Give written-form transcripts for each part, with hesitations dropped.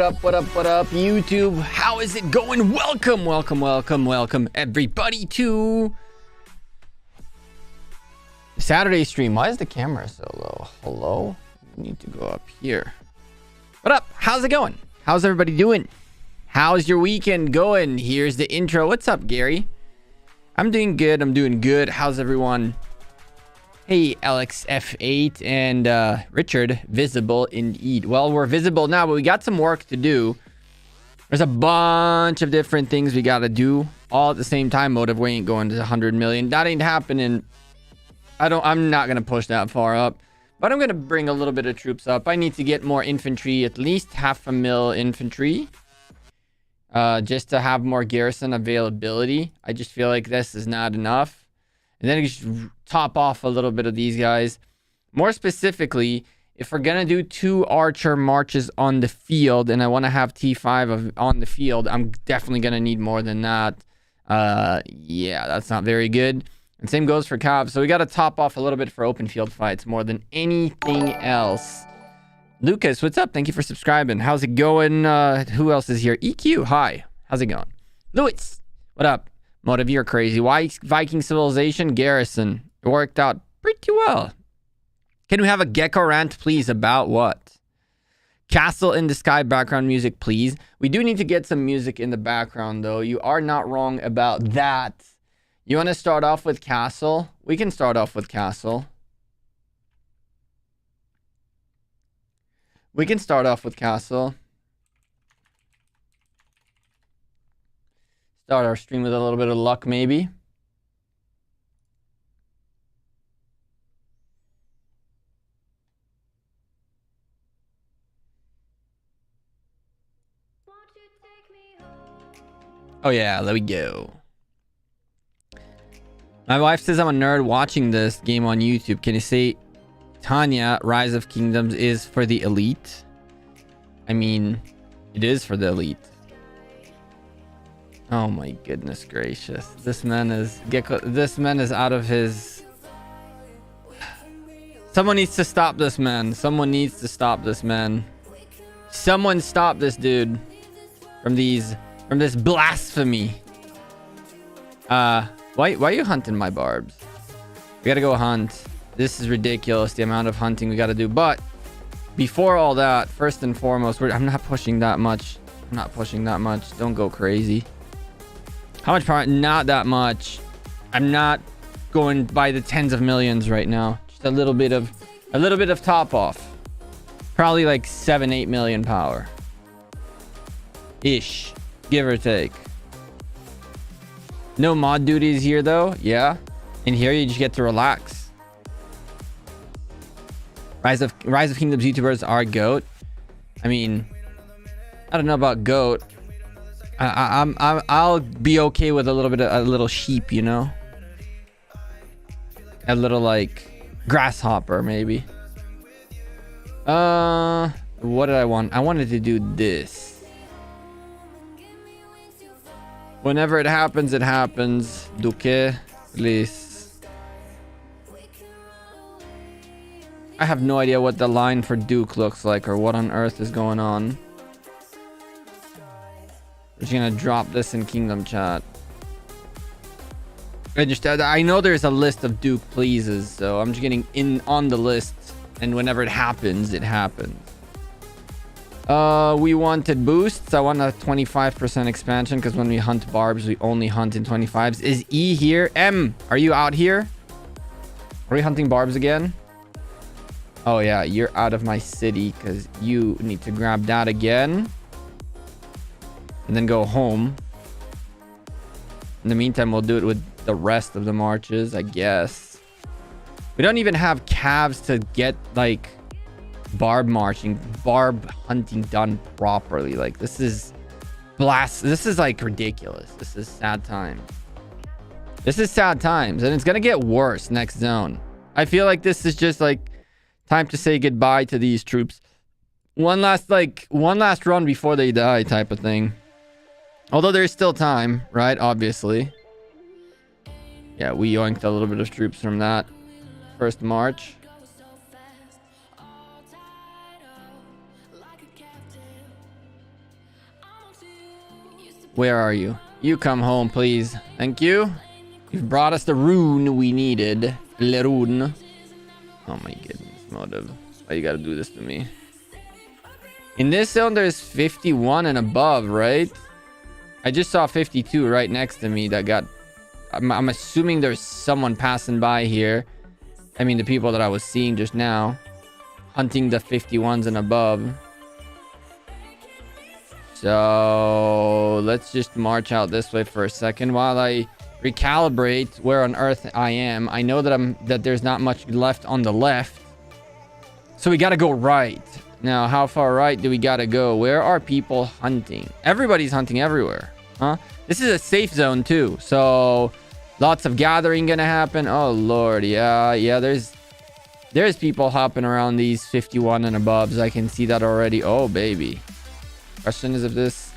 What up, YouTube? How is it going? Welcome, everybody to Saturday stream. Why is the camera so low? Hello? I need to go up here. What up? How's it going? How's everybody doing? How's your weekend going? Here's the intro. What's up, Gary? I'm doing good. How's everyone? Hey, Alex F8 and Richard, visible indeed. Well, we're visible now, but we got some work to do. There's a bunch of different things we got to do all at the same time. Motive, we ain't going to 100 million. That ain't happening. I'm not going to push that far up, but I'm going to bring a little bit of troops up. I need to get more infantry, at least 500,000 infantry, just to have more garrison availability. I just feel like this is not enough. And then you just top off a little bit of these guys. More specifically, if we're going to do 2 archer marches on the field, and I want to have T5 on the field, I'm definitely going to need more than that. Yeah, that's not very good. And same goes for Cav. So we got to top off a little bit for open field fights more than anything else. Lucas, what's up? Thank you for subscribing. How's it going? Who else is here? EQ, hi. How's it going? Louis, what up? Motive, you're crazy. Why Viking Civilization? Garrison. It worked out pretty well. Can we have a gecko rant, please? About what? Castle in the Sky background music, please. We do need to get some music in the background, though. You are not wrong about that. You want to start off with Castle? We can start off with Castle. We can start off with Castle. Start our stream with a little bit of luck, maybe. Oh yeah, there we go. My wife says I'm a nerd watching this game on YouTube. Can you say Tanya, Rise of Kingdoms is for the elite? I mean, it is for the elite. Oh my goodness gracious. This man is out of his... Someone needs to stop this man. Someone needs to stop this man. Someone stop this dude from this blasphemy. Why are you hunting my barbs? We gotta go hunt. This is ridiculous, the amount of hunting we gotta do. But before all that, first and foremost, I'm not pushing that much. Don't go crazy. How much power? Not that much. I'm not going by the tens of millions right now. Just a little bit of top off. Probably like 7-8 million power. Ish. Give or take. No mod duties here though. Yeah. And here you just get to relax. Rise of Kingdoms YouTubers are GOAT. I mean, I don't know about GOAT. I'll be okay with a little sheep, you know, a little like grasshopper maybe. What did I want? I wanted to do this. Whenever it happens, it happens. Duque, please. I have no idea what the line for Duke looks like or what on earth is going on. I'm just gonna drop this in Kingdom chat. I know there's a list of Duke pleases, so I'm just getting in on the list, and whenever it happens, it happens. We wanted boosts. I want a 25% expansion because when we hunt barbs, we only hunt in 25s. Is E here? M, are you out here? Are we hunting barbs again? Oh yeah, you're out of my city because you need to grab that again. And then go home. In the meantime, we'll do it with the rest of the marches, I guess. We don't even have calves to get like barb hunting done properly. Like this is like ridiculous. This is sad times. And it's gonna get worse next zone. I feel like this is just like time to say goodbye to these troops. One last run before they die type of thing. Although there's still time, right? Obviously. Yeah, we yoinked a little bit of troops from that first march. Where are you? You come home, please. Thank you. You've brought us the rune we needed. Le rune. Oh my goodness, motive. Why you gotta do this to me? In this zone, there's 51 and above, right? I just saw 52 right next to me that got... I'm assuming there's someone passing by here. I mean, the people that I was seeing just now. Hunting the 51s and above. So let's just march out this way for a second while I recalibrate where on earth I am. I know that there's not much left on the left. So we gotta go right. Now, how far right do we gotta go? Where are people hunting? Everybody's hunting everywhere. Huh? This is a safe zone too. So lots of gathering gonna happen. Oh Lord, yeah, there's people hopping around these 51 and above. I can see that already. Oh baby. Question is if this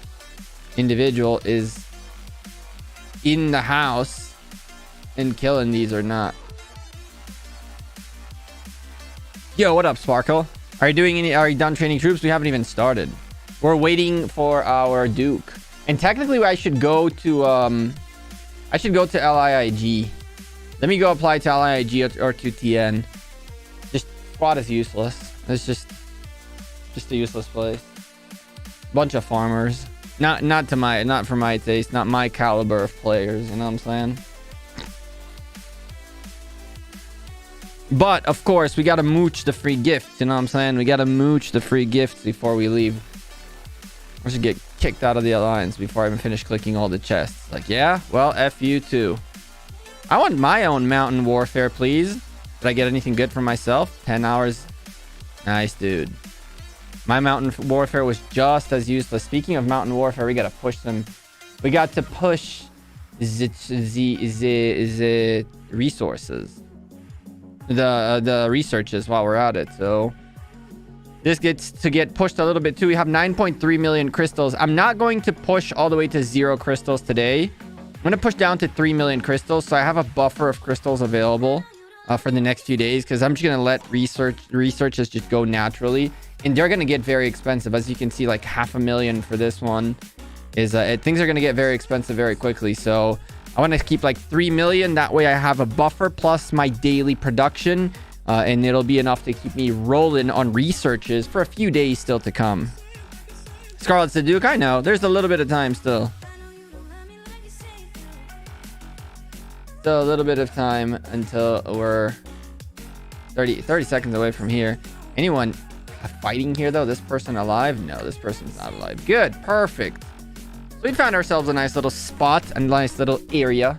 individual is in the house and killing these or not. Yo, what up, Sparkle? Are you done training troops? We haven't even started. We're waiting for our Duke. And technically I should go to LIIG. Let me go apply to LIIG or to TN. Just squad is useless. It's just a useless place. Bunch of farmers. Not for my taste, not my caliber of players, you know what I'm saying? But of course, we gotta mooch the free gifts, you know what I'm saying? We gotta mooch the free gifts before we leave. I should get kicked out of the alliance before I even finish clicking all the chests. Like, yeah, well, F you too. I want my own mountain warfare, please. Did I get anything good for myself? 10 hours. Nice, dude. My mountain warfare was just as useless. Speaking of mountain warfare, we gotta push them. We got to push the resources. The researches while we're at it. So this gets to get pushed a little bit too. We have 9.3 million crystals. I'm not going to push all the way to 0 crystals today. I'm going to push down to 3 million crystals. So I have a buffer of crystals available for the next few days, because I'm just going to let researches just go naturally. And they're going to get very expensive. As you can see, like 500,000 for this one is things are going to get very expensive very quickly. So I want to keep like 3 million. That way I have a buffer plus my daily production. And it'll be enough to keep me rolling on researches for a few days still to come. Scarlet's the Duke. I know. There's a little bit of time still. Still a little bit of time until we're 30 seconds away from here. Anyone fighting here though? This person alive? No, this person's not alive. Good. Perfect. So we found ourselves a nice little spot, a nice little area.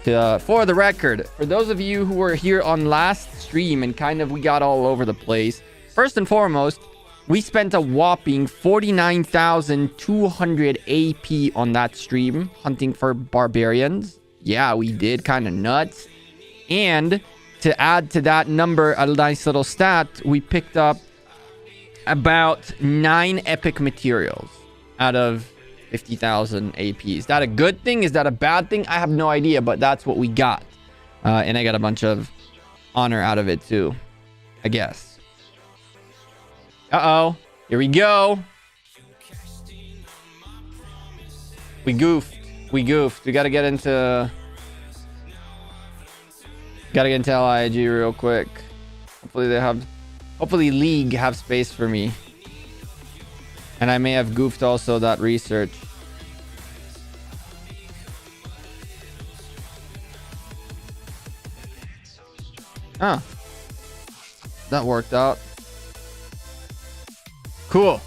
For the record, for those of you who were here on last stream and we got all over the place, first and foremost, we spent a whopping 49,200 AP on that stream hunting for barbarians. Yeah, we did. Kind of nuts. And to add to that number, a nice little stat, we picked up about 9 epic materials out of 50,000 AP. Is that a good thing? Is that a bad thing? I have no idea, but that's what we got. And I got a bunch of honor out of it too, I guess. Uh-oh. Here we go. We goofed. We gotta get into LIG real quick. Hopefully League have space for me. And I may have goofed also that research. Huh. That worked out. Cool.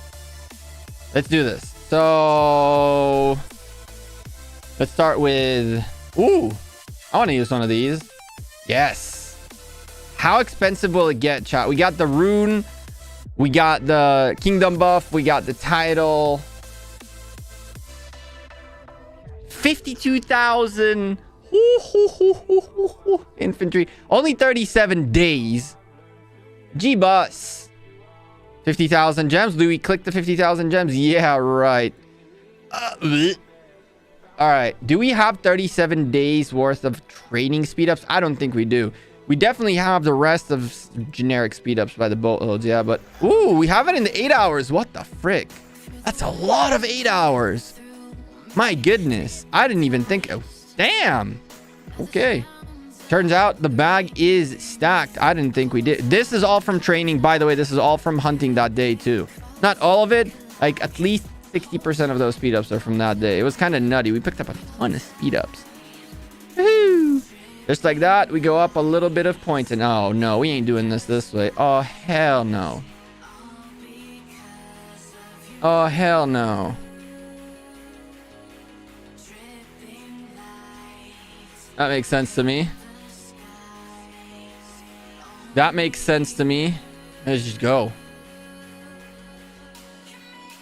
Let's do this. So let's start with... Ooh. I want to use one of these. Yes. How expensive will it get, chat? We got the rune. We got the kingdom buff. We got the title. 52,000 infantry. Only 37 days. G-bus. 50,000 gems. Do we click the 50,000 gems? Yeah, right. All right. Do we have 37 days worth of training speed-ups? I don't think we do. We definitely have the rest of generic speed-ups by the boatloads, yeah, but... Ooh, we have it in the 8 hours. What the frick? That's a lot of 8 hours. My goodness. I didn't even think. Oh, damn. Okay. Turns out the bag is stacked. I didn't think we did. This is all from training. By the way, this is all from hunting that day too. Not all of it. Like at least 60% of those speed ups are from that day. It was kind of nutty. We picked up a ton of speed ups. Woo! Just like that, we go up a little bit of points. And oh no, we ain't doing this way. Oh hell no. Oh hell no. That makes sense to me. That makes sense to me. Let's just go.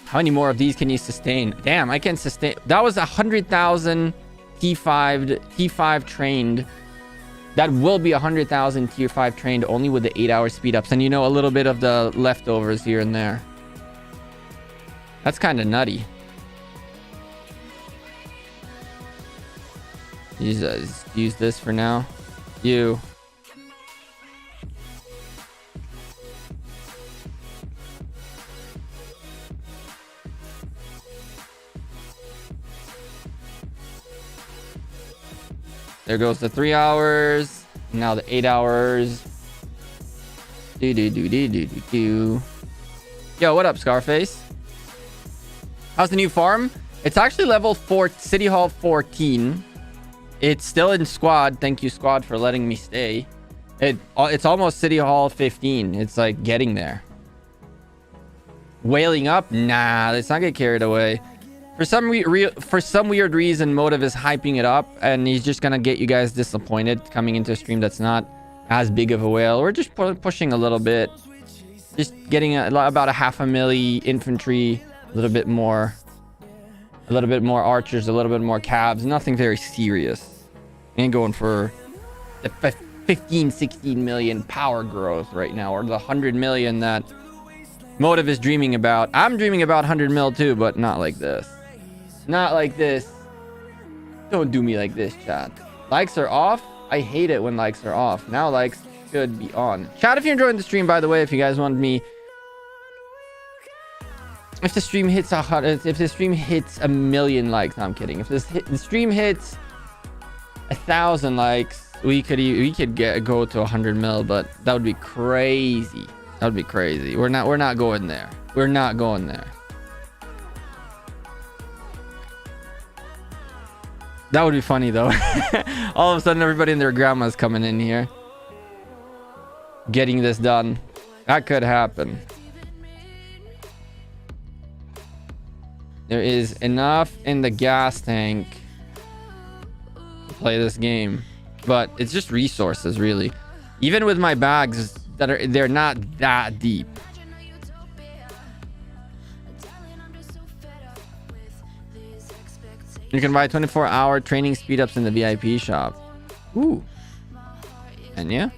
How many more of these can you sustain? Damn, I can sustain. That was 100,000 T5 trained. That will be 100,000 tier 5 trained only with the 8-hour speed ups. And you know, a little bit of the leftovers here and there. That's kind of nutty. Use this for now. You. There goes the 3 hours. Now the 8 hours. Do. Yo, what up, Scarface? How's the new farm? It's actually level 4, City Hall 14. It's still in squad. Thank you, squad, for letting me stay. It's almost City Hall 15. It's like getting there. Wailing up? Nah, let's not get carried away. For some weird reason, Motive is hyping it up, and he's just gonna get you guys disappointed coming into a stream that's not as big of a whale. We're just pushing a little bit, just getting about a 500,000 infantry, a little bit more archers, a little bit more cabs. Nothing very serious. Ain't going for the 15-16 million power growth right now, or the 100 million that Motive is dreaming about. I'm dreaming about 100 mil too, but not like this. Not like this. Don't do me like this, chat. Likes are off. I hate it when likes are off. Now likes should be on. Chat, if you're enjoying the stream, by the way, if you guys want me, if the stream hits a million likes, no, I'm kidding. If the stream hits 1,000 likes, we could go to 100 mil, but that would be crazy. That would be crazy. We're not going there. We're not going there. That would be funny though. All of a sudden, everybody and their grandma's coming in here, getting this done. That could happen. There is enough in the gas tank to play this game, but it's just resources, really. Even with my bags, they're not that deep. You can buy 24-hour training speed ups in the VIP shop. Ooh. And yeah.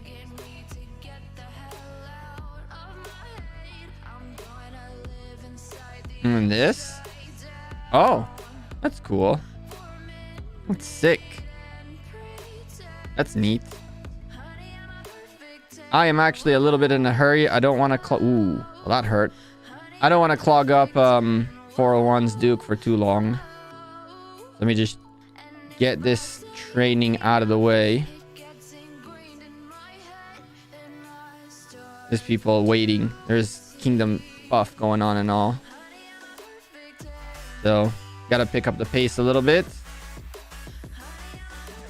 And this? Oh, that's cool. That's sick. That's neat. I am actually a little bit in a hurry. I don't want to ooh, well, that hurt. I don't want to clog up 401's Duke for too long. Let me just get this training out of the way. There's people waiting. There's Kingdom buff going on and all. So, gotta pick up the pace a little bit.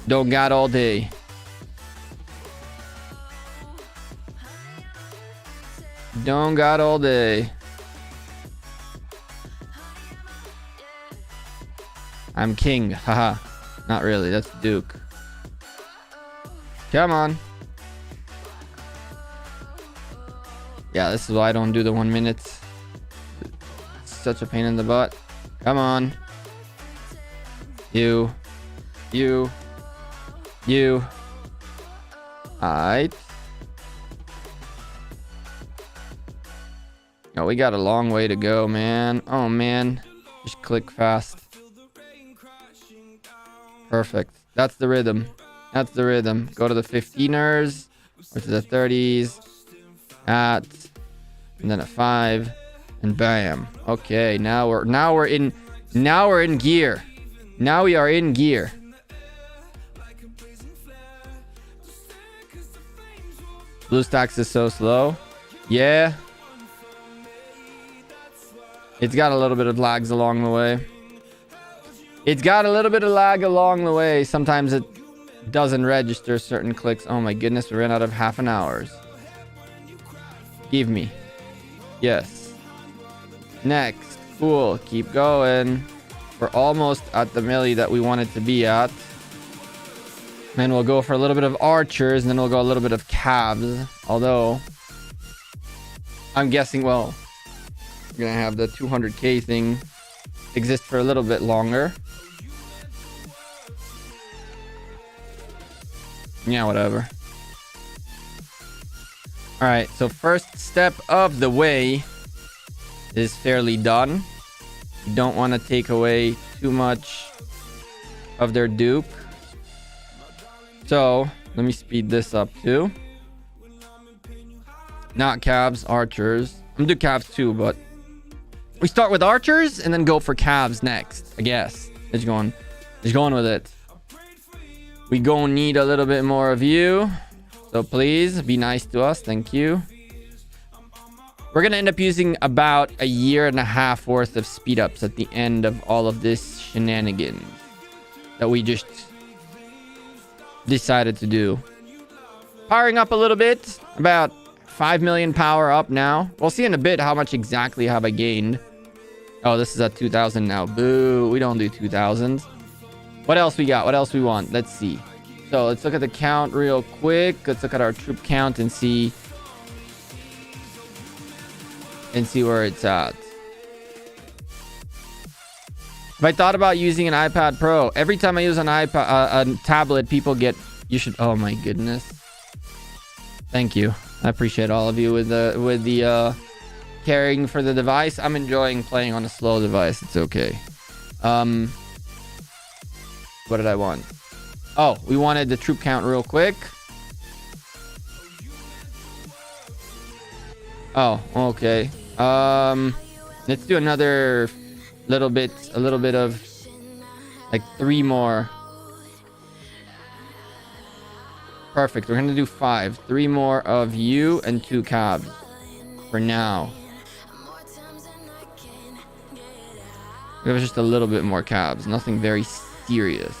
Don't got all day. Don't got all day. I'm king. Haha. Not really. That's Duke. Come on. Yeah, this is why I don't do the 1 minute. It's such a pain in the butt. Come on. You. Alright. Oh, we got a long way to go, man. Oh, man. Just click fast. Perfect. That's the rhythm. That's the rhythm. Go to the 15ers, or to the 30s, and then a 5, and bam. Okay, now we're in gear. Now we are in gear. BlueStacks is so slow. Yeah. It's got a little bit of lags along the way. It's got a little bit of lag along the way. Sometimes it doesn't register certain clicks. Oh my goodness, we ran out of half an hour's. Give me. Yes. Next. Cool. Keep going. We're almost at the milli that we wanted to be at. Then we'll go for a little bit of archers, and then we'll go a little bit of calves. Although, I'm guessing, well, we're going to have the 200k thing exist for a little bit longer. Yeah, whatever. All right, so first step of the way is fairly done. You don't want to take away too much of their dupe. So let me speed this up too. Not calves, archers. I'm gonna do calves too, but we start with archers and then go for calves next, I guess. Just going with it. We gonna need a little bit more of you, so please be nice to us. Thank you. We're gonna end up using about a year and a half worth of speed ups at the end of all of this shenanigans that we just decided to do. Powering up a little bit, about 5 million power up now. We'll see in a bit how much exactly have I gained. Oh, this is at 2000 now. Boo, we don't do 2000s. What else we got? What else we want? Let's see. So let's look at the count real quick. Let's look at our troop count and see where it's at. If I thought about using an iPad Pro, every time I use an iPad, a tablet, people get, you should, oh my goodness. Thank you. I appreciate all of you with the caring for the device. I'm enjoying playing on a slow device. It's okay. What did I want? Oh, we wanted the troop count real quick. Oh, okay. Let's do another a little bit of like 3 more. Perfect. We're gonna do 5. 3 more of you and 2 cabs for now. It was just a little bit more cabs. Nothing very serious.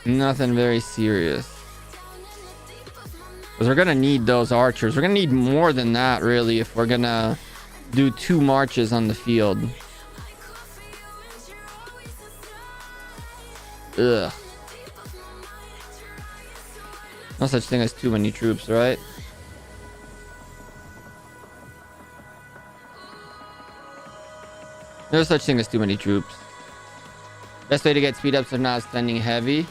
Nothing very serious. Because we're gonna need those archers. We're gonna need more than that, really, if we're gonna do 2 marches on the field. Ugh. No such thing as too many troops, right? No such thing as too many troops. Best way to get speed ups if not spending heavy.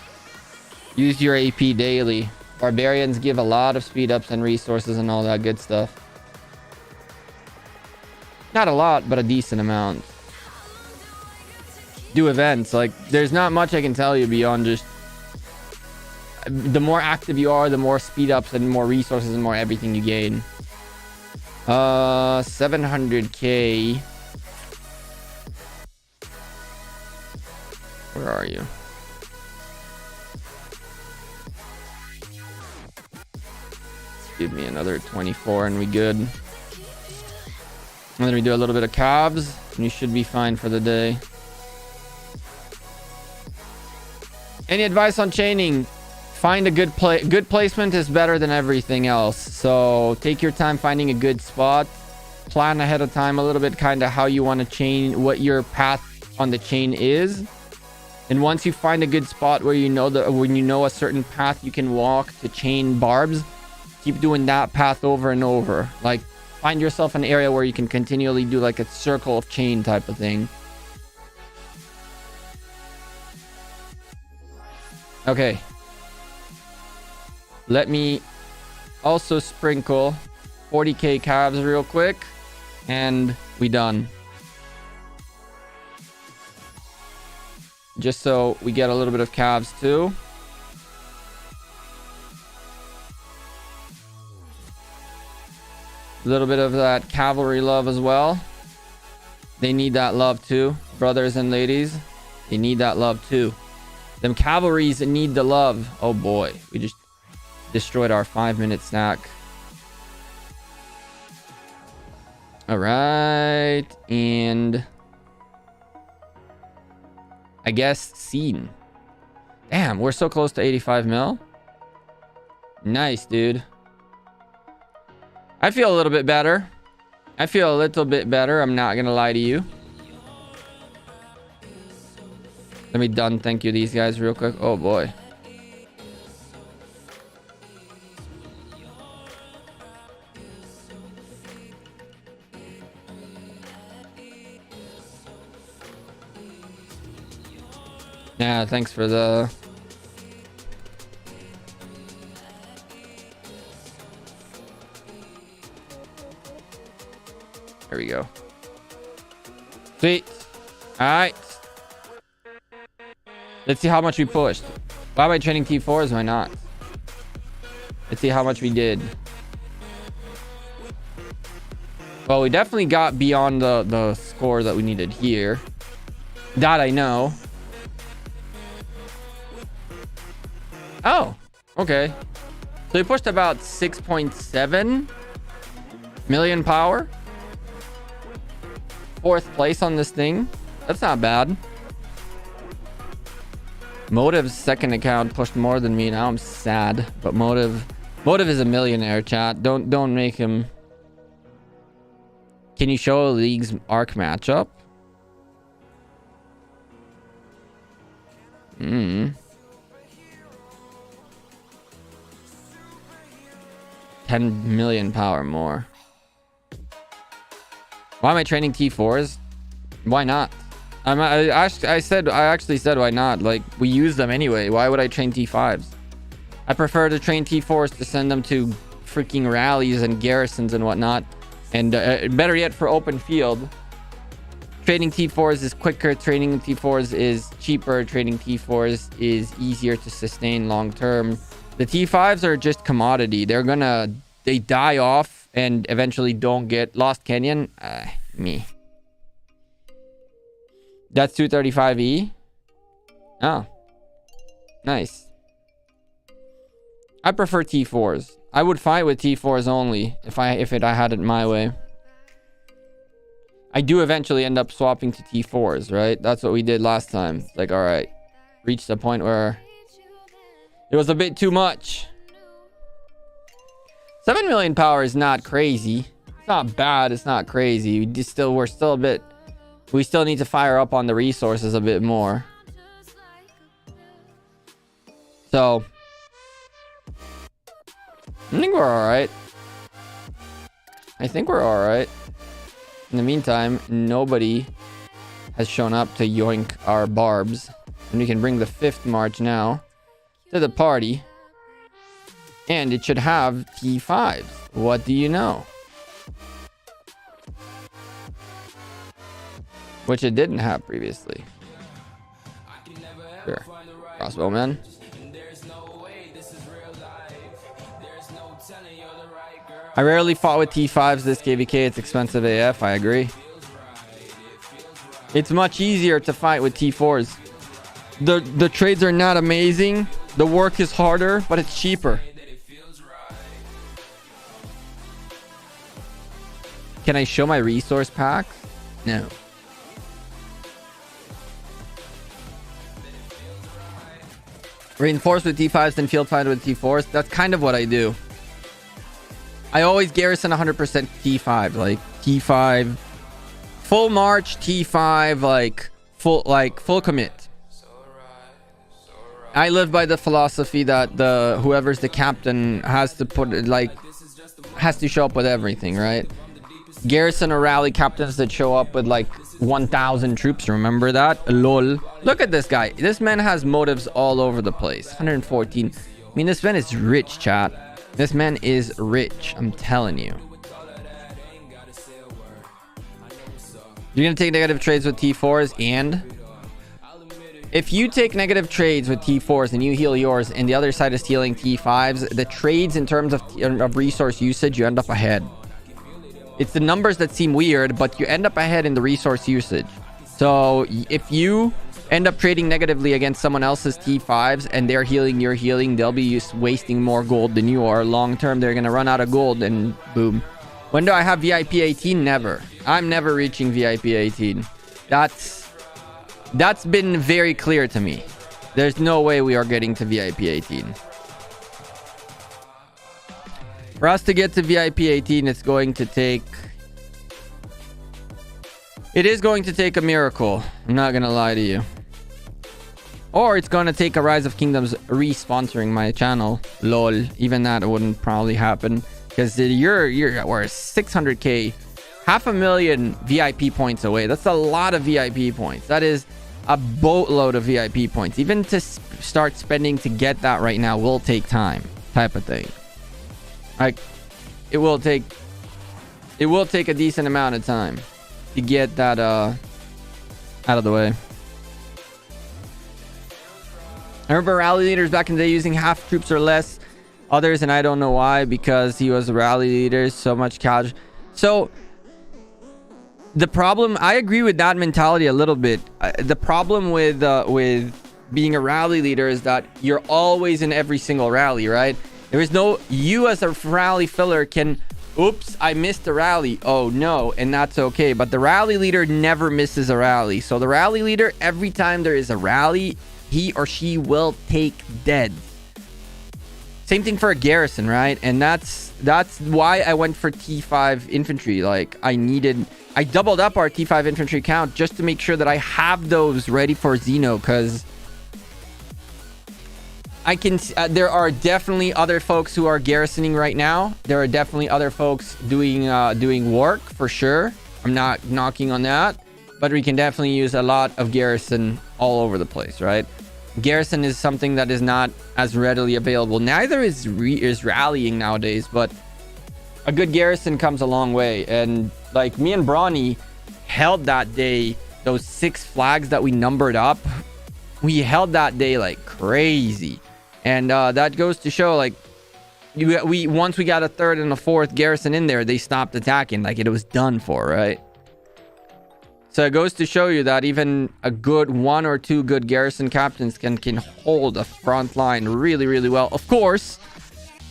Use your AP daily. Barbarians give a lot of speed ups and resources and all that good stuff. Not a lot, but a decent amount. Do events. Like, there's not much I can tell you beyond just the more active you are, the more speed ups and more resources and more everything you gain. 700k. Where are you? Give me another 24 and we good. And then we do a little bit of calves and you should be fine for the day. Any advice on chaining? Find a good placement is better than everything else. So take your time finding a good spot. Plan ahead of time a little bit kind of how you want to chain, what your path on the chain is. And once you find a good spot where you know when you know a certain path you can walk to chain barbs, keep doing that path over and over. Like, find yourself an area where you can continually do like a circle of chain type of thing. Okay. Let me also sprinkle 40k calves real quick and we done. Just so we get a little bit of calves too. A little bit of that cavalry love as well. They need that love too. Brothers and ladies, they need that love too. Them cavalries need the love. Oh boy, we just destroyed our 5-minute snack. All right, and I guess scene. Damn, we're so close to 85 mil. Nice, dude. I feel a little bit better. I feel a little bit better. I'm not gonna lie to you. Let me done thank you these guys real quick. Oh boy. Yeah, thanks for the... There we go. Sweet. All right. Let's see how much we pushed. Why am I training T4s? Why not? Let's see how much we did. Well, we definitely got beyond the score that we needed here. That I know. Oh, okay. So we pushed about 6.7 million power. 4th place on this thing. That's not bad. Motive's second account pushed more than me. Now I'm sad. But Motive is a millionaire, chat. Don't make him. Can you show a league's arc matchup? 10 million power more. Why am I training T4s? Why not? I actually said why not. Like, we use them anyway. Why would I train T5s? I prefer to train T4s to send them to freaking rallies and garrisons and whatnot. And better yet, for open field, training T4s is quicker. Training T4s is cheaper. Training T4s is easier to sustain long term. The T5s are just commodity. They die off and eventually don't get Lost Canyon. Me. That's 235E. Oh, nice. I prefer T4s. I would fight with T4s only if I had it my way. I do eventually end up swapping to T4s, right? That's what we did last time. Like, all right, reached a point where it was a bit too much. 7 million power is not crazy. It's not bad. It's not crazy. We still need to fire up on the resources a bit more. So I think we're all right. In the meantime, nobody has shown up to yoink our barbs. And we can bring the 5th March now to the party. And it should have T5s. What do you know? Which it didn't have previously. Sure. Crossbowman. I rarely fought with T5s this KVK. It's expensive AF. I agree. It's much easier to fight with T4s. The trades are not amazing. The work is harder, but it's cheaper. Can I show my resource pack? No. Reinforce with T5s, then field fight with T4s. That's kind of what I do. I always garrison 100% T5. Like, T5. Full march, T5, full commit. I live by the philosophy that whoever's the captain has to has to show up with everything, right? Garrison or rally captains that show up with 1,000 troops. Remember that? Lol. Look at this guy. This man has motives all over the place. 114. I mean, this man is rich, chat. This man is rich. I'm telling you. You're going to take negative trades with T4s, and if you take negative trades with T4s and you heal yours and the other side is healing T5s, the trades in terms of resource usage, you end up ahead. It's the numbers that seem weird, but you end up ahead in the resource usage. So if you end up trading negatively against someone else's T5s and they're healing, you're healing, they'll be wasting more gold than you are. Long term, they're going to run out of gold and boom. When do I have VIP 18? Never. I'm never reaching VIP 18. That's been very clear to me. There's no way we are getting to VIP 18. For us to get to VIP 18, it's going to take... It is going to take a miracle. I'm not going to lie to you. Or it's going to take a Rise of Kingdoms re-sponsoring my channel. Lol. Even that wouldn't probably happen. Because we're 600k, 500,000 VIP points away. That's a lot of VIP points. That is a boatload of VIP points. Even to start spending to get that right now will take time, type of thing. Like, it will take a decent amount of time to get that out of the way. I remember rally leaders back in the day using half troops or less. Others, and I don't know why, because he was a rally leader, so much cash. So the problem, I agree with that mentality a little bit. The problem with being a rally leader is that you're always in every single rally, right? There is no, you as a rally filler can, oops, I missed a rally. Oh no, and that's okay. But the rally leader never misses a rally. So the rally leader, every time there is a rally, he or she will take dead. Same thing for a Garrison, right? And that's why I went for T5 infantry. Like, I doubled up our T5 infantry count just to make sure that I have those ready for Xeno, because I can there are definitely other folks who are garrisoning right now. There are definitely other folks doing work for sure. I'm not knocking on that, but we can definitely use a lot of garrison all over the place, right? Garrison is something that is not as readily available. Neither is rallying nowadays, but a good garrison comes a long way. And like me and Brawny held that day, those 6 flags that we numbered up, we held that day like crazy. And that goes to show, like, we once we got a 3rd and a 4th garrison in there, they stopped attacking. Like, it was done for, right? So it goes to show you that even a good 1 or 2 good garrison captains can hold a front line really, really well. Of course,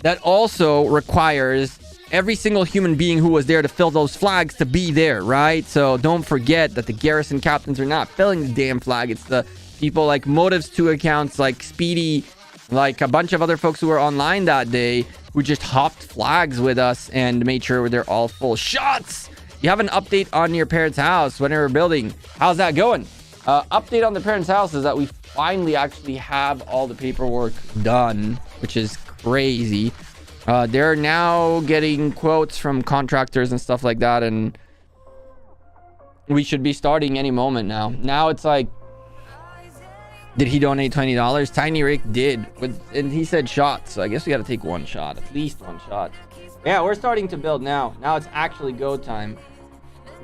that also requires every single human being who was there to fill those flags to be there, right? So don't forget that the garrison captains are not filling the damn flag. It's the people like Motives 2 accounts, like Speedy, like a bunch of other folks who were online that day who just hopped flags with us and made sure they're all full. Shots! You have an update on your parents' house when they were building. How's that going? Update on the parents' house is that we finally actually have all the paperwork done, which is crazy. They're now getting quotes from contractors and stuff like that, and we should be starting any moment now. Now it's like, did he donate $20? Tiny Rick did, and he said shots, so I guess we got to take 1 shot, at least 1 shot. Yeah, we're starting to build now. Now it's actually go time.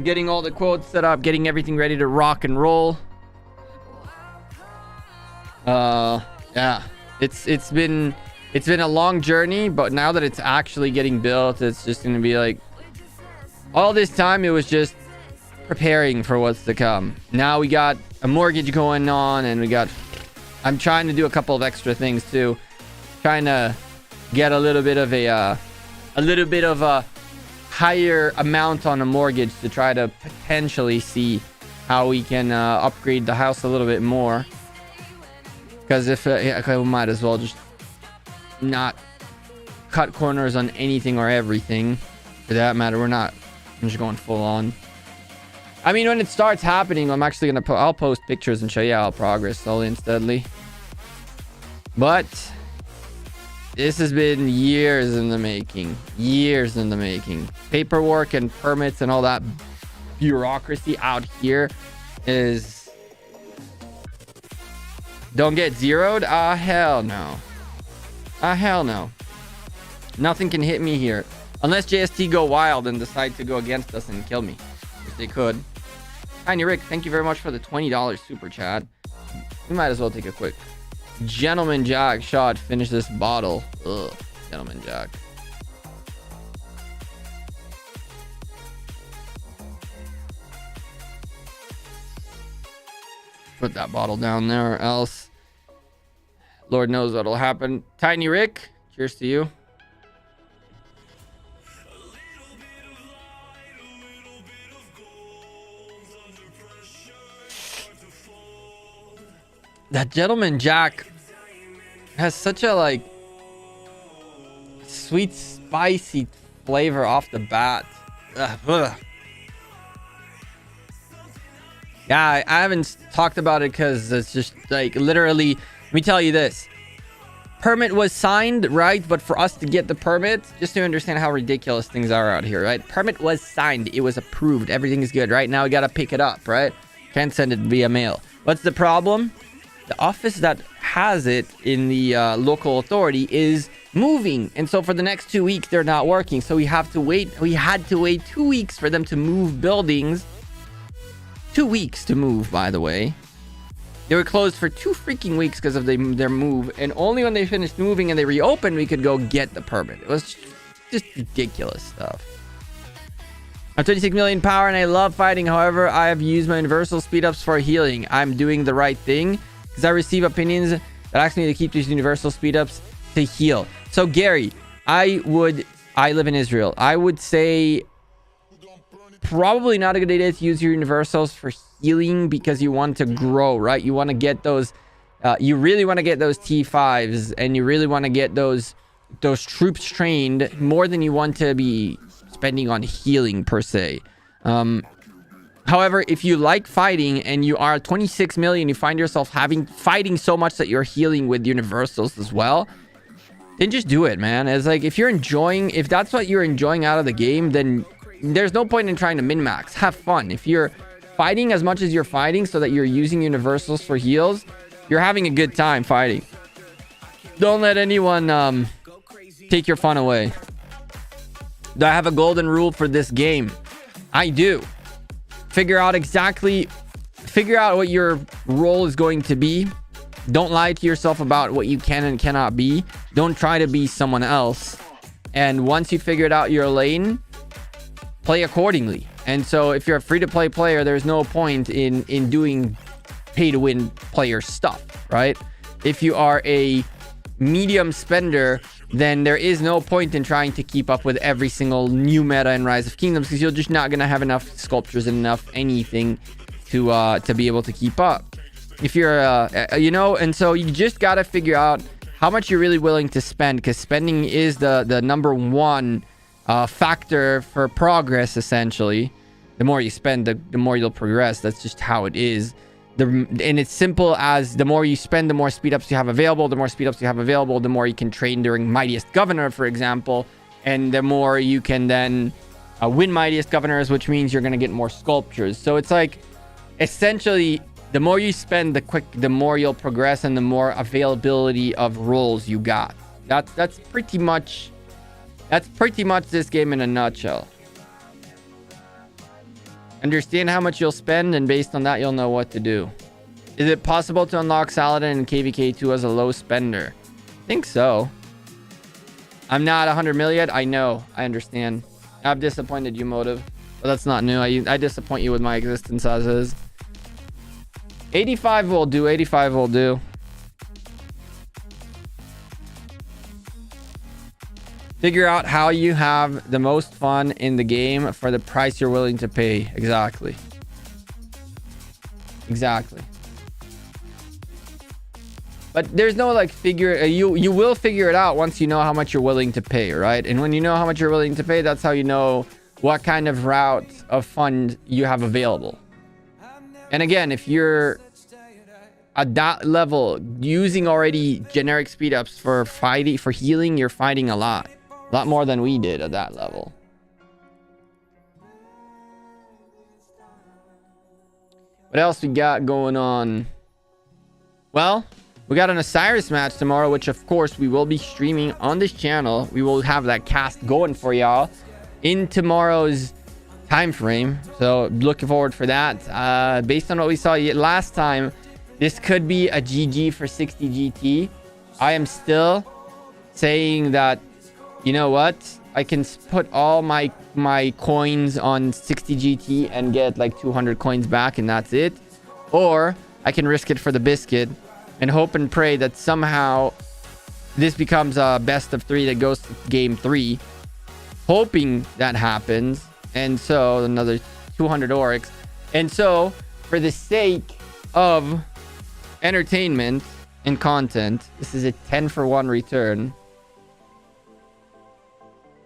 Getting all the quotes set up, getting everything ready to rock and roll. Yeah, it's been a long journey, but now that it's actually getting built, it's just gonna be like, all this time it was just preparing for what's to come. Now we got a mortgage going on, and I'm trying to do a couple of extra things too, trying to get a little bit of a higher amount on a mortgage to try to potentially see how we can upgrade the house a little bit more. Because if we might as well just not cut corners on anything or everything, for that matter. I'm just going full on. I mean, when it starts happening, I'm actually gonna I'll post pictures and show you our progress slowly and steadily. But this has been years in the making. Years in the making. Paperwork and permits and all that bureaucracy out here is... Don't get zeroed? Ah, hell no. Ah, hell no. Nothing can hit me here. Unless JST go wild and decide to go against us and kill me. Which they could. Tiny Rick, thank you very much for the $20 super chat. We might as well take a quick Gentleman Jack shot. Finish this bottle. Ugh, Gentleman Jack. put that bottle down there or else Lord knows what'll happen. Tiny Rick, cheers to you. That Gentleman Jack has such a like sweet spicy flavor off the bat. Ugh. Yeah, I haven't talked about it because it's just like literally, let me tell you this. Permit was signed, right? But for us to get the permit, just to understand how ridiculous things are out here, right? Permit was signed. It was approved. Everything is good, right? Now we got to pick it up, right? Can't send it via mail. What's the problem? The office that has it in the local authority is moving. And so for the next 2 weeks, they're not working. So we have to wait. We had to wait 2 weeks for them to move buildings. 2 weeks to move, by the way. They were closed for 2 freaking weeks because of their move. And only when they finished moving and they reopened, we could go get the permit. It was just ridiculous stuff. I'm 26 million power and I love fighting. However, I have used my universal speed ups for healing. I'm doing the right thing because I receive opinions that ask me to keep these universal speed ups to heal. So Gary, I live in Israel. I would say probably not a good idea to use your universals for healing because you want to grow, right? You want to get those you really want to get those T5s and you really want to get those troops trained more than you want to be spending on healing per se. However, if you like fighting and you are 26 million, you find yourself fighting so much that you're healing with universals as well, then just do it, man. It's like if that's what you're enjoying out of the game, then there's no point in trying to min-max. Have fun. If you're fighting as much as you're fighting so that you're using universals for heals, you're having a good time fighting. Don't let anyone take your fun away. Do I have a golden rule for this game? I do. Figure out what your role is going to be. Don't lie to yourself about what you can and cannot be. Don't try to be someone else. And once you figured out your lane, play accordingly. And so if you're a free-to-play player, there's no point in doing pay-to-win player stuff, right? If you are a medium spender, then there is no point in trying to keep up with every single new meta in Rise of Kingdoms because you're just not going to have enough sculptures and enough anything to be able to keep up. If you're, and so you just got to figure out how much you're really willing to spend because spending is the number one factor for progress, essentially. The more you spend, the more you'll progress. That's just how it is. And it's simple as the more you spend, the more speed ups you have available. The more speed ups you have available, the more you can train during Mightiest Governor, for example. And the more you can then win Mightiest Governors, which means you're going to get more sculptures. So it's like, essentially, the more you spend, the more you'll progress and the more availability of roles you got. That's pretty much this game in a nutshell. Understand how much you'll spend, and based on that, you'll know what to do. Is it possible to unlock Saladin and KVK2 as a low spender? I think so. I'm not 100 mil yet. I know. I understand. I've disappointed you, Motive. But that's not new. I disappoint you with my existence as is. 85 will do. 85 will do. Figure out how you have the most fun in the game for the price you're willing to pay. Exactly. But there's no like you will figure it out once you know how much you're willing to pay, right? And when you know how much you're willing to pay, that's how you know what kind of route of fund you have available. And again, if you're at that level using already generic speed ups for healing, you're fighting a lot more than we did at that level. What else we got going on? Well, we got an Osiris match tomorrow, which of course we will be streaming on this channel. We will have that cast going for y'all in tomorrow's time frame, so looking forward for that. Based on what we saw last time, this could be a GG for 60 GT. I am still saying that, you know what, I can put all my coins on 60 GT and get like 200 coins back, and that's it. Or I can risk it for the biscuit and hope and pray that somehow this becomes a best of 3 that goes to game 3. Hoping that happens. And so another 200 Oryx. And so for the sake of entertainment and content, this is a 10 for 1 return.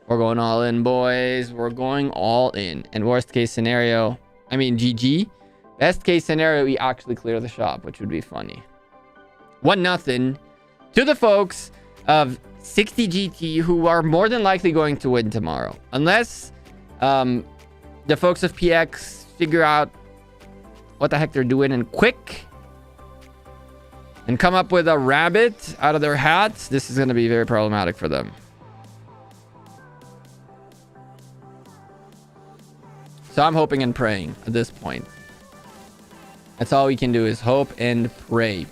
We're going all in, boys. We're going all in. And worst case scenario, I mean GG. Best case scenario, we actually clear the shop, which would be funny. 1-0 to the folks of 60 GT, who are more than likely going to win tomorrow, unless the folks of PX figure out what the heck they're doing and quick and come up with a rabbit out of their hats. This is going to be very problematic for them. So I'm hoping and praying at this point. That's all we can do, is hope and pray.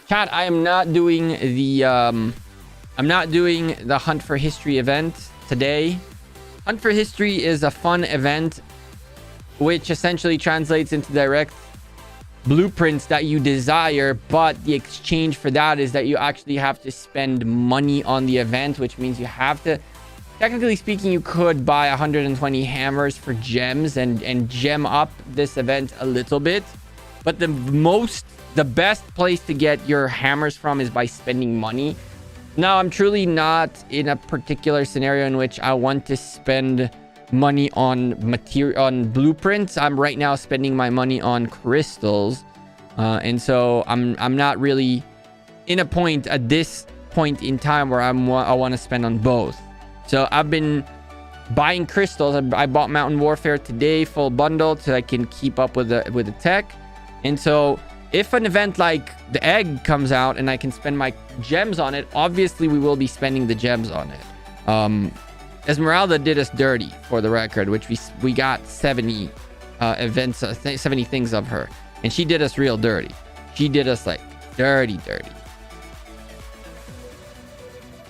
Chat, I am not doing the Hunt for History event today. Hunt for History is a fun event which essentially translates into direct blueprints that you desire, but the exchange for that is that you actually have to spend money on the event, which means you have to, technically speaking, you could buy 120 hammers for gems and gem up this event a little bit, but the best place to get your hammers from is by spending money. Now, I'm truly not in a particular scenario in which I want to spend money on blueprints. I'm right now spending my money on crystals, and so I'm not really in a point at this point in time where I want to spend on both. So I've been buying crystals. I bought Mountain Warfare today, full bundle, so I can keep up with the tech. And so if an event like the egg comes out and I can spend my gems on it, obviously we will be spending the gems on it. Esmeralda did us dirty, for the record, which we got 70 events, 70 things of her, and she did us real dirty. She did us like dirty. Can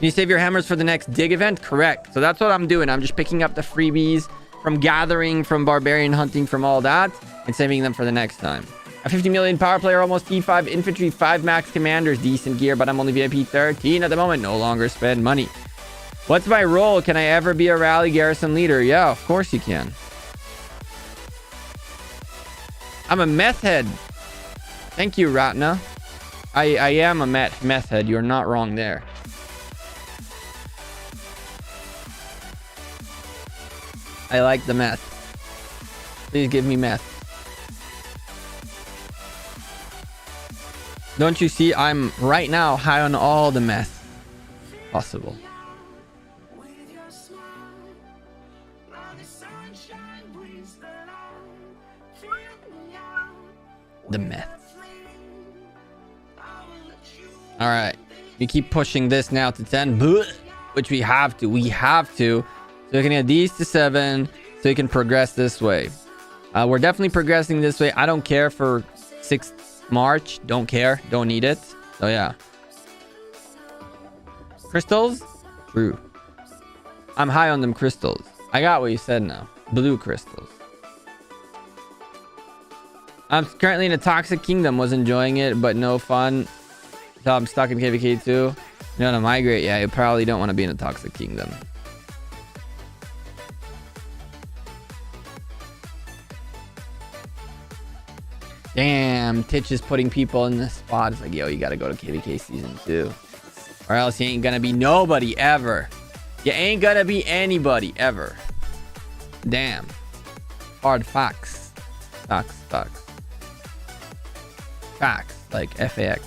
you save your hammers for the next dig event? Correct. So that's what I'm doing. I'm just picking up the freebies from gathering, from barbarian hunting, from all that, and saving them for the next time. A 50 million power player, almost T5 infantry, 5 max commanders, decent gear, but I'm only VIP 13 at the moment. No longer spend money. What's my role? Can I ever be a rally garrison leader? Yeah, of course you can. I'm a meth head. Thank you, Ratna. I am a meth head. You're not wrong there. I like the meth. Please give me meth. Don't you see? I'm right now high on all the meth possible. The meth. All right. We keep pushing this now to 10, which we have to. So we can get these to 7 so we can progress this way. We're definitely progressing this way. I don't care for 6th March. Don't care. Don't need it. So yeah. Crystals? True. I'm high on them crystals. I got what you said now. Blue crystals. I'm currently in a toxic kingdom. Was enjoying it, but no fun. So I'm stuck in KVK 2. You want to migrate? Yeah, you probably don't want to be in a toxic kingdom. Damn, Titch is putting people in the spot. It's like, yo, you got to go to KVK season 2. Or else you ain't going to be nobody ever. You ain't going to be anybody ever. Damn. Hard facts. Facts. Facts, like FAX.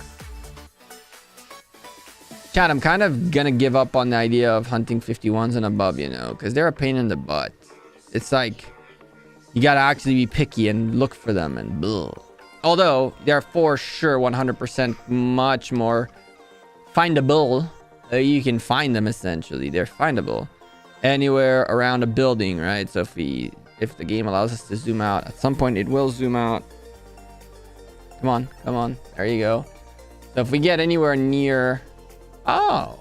Chat, I'm kind of gonna give up on the idea of hunting 51s and above, you know, because they're a pain in the butt. It's like, you gotta actually be picky and look for them and blah. Although, they're for sure 100% much more findable. You can find them, essentially. They're findable anywhere around a building, right? So if the game allows us to zoom out, at some point it will zoom out. Come on. There you go. So if we get anywhere near... Oh!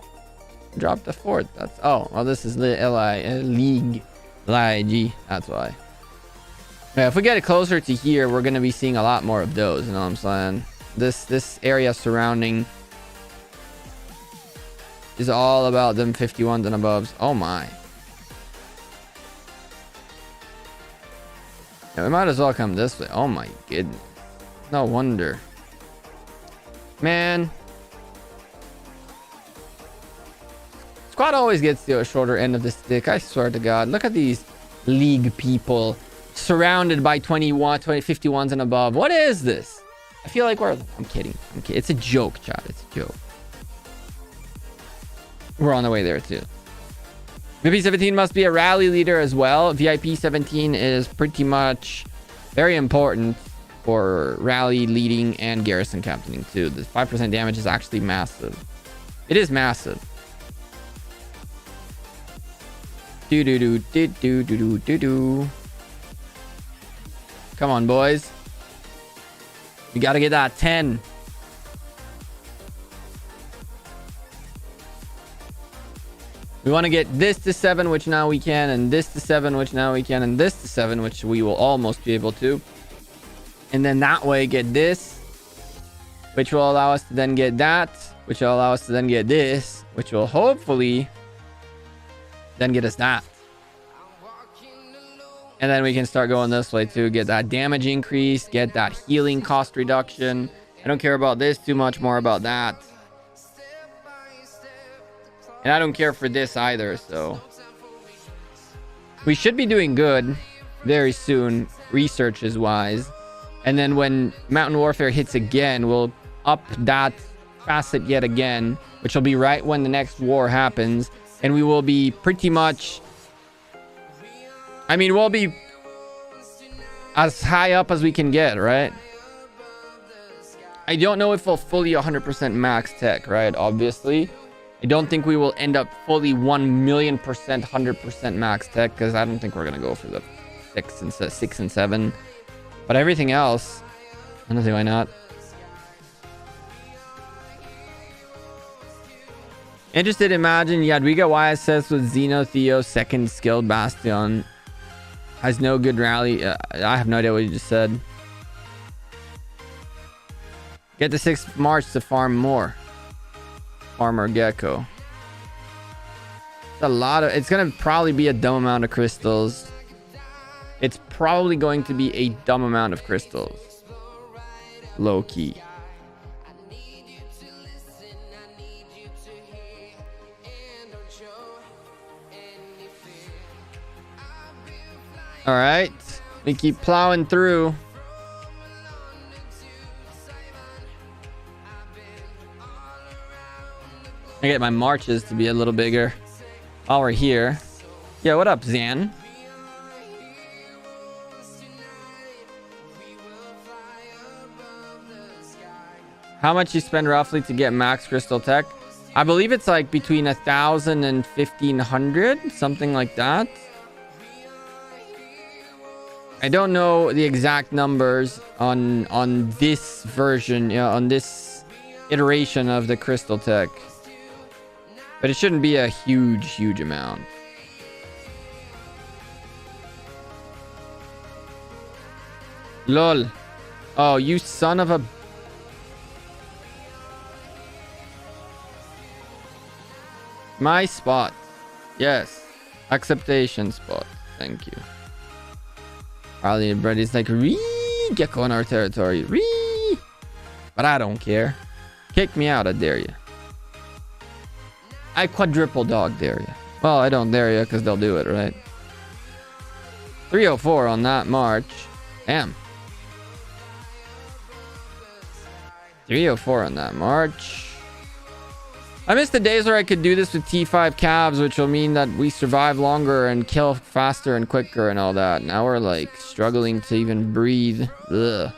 Drop the fort. That's... Oh, well, this is the League. LIG. That's why. Yeah, if we get it closer to here, we're gonna be seeing a lot more of those. You know what I'm saying? This area surrounding is all about them 51s and above. Oh my. Yeah, we might as well come this way. Oh my goodness. No wonder. Man. Squad always gets the shorter end of the stick. I swear to God. Look at these league people surrounded by 51s and above. What is this? I feel like I'm kidding. It's a joke, chat. It's a joke. We're on the way there too. VIP 17 must be a rally leader as well. VIP 17 is pretty much very important for rally leading and garrison captaining too. The 5% damage is actually massive. It is massive. Do do do do do do do do. Come on, boys. We gotta get that 10. We want to get this to 7, which now we can, and this to 7, which now we can, and this to 7, which we will almost be able to. And then that way get this, which will allow us to then get that, which will allow us to then get this, which will hopefully then get us that. And then we can start going this way too, get that damage increase, get that healing cost reduction. I don't care about this too much, more about that. And I don't care for this either, so we should be doing good very soon, researches wise. And then when Mountain Warfare hits again, we'll up that facet yet again, which will be right when the next war happens. And we will be pretty much, I mean, we'll be as high up as we can get, right? I don't know if we'll fully 100% max tech, right? Obviously. I don't think we will end up fully 1,000,000% 100% max tech, because I don't think we're gonna go for the 6 and 7. But everything else, I don't see why not. Interested, imagine Jadwiga YSS with Xeno Theo second skilled Bastion has no good rally. I have no idea what you just said. Get the 6th March to farm more. Farmer Gecko. It's a lot of, it's gonna probably be a dumb amount of crystals. It's probably going to be a dumb amount of crystals. Low key. All right, we keep plowing through. I get my marches to be a little bigger while we're here. Yeah, what up, Zan? How much you spend roughly to get max crystal tech? I believe it's like between 1,000 and 1,500, something like that. I don't know the exact numbers on this version, you know, on this iteration of the crystal tech. But it shouldn't be a huge amount. Lol. Oh, you son of a... My spot. Yes. Acceptation spot. Thank you. Harley and Brady's like, Gecko on our territory. But I don't care. Kick me out, I dare you. I quadruple dog dare you. Well, I don't dare you because they'll do it, right? 304 on that march. Damn. 304 on that march. I miss the days where I could do this with T5 calves, which will mean that we survive longer and kill faster and quicker and all that. Now we're like struggling to even breathe. Ugh.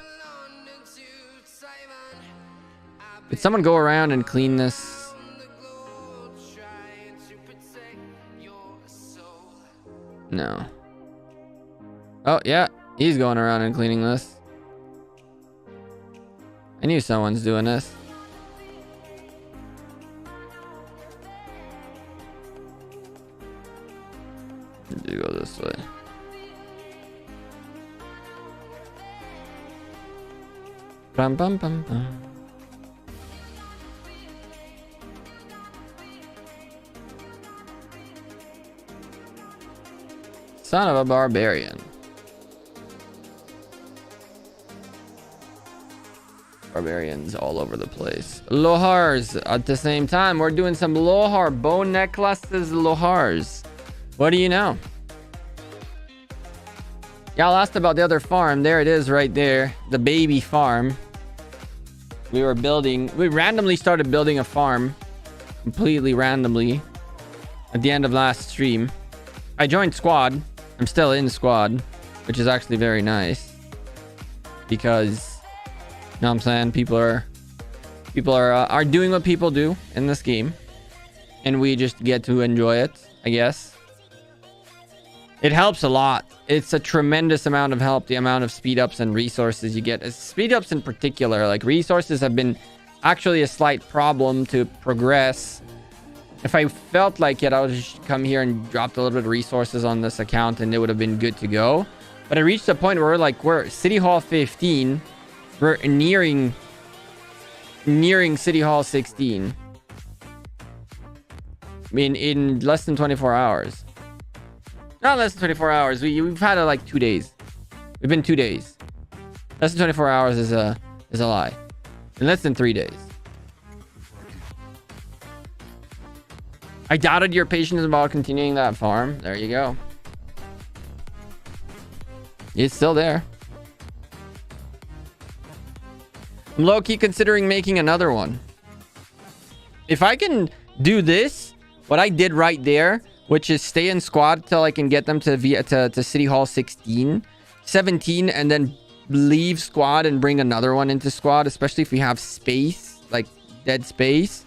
Could someone go around and clean this? No. Oh, yeah. He's going around and cleaning this. I knew someone's doing this. Let's go this way. bum, bum, bum, bum. Son of a barbarian. Barbarians all over the place. Lohars at the same time. We're doing some Lohar bone necklaces. Lohars. What do you know? Y'all asked about the other farm. There it is right there. The baby farm. We randomly started building a farm. Completely randomly. At the end of last stream. I joined squad. I'm still in squad. Which is actually very nice. Because... you know what I'm saying? People are doing what people do in this game. And we just get to enjoy it, I guess. It helps a lot. It's a tremendous amount of help, the amount of speed ups and resources you get. Speed ups in particular, like resources have been actually a slight problem to progress. If I felt like it, I would just come here and drop a little bit of resources on this account and it would have been good to go. But I reached a point where we're City Hall 15. We're nearing City Hall 16. I mean, in less than 24 hours. Not less than 24 hours. We've had it like 2 days. We've been 2 days. Less than 24 hours is a lie. In less than 3 days. I doubted your patience about continuing that farm. There you go. It's still there. I'm low-key considering making another one. If I can do this, what I did right there, which is stay in squad till I can get them to City Hall 16, 17, and then leave squad and bring another one into squad, especially if we have space, like dead space.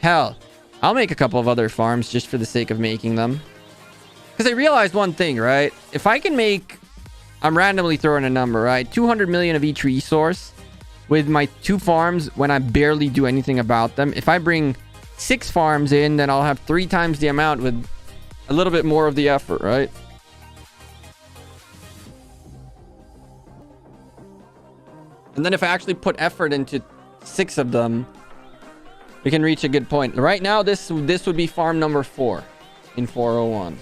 Hell, I'll make a couple of other farms just for the sake of making them. Because I realized one thing, right? If I can make... I'm randomly throwing a number, right? 200 million of each resource... with my 2 farms when I barely do anything about them. If I bring 6 farms in, then I'll have 3 times the amount with a little bit more of the effort, right? And then if I actually put effort into 6 of them, we can reach a good point. Right now, this would be farm number 4 in 401.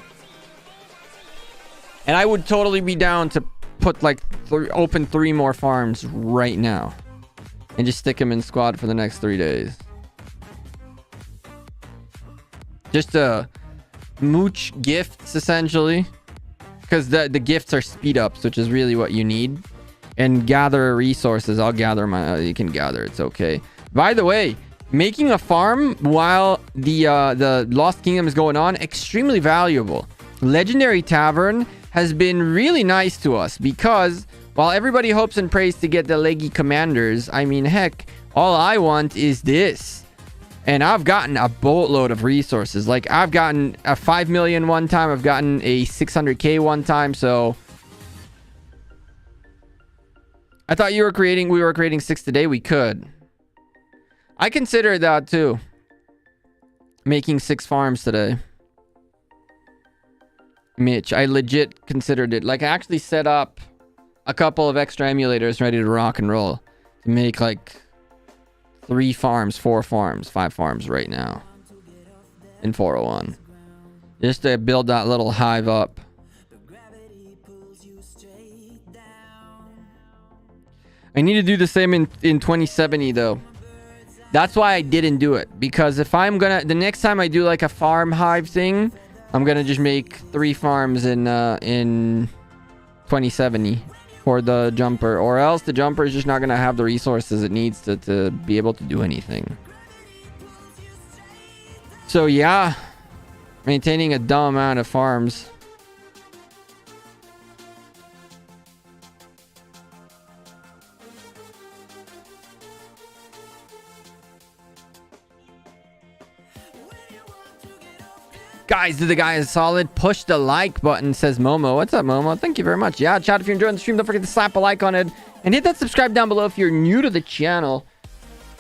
And I would totally be down to put like open 3 more farms right now. And just stick them in squad for the next 3 days. Just mooch gifts, essentially. Because the gifts are speed ups, which is really what you need. And gather resources. I'll gather my... you can gather. It's okay. By the way, making a farm while the Lost Kingdom is going on, extremely valuable. Legendary Tavern has been really nice to us because... while everybody hopes and prays to get the leggy commanders, I mean, heck, all I want is this. And I've gotten a boatload of resources. Like, I've gotten a 5 million one time. I've gotten a 600k one time. So, I thought we were creating 6 today. We could. I considered that too. Making 6 farms today. Mitch, I legit considered it. Like, I actually set up a couple of extra emulators ready to rock and roll to make like 3 farms, 4 farms, 5 farms right now in 401 just to build that little hive up. I need to do the same in 2070 though. That's why I didn't do it, because if I'm gonna, the next time I do like a farm hive thing, I'm gonna just make 3 farms in 2070 for the jumper, or else the jumper is just not gonna have the resources it needs to be able to do anything. So yeah, maintaining a dumb amount of farms. Guys, the guy is solid. Push the like button, says Momo. What's up, Momo? Thank you very much. Yeah, chat, if you're enjoying the stream, don't forget to slap a like on it. And hit that subscribe down below if you're new to the channel.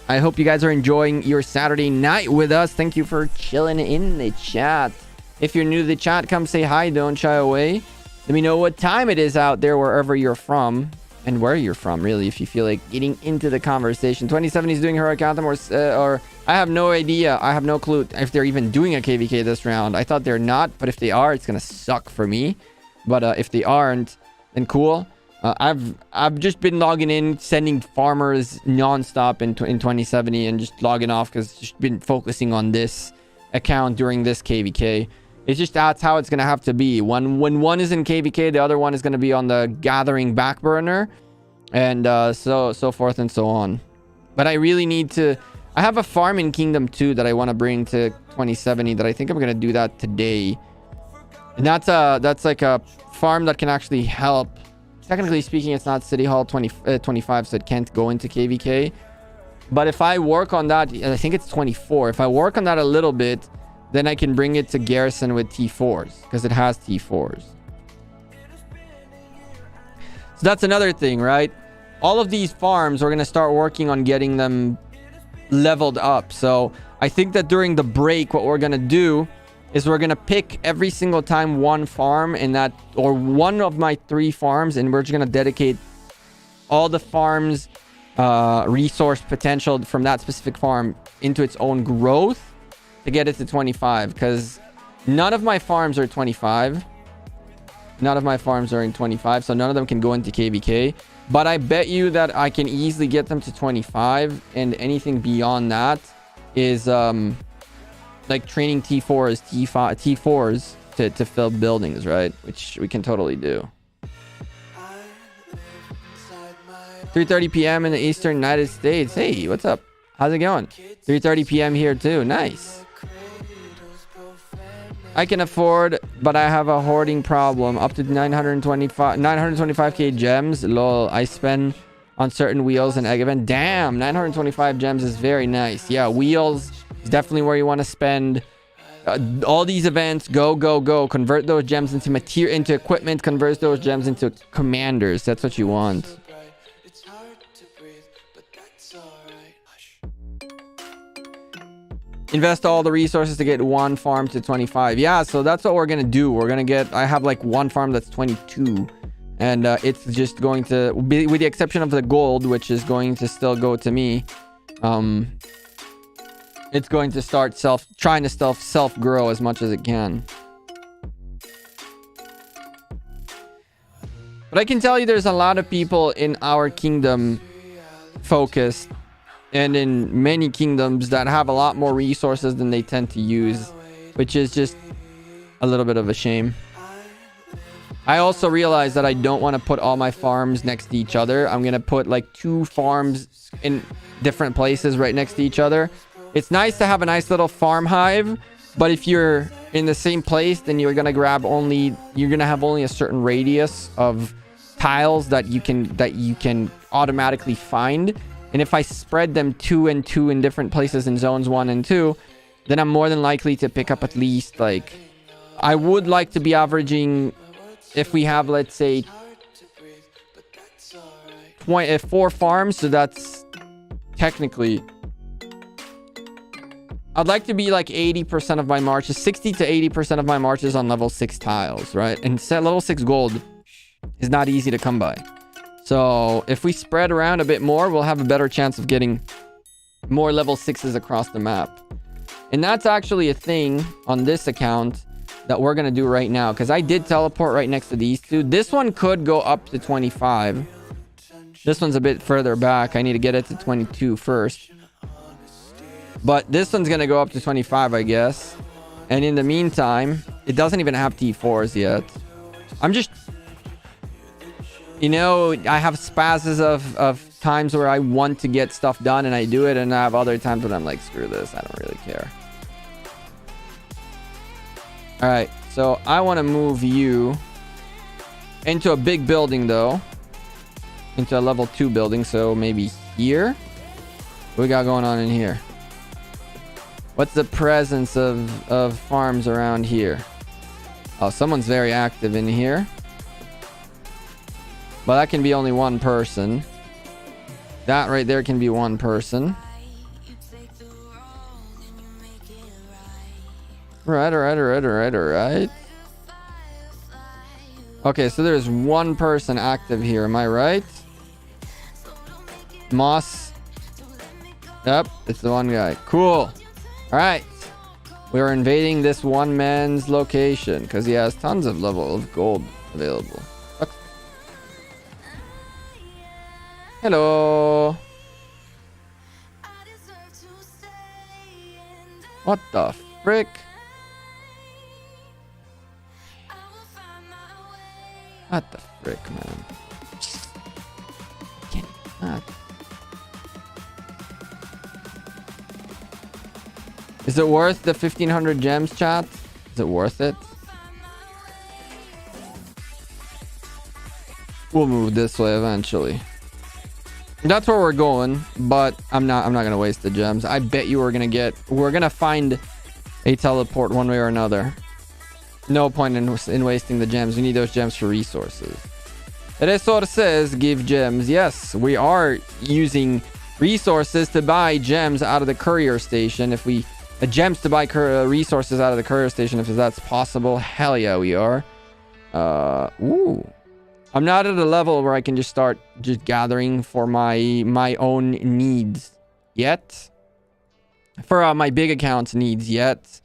I hope you guys are enjoying your Saturday night with us. Thank you for chilling in the chat. If you're new to the chat, come say hi. Don't shy away. Let me know what time it is out there, wherever you're from. and where you're from, really, if you feel like getting into the conversation. 2070 is doing Heroic Anthem, or I have no idea. I have no clue if they're even doing a KVK this round. I thought they're not, but if they are, it's gonna suck for me. But if they aren't, then cool. I've just been logging in, sending farmers nonstop in 2070, and just logging off because just been focusing on this account during this KVK. It's just that's how it's gonna have to be. When one is in KVK, the other one is gonna be on the gathering back burner, and so forth and so on. But I really need to. I have a farm in Kingdom 2 that I want to bring to 2070. That I think I'm gonna do that today. And that's like a farm that can actually help. Technically speaking, it's not City Hall 25, so it can't go into KVK. But if I work on that, I think it's 24. If I work on that a little bit, then I can bring it to Garrison with T4s, because it has T4s. So that's another thing, right? All of these farms, we're going to start working on getting them leveled up. So I think that during the break, what we're going to do is we're going to pick every single time one farm in that, or one of my 3 farms, and we're just going to dedicate all the farms resource potential from that specific farm into its own growth to get it to 25, because none of my farms are 25. None of my farms are in 25, so none of them can go into KVK. But I bet you that I can easily get them to 25, and anything beyond that is like training T4s, T4s to fill buildings, right? Which we can totally do. 3:30 p.m. in the Eastern United States. Hey, what's up? How's it going? 3:30 p.m. here too. Nice. I can afford, but I have a hoarding problem. Up to 925k gems. Lol. I spend on certain wheels and egg event. Damn, 925 gems is very nice. Yeah, wheels is definitely where you want to spend. All these events, go. Convert those gems into material, into equipment. Convert those gems into commanders. That's what you want. Invest all the resources to get one farm to 25. Yeah, so that's what we're gonna do. We're gonna get, I have like one farm that's 22, and it's just going to be, with the exception of the gold, which is going to still go to me. It's going to start trying to self grow as much as it can. But I can tell you there's a lot of people in our kingdom focused, and in many kingdoms that have a lot more resources than they tend to use, which is just a little bit of a shame. I also realized that I don't want to put all my farms next to each other. I'm going to put like 2 farms in different places right next to each other. It's nice to have a nice little farm hive, but if you're in the same place, then you're going to have only a certain radius of tiles that you can automatically find. And if I spread them 2 and 2 in different places in zones 1 and 2, then I'm more than likely to pick up at least, like, I would like to be averaging, if we have, let's say, 4 farms, so that's technically, I'd like to be like 80% of my marches, 60 to 80% of my marches on level 6 tiles, right? And level 6 gold is not easy to come by. So if we spread around a bit more, we'll have a better chance of getting more level 6s across the map. And that's actually a thing on this account that we're going to do right now, because I did teleport right next to these 2. This one could go up to 25. This one's a bit further back. I need to get it to 22 first. But this one's going to go up to 25, I guess. And in the meantime, it doesn't even have T4s yet. I'm just... You know, I have spazzes of times where I want to get stuff done and I do it, and I have other times when I'm like, screw this, I don't really care. Alright, so I want to move you into a big building though. Into a level 2 building, so maybe here? What we got going on in here? What's the presence of farms around here? Oh, someone's very active in here. But that can be only one person. That right there can be one person. Alright. Okay, so there's one person active here. Am I right? Moss. Yep, it's the one guy. Cool. All right. We're invading this one man's location because he has tons of level of gold available. Okay. Hello. What the frick? What the frick, man? Can't. Is it worth the 1500 gems, chat? Is it worth it? We'll move this way eventually. That's where we're going, but I'm not gonna waste the gems. I bet you we're gonna find a teleport one way or another. No point in wasting the gems. We need those gems for resources. Resources give gems. Yes, we are using resources to buy gems out of the courier station. If we gems to buy resources out of the courier station, if that's possible. Hell yeah, we are. Ooh. I'm not at a level where I can just start gathering for my own needs yet. For my big accounts needs yet.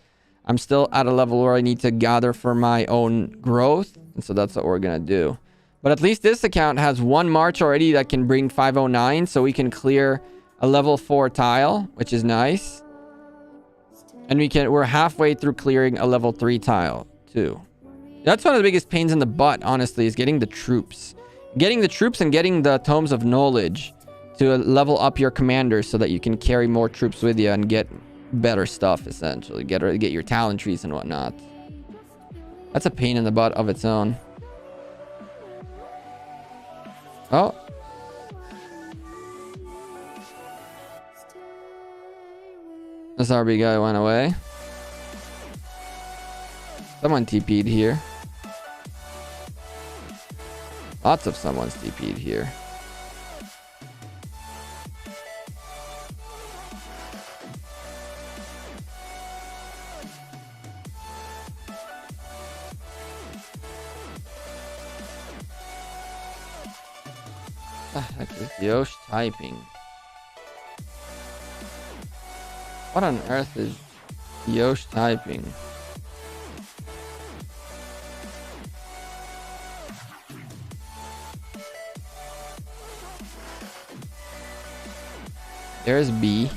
I'm still at a level where I need to gather for my own growth. And so that's what we're going to do. But at least this account has one march already that can bring 509. So we can clear a level 4 tile, which is nice. And we're halfway through clearing a level 3 tile too. That's one of the biggest pains in the butt, honestly, is getting the troops. Getting the troops and getting the tomes of knowledge to level up your commanders so that you can carry more troops with you and get better stuff, essentially. Get your talent trees and whatnot. That's a pain in the butt of its own. Oh. This RB guy went away. Someone TP'd here. Lots of someone's TP'd here. What the heck is Yosh typing? What on earth is Yosh typing? There's B.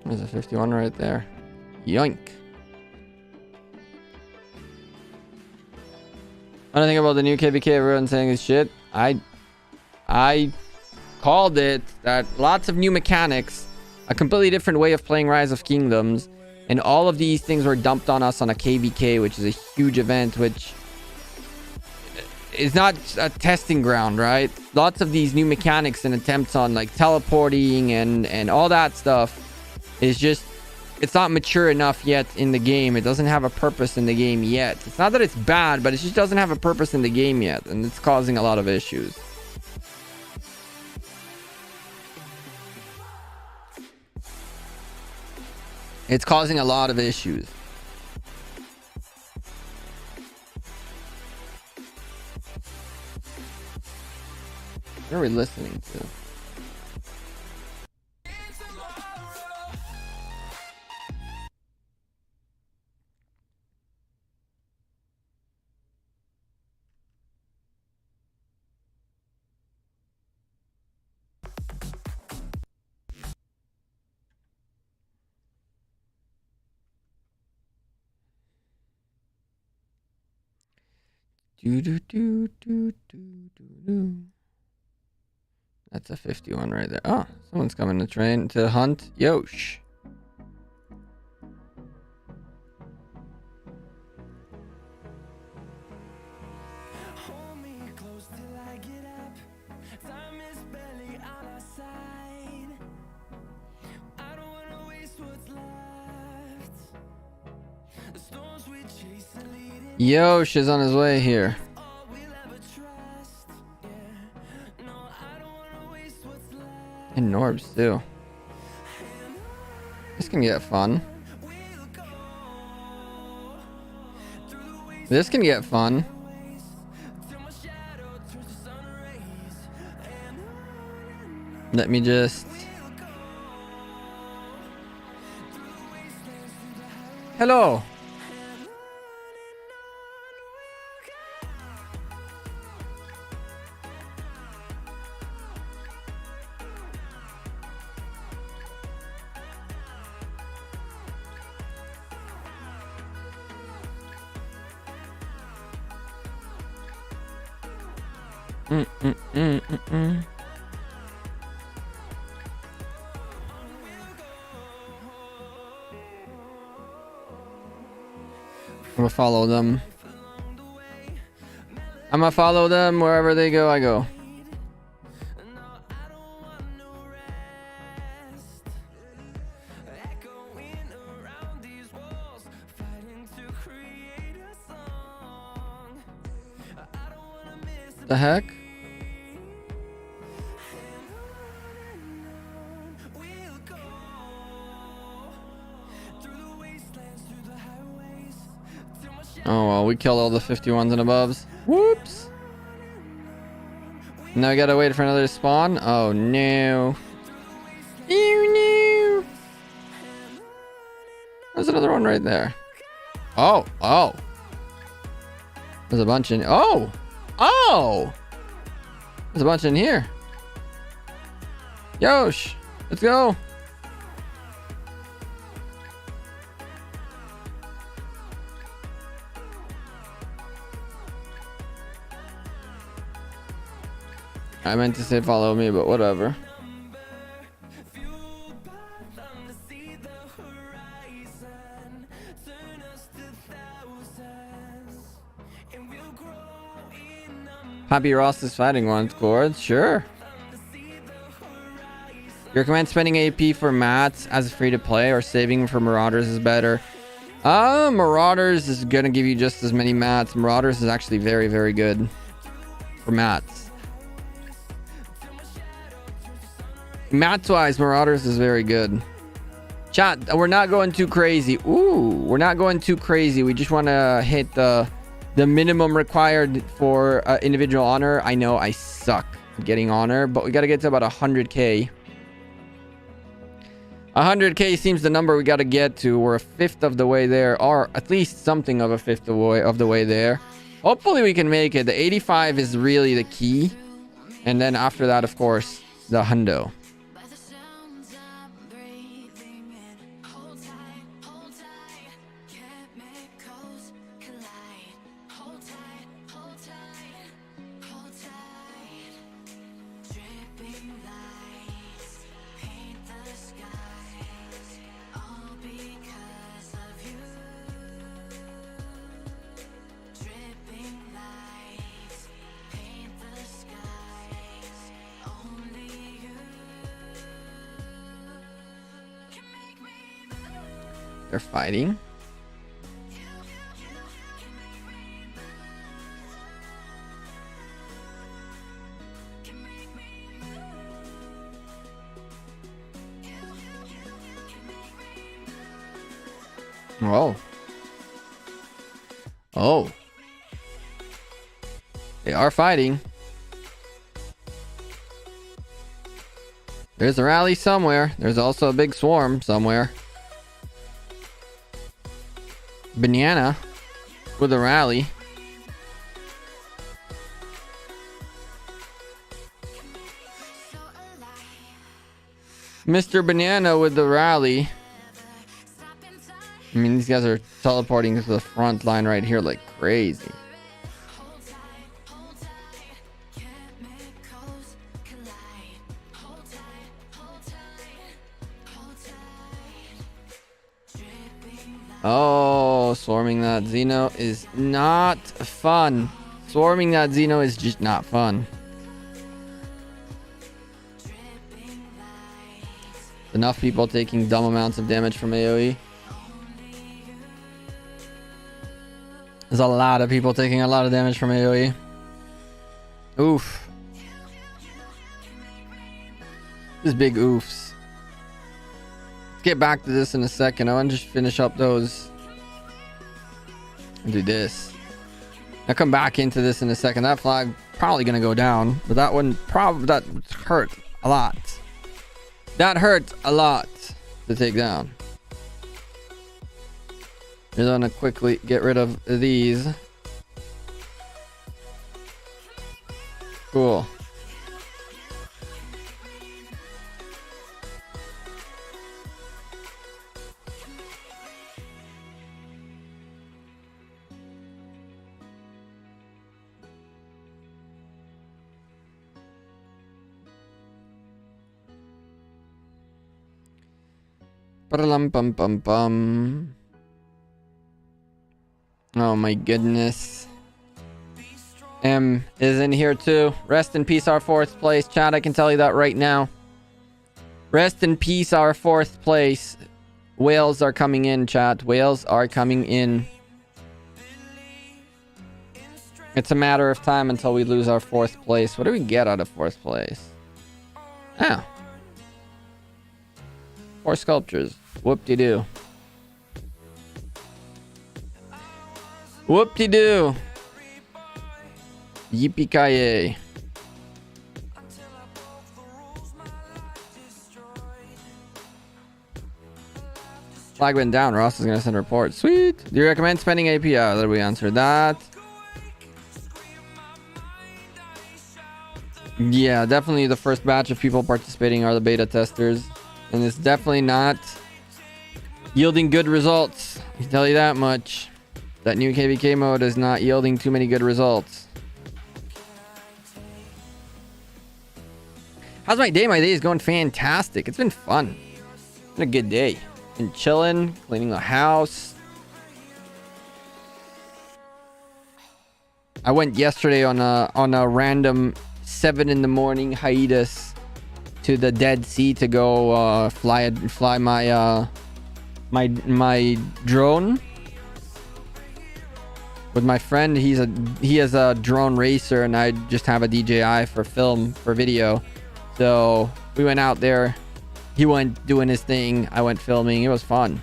There's a 51 right there. Yoink. What do I think about the new KVK? Everyone saying is shit. I called it that. Lots of new mechanics, a completely different way of playing Rise of Kingdoms, and all of these things were dumped on us on a KVK, which is a huge event, which is not a testing ground, right? Lots of these new mechanics and attempts on like teleporting and all that stuff is just, it's not mature enough yet in the game. It doesn't have a purpose in the game yet. It's not that it's bad, but it just doesn't have a purpose in the game yet, and it's causing a lot of issues. It's causing a lot of issues. What are we listening to? That's a 51 right there. Oh, someone's coming to train to hunt Yosh. Yosh is on his way here. And Norbs too. This can get fun. This can get fun. Let me just... Hello. I'm gonna follow them. I'm gonna follow them wherever they go, I go. The heck? Oh well, we killed all the 51s and above. Whoops. Now we gotta wait for another spawn. Oh no. No. There's another one right there. Oh. There's a bunch in... Oh! There's a bunch in here. Yosh! Let's go! I meant to say follow me, but whatever. Happy Ross is fighting one scored. Sure. You recommend spending AP for mats as free to play or saving for Marauders is better? Marauders is gonna give you just as many mats. Marauders is actually very, very good for mats. Mats wise, Marauders is very good. Chat, we're not going too crazy. Ooh, we're not going too crazy. We just want to hit the minimum required for individual honor. I know I suck at getting honor, but we got to get to about 100k. 100k seems the number we got to get to. We're a fifth of the way there, or at least something of a fifth of the way there. Hopefully we can make it. The 85 is really the key, and then after that, of course, the hundo. They're fighting. Oh. Oh. They are fighting. There's a rally somewhere. There's also a big swarm somewhere. Banana with a rally. Mr. Banana with the rally. I mean, these guys are teleporting to the front line right here like crazy. Oh, swarming that Xeno is not fun. Swarming that Xeno is just not fun. Enough people taking dumb amounts of damage from AoE. There's a lot of people taking a lot of damage from AoE. Oof. This is big oofs. Let's get back to this in a second. I want to just finish up those. And do this. I'll come back into this in a second. That flag probably gonna go down, but that one probably that hurt a lot. That hurt a lot to take down. We're gonna quickly get rid of these. Cool. Ba-da-lum-bum-bum-bum. Oh my goodness. M is in here too. Rest in peace, our fourth place. Chat, I can tell you that right now. Rest in peace, our fourth place. Whales are coming in, chat. Whales are coming in. It's a matter of time until we lose our fourth place. What do we get out of fourth place? Oh. 4 sculptures. Whoop-de-doo. Whoop-de-doo. Yippee-ki-yay. Flag went down. Ross is going to send a report. Sweet. Do you recommend spending AP? Yeah, that we answered that. Yeah, definitely the first batch of people participating are the beta testers. And it's definitely not yielding good results. I can tell you that much. That new KVK mode is not yielding too many good results. How's my day? My day is going fantastic. It's been fun. It's been a good day. Been chilling, cleaning the house. I went yesterday on a random 7 in the morning hiatus to the Dead Sea to go fly my my drone with my friend. He is a drone racer, and I just have a DJI for video. So we went out there. He went doing his thing. I went filming. It was fun.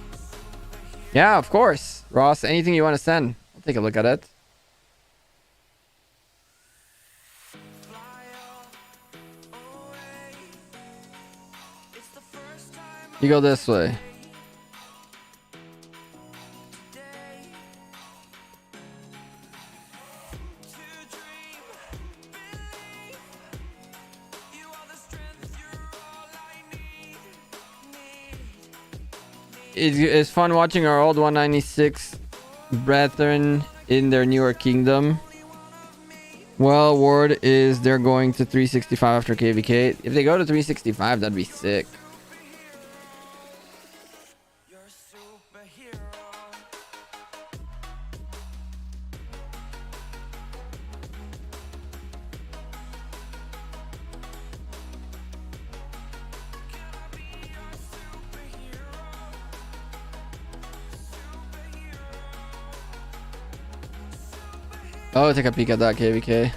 Yeah, of course. Ross, anything you want to send, I'll take a look at it. You go this way. It's fun watching our old 196 brethren in their newer kingdom. Well, word is they're going to 365 after KVK. If they go to 365, that'd be sick. Oh, take a peek at that KVK.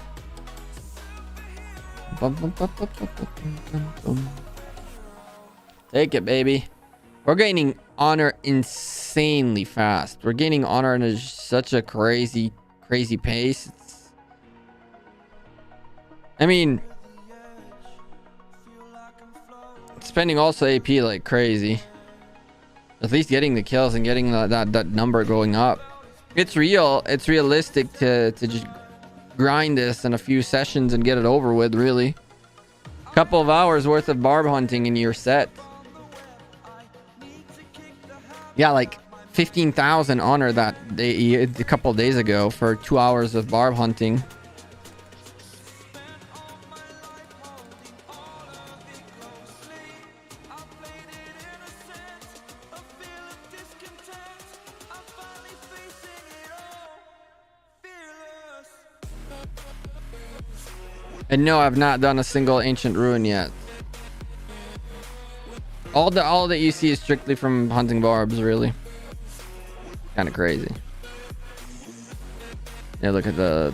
Take it, baby. We're gaining honor insanely fast. We're gaining honor in such a crazy pace. I mean, spending also AP like crazy. At least getting the kills and getting that number going up. It's realistic to just grind this in a few sessions and get it over with, really. A couple of hours worth of barb hunting and you're set. Yeah, like 15,000 honor that day, a couple of days ago for 2 hours of barb hunting. And no, I've not done a single ancient ruin yet. All that you see is strictly from hunting barbs, really. Kind of crazy. Yeah, look at the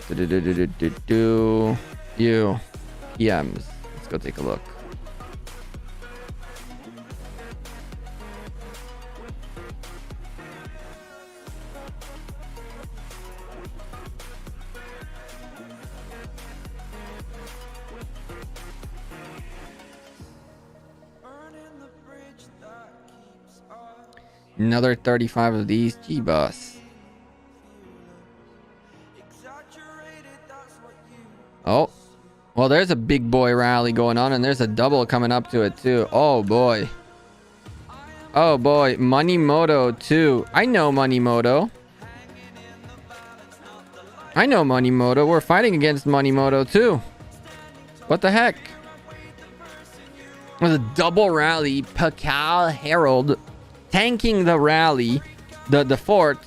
PMs. Let's go take a look. Another 35 of these. G-Bus. Oh. Well, there's a big boy rally going on, and there's a double coming up to it, too. Oh, boy. Oh, boy. Moneymoto, too. I know Moneymoto. I know Moneymoto. We're fighting against Moneymoto, too. What the heck? It was a double rally. Pakal Herald tanking the rally, the fort,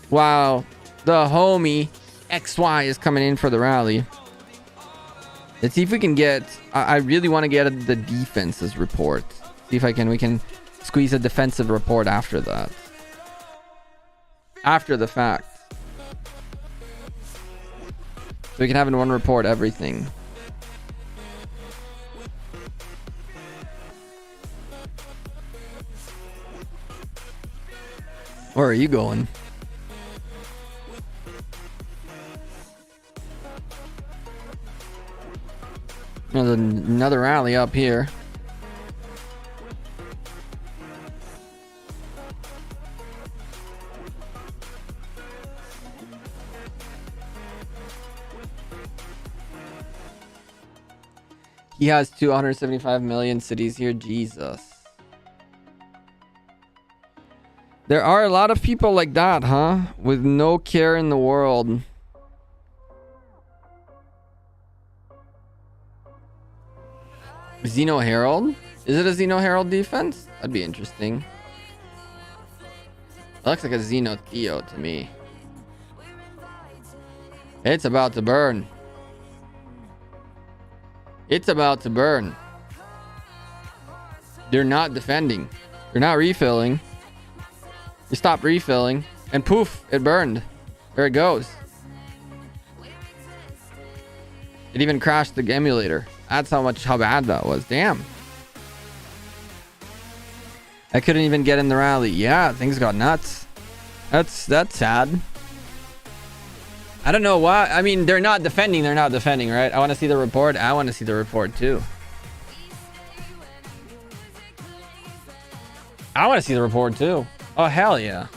while the homie XY is coming in for the rally. Let's see if we can get... I really want to get the defense's report. See if we can squeeze a defensive report after that. After the fact. So we can have in one report everything. Where are you going? There's another rally up here. He has 275 million cities here. Jesus. There are a lot of people like that, huh? With no care in the world. Xeno Herald? Is it a Xeno Herald defense? That'd be interesting. It looks like a Xeno Theo to me. It's about to burn. It's about to burn. They're not defending. They're not refilling. You stop refilling, and poof, it burned. There it goes. It even crashed the emulator. That's how bad that was. Damn. I couldn't even get in the rally. Yeah, things got nuts. That's sad. I don't know why. I mean, they're not defending, right? I want to see the report. I want to see the report too. I want to see the report too. Oh, hell yeah.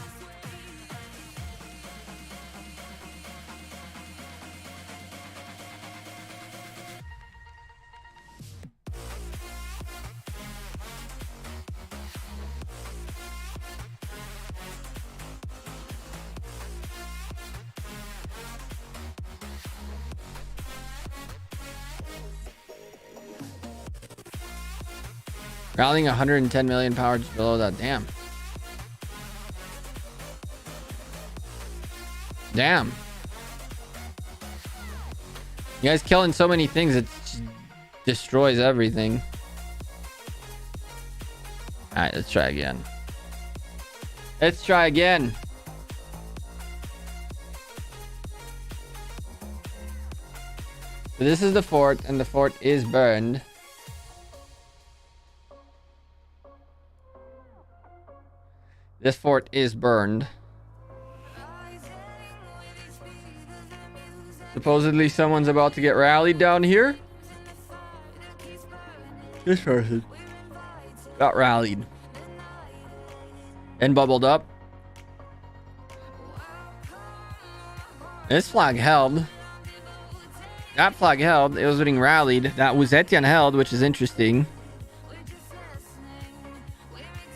Rallying 110 million power just below that. Damn. Damn. You guys killing so many things, it destroys everything. Alright, let's try again. Let's try again. So this is the fort, and the fort is burned. This fort is burned. Supposedly someone's about to get rallied down here. This person got rallied and bubbled up. This flag held. That flag held. It was getting rallied. That was Etienne held, which is interesting.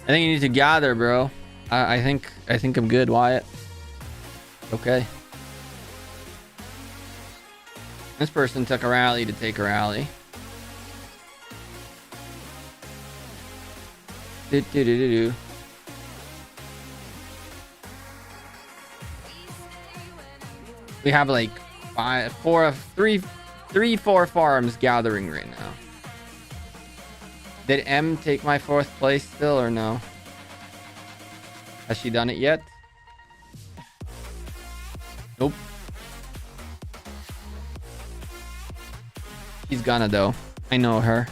I think you need to gather, bro. I think I'm good, Wyatt. Okay. This person took a rally to take a rally. We have like 4 farms gathering right now. Did M take my 4th place still or no? Has she done it yet? Nope. She's gonna though. I know her.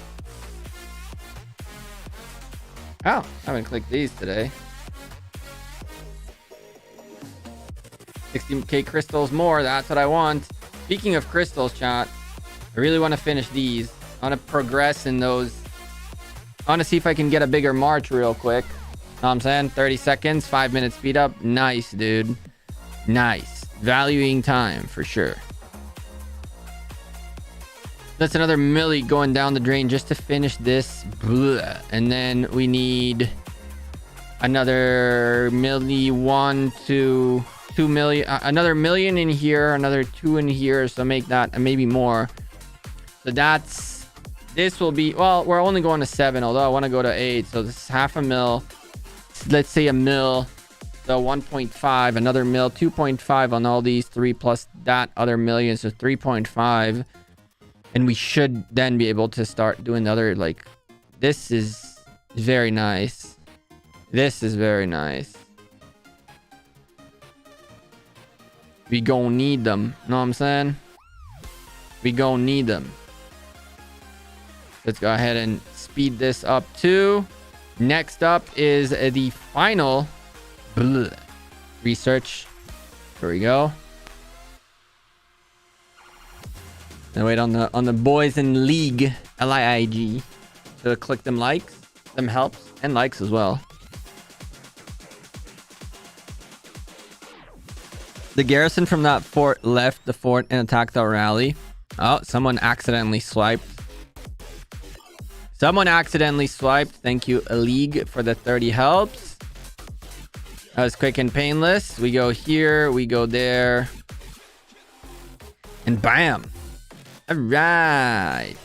Oh, I haven't clicked these today. 60k crystals more. That's what I want. Speaking of crystals, chat, I really want to finish these. I want to progress in those. I want to see if I can get a bigger march real quick. what I'm saying? 30 seconds, 5-minute speed up. Nice, dude. Nice. Valuing time for sure. That's another milli going down the drain just to finish this. Blah. And then we need another milli, 1 to 2 million, another million in here, another 2 in here. So make that maybe more. So this will be, well, we're only going to 7, although I want to go to 8. So this is half a mil. Let's say a mil. So 1.5, another mil, 2.5 on all these 3 plus that other million. So 3.5. And we should then be able to start doing the other, like, this is very nice. This is very nice. We gonna need them. Know what I'm saying? We gonna need them. Let's go ahead and speed this up too. Next up is the final research. Here we go. And wait on the boys in League, LIIG. So click them likes, them helps, and likes as well. The garrison from that fort left the fort and attacked the rally. Oh, someone accidentally swiped. Someone accidentally swiped. Thank you, League, for the 30 helps. That was quick and painless. We go here, we go there. And bam. All right.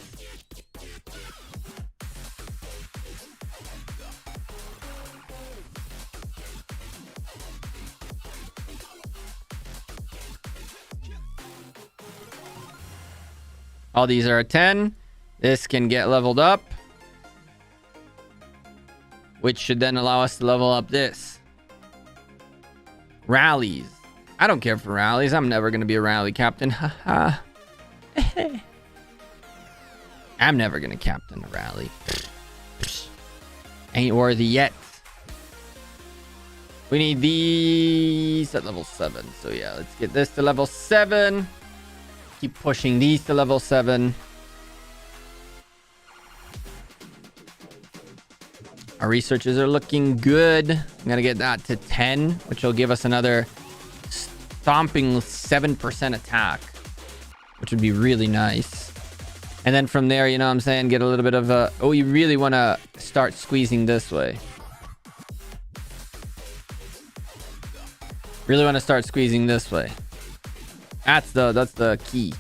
All these are a 10. This can get leveled up, which should then allow us to level up this. Rallies. I don't care for rallies. I'm never going to be a rally captain. Haha. I'm never going to captain a rally. Ain't worthy yet. We need these at level 7. So yeah, let's get this to level 7. Keep pushing these to level 7. Our researchers are looking good. I'm going to get that to 10, which will give us another stomping 7% attack, which would be really nice. And then from there, you know what I'm saying, get a little bit of a... Oh, you really want to start squeezing this way. Really want to start squeezing this way. That's the key.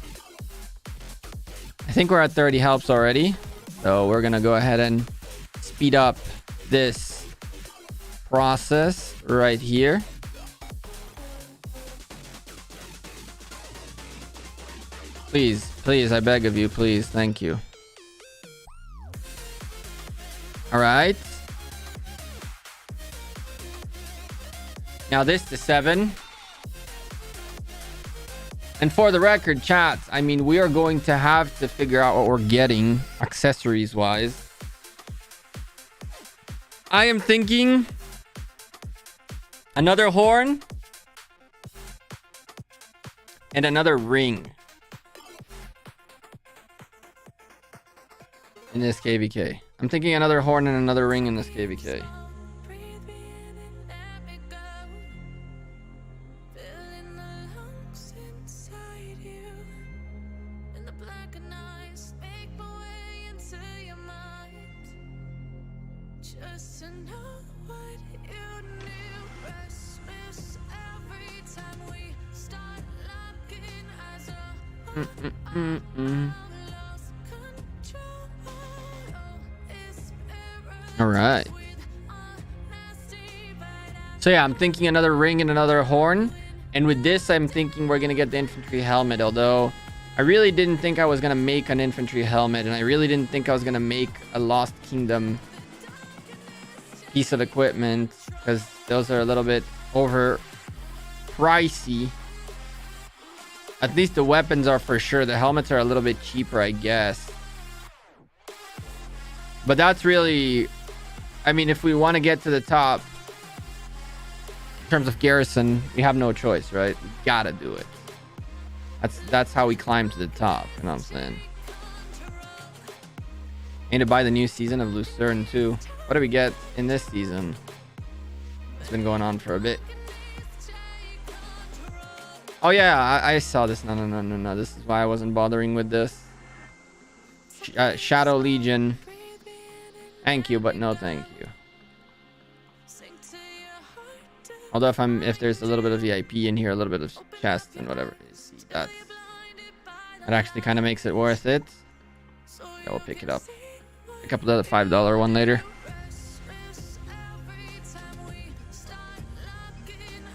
I think we're at 30 helps already. So we're going to go ahead and speed up this process right here. Please, please, I beg of you, please. Thank you. All right. Now this to 7. And for the record, chat, I mean, we are going to have to figure out what we're getting accessories wise. I am thinking another horn and another ring in this KVK. I'm thinking another horn and another ring in this KVK. All right. So yeah, I'm thinking another ring and another horn. And with this, I'm thinking we're going to get the infantry helmet. Although I really didn't think I was going to make an infantry helmet. And I really didn't think I was going to make a Lost Kingdom piece of equipment, because those are a little bit over pricey. At least the weapons are for sure. The helmets are a little bit cheaper, I guess. But that's really... I mean, if we want to get to the top, in terms of Garrison, we have no choice, right? We gotta do it. That's how we climb to the top, you know what I'm saying? And to buy the new season of Lucerne too. What do we get in this season? been going on for a bit. Oh yeah, I saw this. No. This is why I wasn't bothering with this. Shadow Legion. Thank you, but no thank you. Although if there's a little bit of VIP in here, a little bit of chests and whatever, that actually kind of makes it worth it. Yeah, we'll pick it up. Pick up the $5 one later.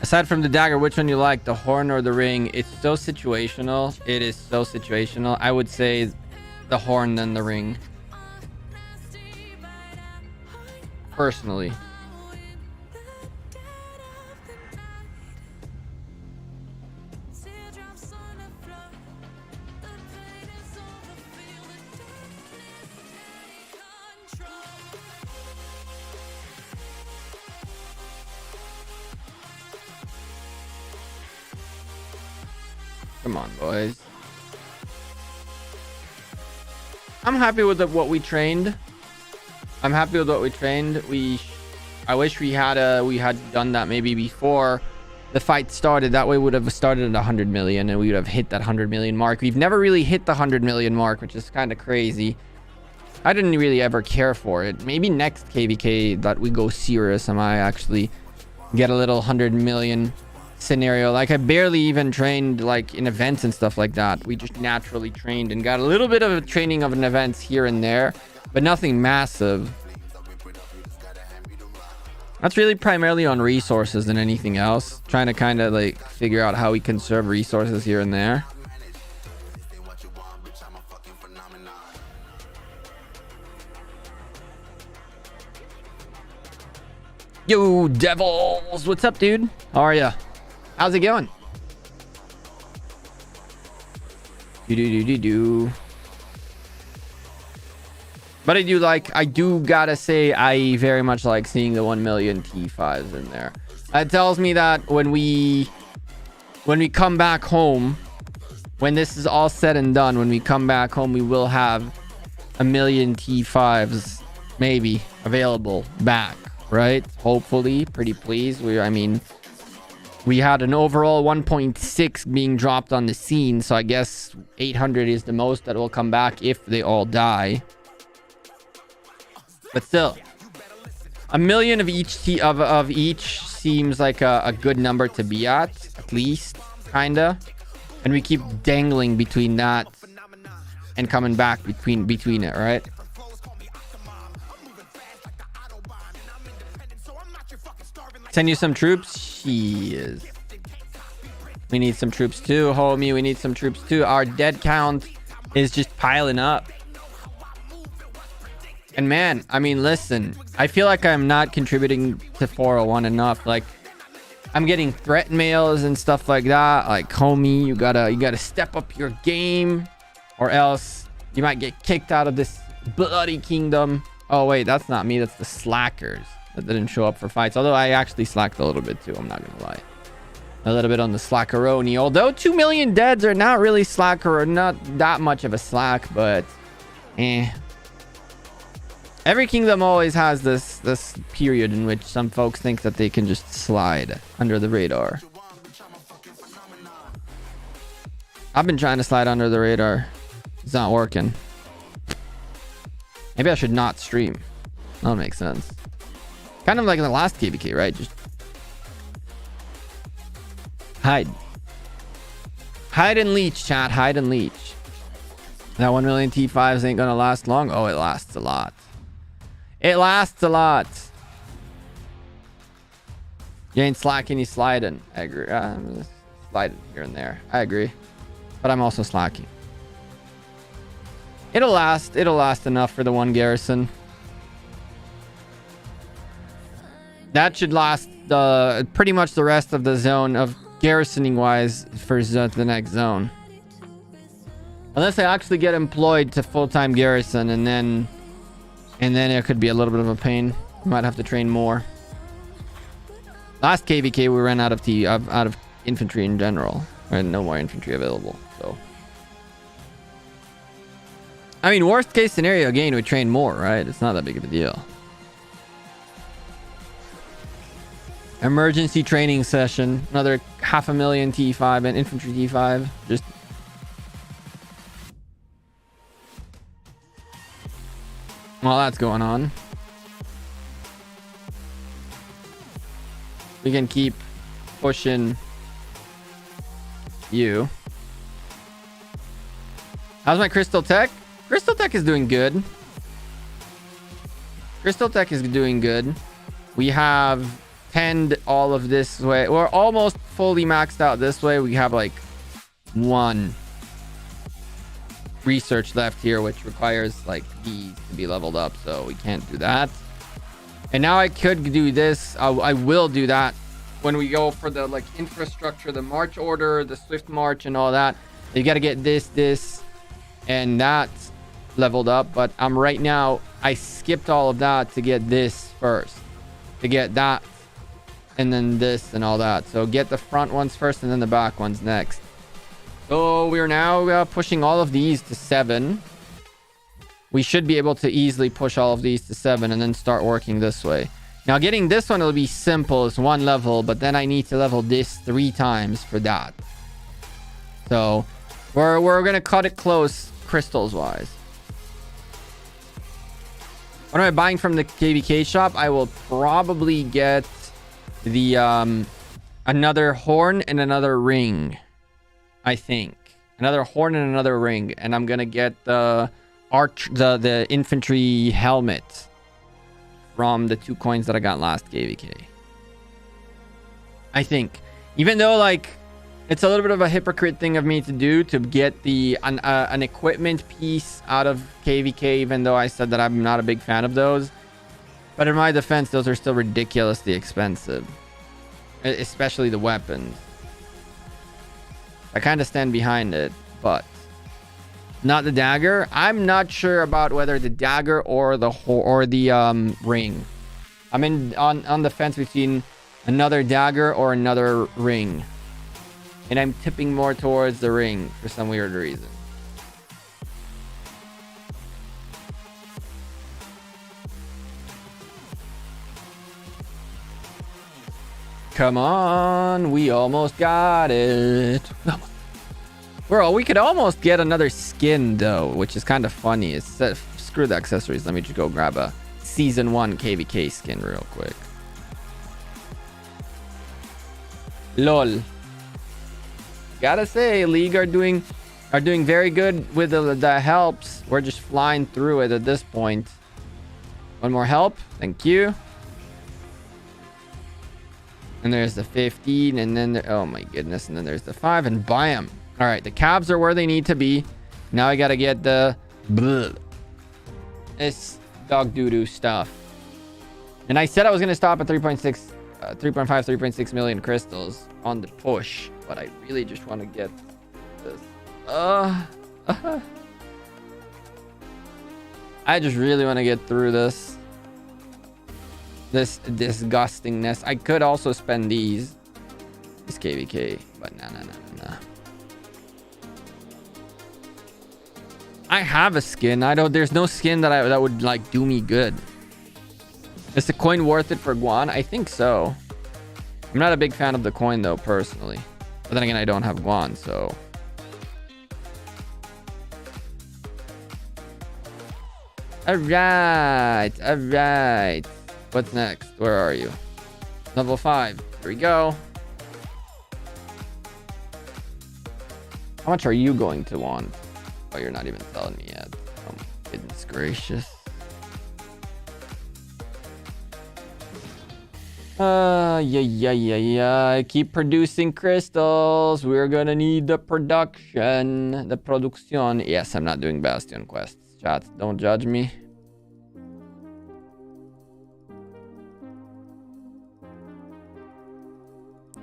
Aside from the dagger, which one you like, the horn or the ring? It's so situational. It is so situational. I would say the horn than the ring. Personally. Come on, boys. I'm happy with what we trained. I'm happy with what we trained. I wish we had done that maybe before the fight started. That way we would have started at 100 million and we would have hit that 100 million mark. We've never really hit the 100 million mark, which is kind of crazy. I didn't really ever care for it. Maybe next KVK that we go Osiris, I might actually get a little 100 million scenario. Like I barely even trained like in events and stuff like that. We just naturally trained and got a little bit of a training of an events here and there, but nothing massive. That's really primarily on resources than anything else. Trying to kind of like figure out how we conserve resources here and there. Yo, devils, what's up, dude? How are ya? How's it going? But I do gotta say, I very much like seeing the 1 million T5s in there. That tells me that when we come back home, when this is all said and done, when we come back home, we will have 1 million T5s maybe available back, right? Hopefully, pretty pleased. We had an overall 1.6 being dropped on the scene, so I guess 800 is the most that will come back if they all die. But still, 1 million of each seems like a good number to be at least, kinda. And we keep dangling between that and coming back between it, right? Send you some troops? Jeez. We need some troops too, homie. We need some troops too. Our dead count is just piling up. And man, I mean, listen, I feel like I'm not contributing to 401 enough. Like, I'm getting threat mails and stuff like that. Like, homie, you gotta step up your game, or else you might get kicked out of this bloody kingdom. Oh wait, that's not me. That's the slackers that didn't show up for fights. Although I actually slacked a little bit too. I'm not gonna lie. A little bit on the slackeroni. Although 2 million deads are not really slacker, or not that much of a slack, but every kingdom always has this period in which some folks think that they can just slide under the radar. I've been trying to slide under the radar. It's not working. Maybe I should not stream. That'll make sense. Kind of like in the last KVK, right? Just hide. Hide and leech, chat. Hide and leech. That 1 million T5s ain't gonna last long. Oh, it lasts a lot. It lasts a lot. You ain't slacking, you sliding. I agree. Sliding here and there. I agree. But I'm also slacking. It'll last. It'll last enough for the one garrison. That should last pretty much the rest of the zone of garrisoning wise for the next zone. Unless I actually get employed to full-time garrison, and then it could be a little bit of a pain. Might have to train more. Last KVK we ran out of infantry in general. We had no more infantry available. So I mean, worst case scenario, again, we train more, right? It's not that big of a deal. Emergency training session. Another 500,000 T5 and infantry T5. Just while that's going on, we can keep pushing you. How's my Crystal Tech? Crystal Tech is doing good. Crystal Tech is doing good. We have penned all of this way. We're almost fully maxed out this way. We have like one research left here, which requires like these to be leveled up, so we can't do that. And now I could do this. I will do that when we go for the like infrastructure, the march order, the swift march and all that. You got to get this and that leveled up, but I'm right now, I skipped all of that to get this first, to get that and then this and all that. So get the front ones first and then the back ones next. So we're now pushing all of these to 7. We should be able to easily push all of these to 7 and then start working this way. Now getting this one will be simple. It's 1 level, but then I need to level this 3 times for that. So we're gonna cut it close crystals wise. What am I buying from the KVK shop? I will probably get the another horn and another ring. I think another horn and another ring, and I'm gonna get the the infantry helmet from the 2 coins that I got last KVK. I think, even though like it's a little bit of a hypocrite thing of me to do to get the an equipment piece out of KVK, even though I said that I'm not a big fan of those. But in my defense, those are still ridiculously expensive, especially the weapons. I kind of stand behind it, but not the dagger. I'm not sure about whether the dagger or the ring. I'm on the fence between another dagger or another ring, and I'm tipping more towards the ring for some weird reason. Come on, we almost got it. We could almost get another skin though, which is kind of funny. It's screw the accessories. Let me just go grab a season 1 KVK skin real quick. Lol. Gotta say, League are doing very good with the helps. We're just flying through it at this point. One more help, thank you. And there's the 15, and then oh my goodness, and then there's the 5, and bam. All right, the cabs are where they need to be. Now I gotta get the this dog doo-doo stuff. And I said I was gonna stop at 3.6 million crystals on the push, but I really just want to get this. I just really want to get through this disgustingness. I could also spend this KVK, but no. I have a skin. There's no skin that would like do me good. Is the coin worth it for Guan? I think so. I'm not a big fan of the coin though, personally. But then again, I don't have Guan, so. Alright. What's next? Where are you? Level 5. Here we go. How much are you going to want? Oh, you're not even telling me yet. Oh my goodness gracious. Yeah. Keep producing crystals. We're gonna need the production. The production. Yes, I'm not doing Bastion quests. Chat, don't judge me.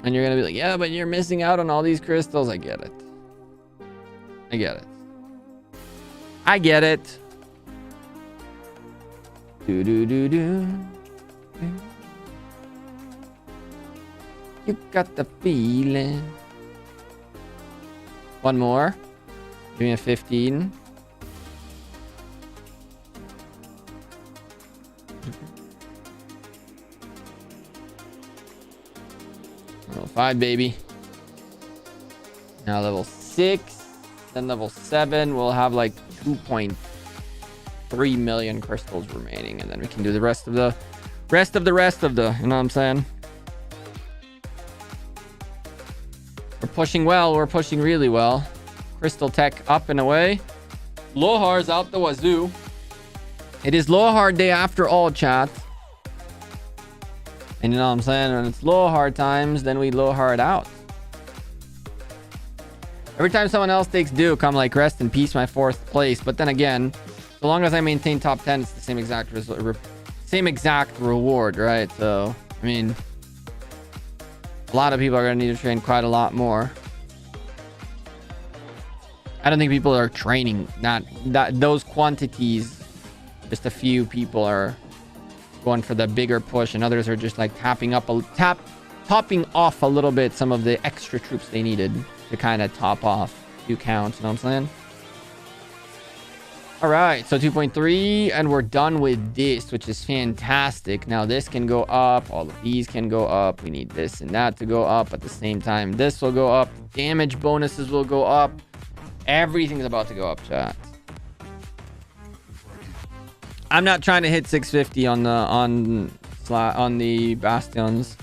And you're gonna be like, yeah, but you're missing out on all these crystals. I get it. Do. You got the feeling. One more. Give me a 15. 105, baby. Now level 6. Then level 7. We'll have like 2.3 million crystals remaining. And then we can do the rest of the... You know what I'm saying? We're pushing well. We're pushing really well. Crystal tech up and away. Lohar's out the wazoo. It is Lohar day after all, chat. And you know what I'm saying? When it's Lohar times, then we Lohar it out. Every time someone else takes Duke, I'm like, rest in peace, my 4th place. But then again, so long as I maintain top 10, it's the same exact reward, right? So, I mean, a lot of people are going to need to train quite a lot more. I don't think people are training those quantities. Just a few people are going for the bigger push, and others are just like topping off a little bit some of the extra troops they needed to kind of top off 2 counts. You know what I'm saying? All right, so 2.3, and we're done with this, which is fantastic. Now this can go up. All of these can go up. We need this and that to go up at the same time. This will go up. Damage bonuses will go up. Everything's about to go up, chat. I'm not trying to hit 650 on the bastions.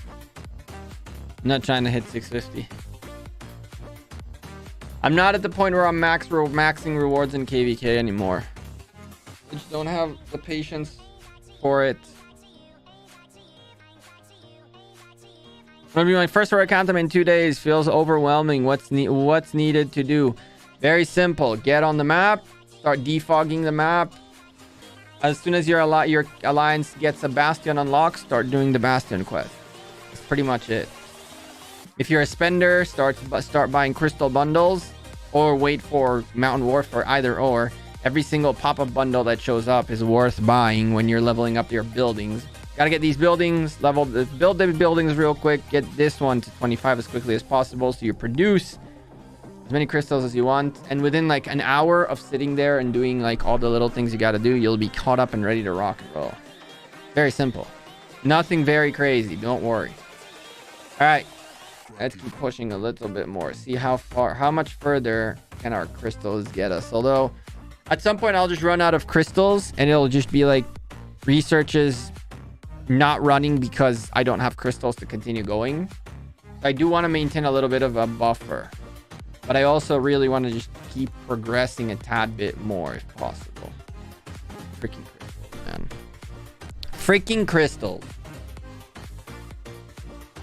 I'm not trying to hit 650. I'm not at the point where I'm maxing rewards in KVK anymore. I just don't have the patience for it. It'll be my first work count in 2 days. Feels overwhelming. What's needed to do? Very simple. Get on the map. Start defogging the map. As soon as your alliance gets a bastion unlocked, start doing the bastion quest. That's pretty much it. If you're a spender, start buying crystal bundles, or wait for Mountain Warfare, either or. Every single pop-up bundle that shows up is worth buying when you're leveling up your buildings. Gotta get these buildings leveled. Build the buildings real quick. Get this one to 25 as quickly as possible, so you produce as many crystals as you want, and within like an hour of sitting there and doing like all the little things you got to do, you'll be caught up and ready to rock and roll. Very simple, nothing very crazy, don't worry. All right, let's keep pushing a little bit more, see how much further can our crystals get us. Although at some point I'll just run out of crystals and it'll just be like research is not running because I don't have crystals to continue going. I do want to maintain a little bit of a buffer. But I also really want to just keep progressing a tad bit more if possible. Freaking crystals, man. Freaking crystals.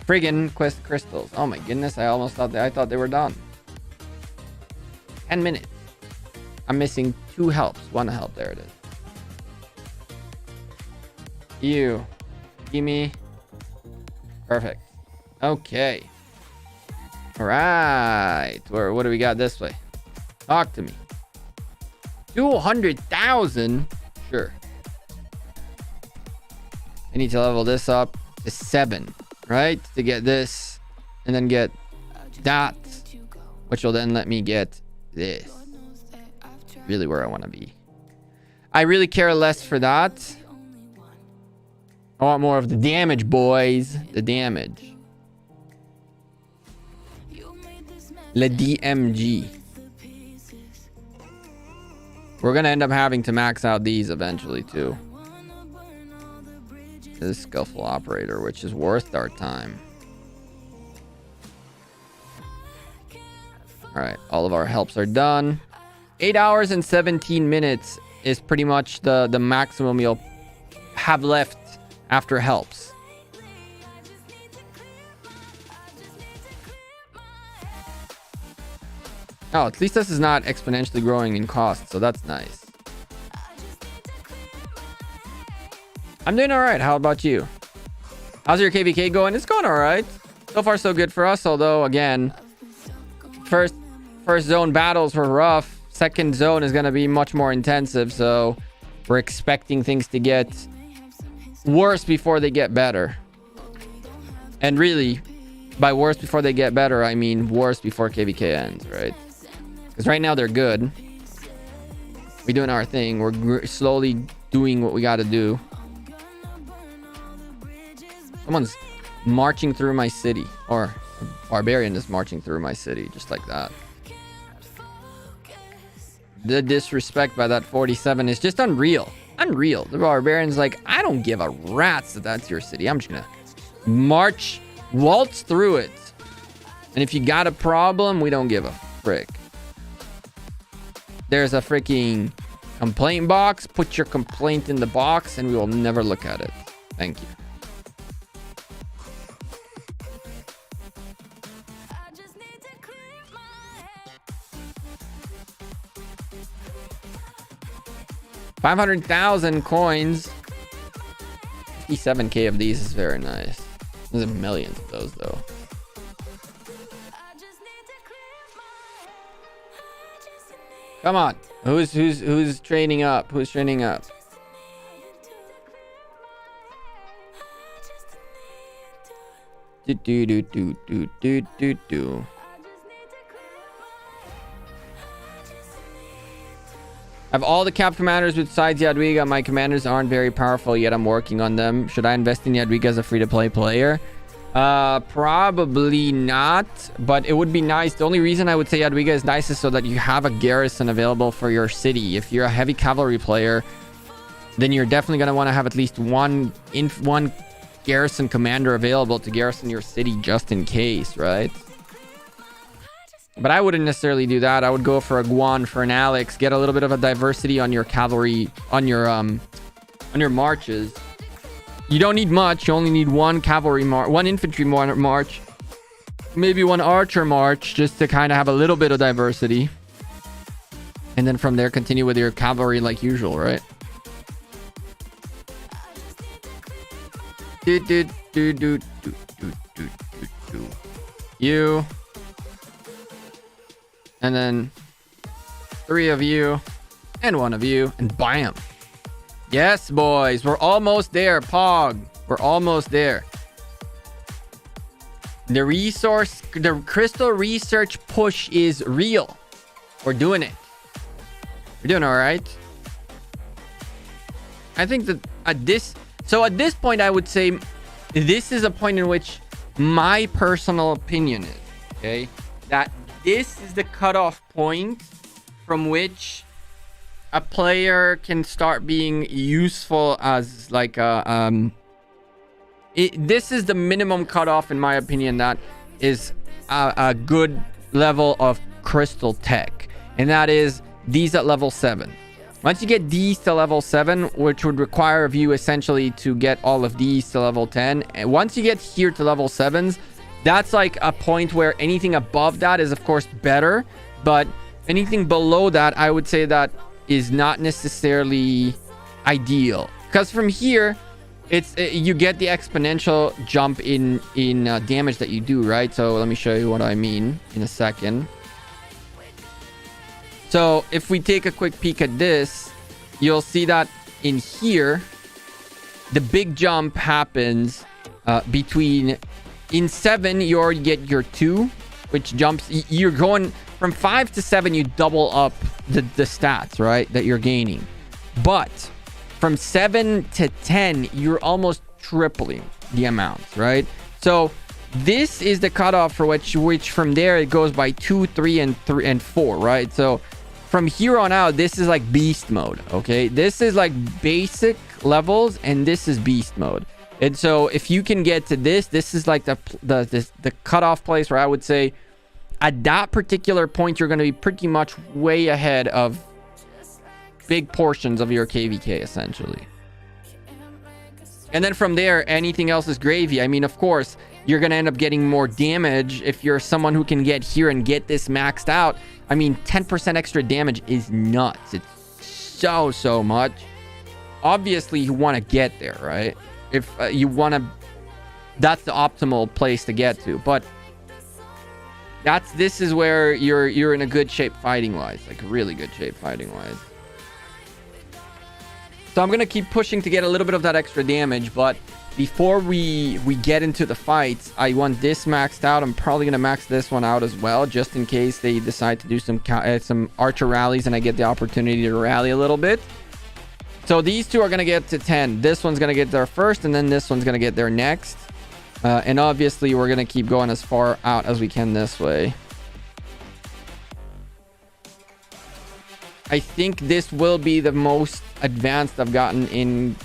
Friggin' crystals. Oh my goodness, I thought they were done. 10 minutes. I'm missing 2 helps. 1 help. There it is. You. Gimme. Perfect. Okay. All right. What do we got this way? Talk to me. 200,000? Sure. I need to level this up to 7, right? To get this and then get that, which will then let me get this. Really where I want to be. I really care less for that. I want more of the damage, boys. The damage. Le DMG. We're gonna end up having to max out these eventually too. This skillful operator, which is worth our time. All right, all of our helps are done. 8 hours and 17 minutes is pretty much the maximum you'll have left after helps. Oh, at least this is not exponentially growing in cost, so that's nice. I'm doing all right. How about you? How's your KVK going? It's going all right. So far, so good for us. Although, again, first zone battles were rough. Second zone is going to be much more intensive, so we're expecting things to get worse before they get better. And really, by worse before they get better, I mean worse before KVK ends, right? Because right now they're good. We're doing our thing. We're slowly doing what we got to do. Someone's marching through my city. Or Barbarian is marching through my city just like that. The disrespect by that 47 is just unreal. Unreal. The Barbarian's like, I don't give a rat's that that's your city. I'm just gonna waltz through it. And if you got a problem, we don't give a frick. There's a freaking complaint box. Put your complaint in the box and we will never look at it. Thank you. $500,000 coins. 57k of these is very nice. There's a million of those though. Come on. Who's training up? Who's training up? Do. I have all the cap commanders besides Jadwiga. My commanders aren't very powerful yet. I'm working on them. Should I invest in Jadwiga as a free-to-play player? Probably not, but it would be nice. The only reason I would say Jadwiga is nice is so that you have a garrison available for your city. If you're a heavy cavalry player, then you're definitely going to want to have at least one garrison commander available to garrison your city just in case, right? But I wouldn't necessarily do that. I would go for a Guan, for an Alex, get a little bit of a diversity on your cavalry, on your marches. You don't need much. You only need one cavalry march, one infantry march, maybe one archer march, just to kind of have a little bit of diversity. And then from there, continue with your cavalry like usual, right? You. And then 3 of you and 1 of you, and bam. Yes, boys, we're almost there. Pog, we're almost there. The crystal research push is real. We're doing it. We're doing all right. I think that at this point, I would say this is a point in which my personal opinion is, okay, that this is the cutoff point from which a player can start being useful as like a this is the minimum cutoff, in my opinion, that is a good level of crystal tech, and that is these at level 7. Once you get these to level 7, which would require of you essentially to get all of these to level 10, and once you get here to level 7s, that's like a point where anything above that is of course better, but anything below that, I would say that is not necessarily ideal, because from here you get the exponential jump in damage that you do, right? So let me show you what I mean in a second. So if we take a quick peek at this, you'll see that in here the big jump happens between, in 7 you already get your 2, which jumps, you're going from 5 to 7, you double up the stats, right, that you're gaining. But from 7 to 10, you're almost tripling the amounts, right? So this is the cutoff for which from there it goes by 2, 3, and 4, right? So from here on out, this is like beast mode, okay? This is like basic levels, and this is beast mode. And so if you can get to this is like the cutoff place where I would say at that particular point, you're going to be pretty much way ahead of big portions of your KVK, essentially. And then from there, anything else is gravy. I mean, of course, you're going to end up getting more damage if you're someone who can get here and get this maxed out. I mean, 10% extra damage is nuts. It's so much. Obviously, you want to get there, right? If you want to, that's the optimal place to get to. But this is where you're in a good shape fighting wise, like really good shape fighting wise. So I'm gonna keep pushing to get a little bit of that extra damage, but before we get into the fights, I want this maxed out. I'm probably gonna max this one out as well, just in case they decide to do some archer rallies and I get the opportunity to rally a little bit. So these two are gonna get to 10. This one's gonna get there first, and then this one's gonna get there next. And obviously, we're going to keep going as far out as we can this way. I think this will be the most advanced I've gotten in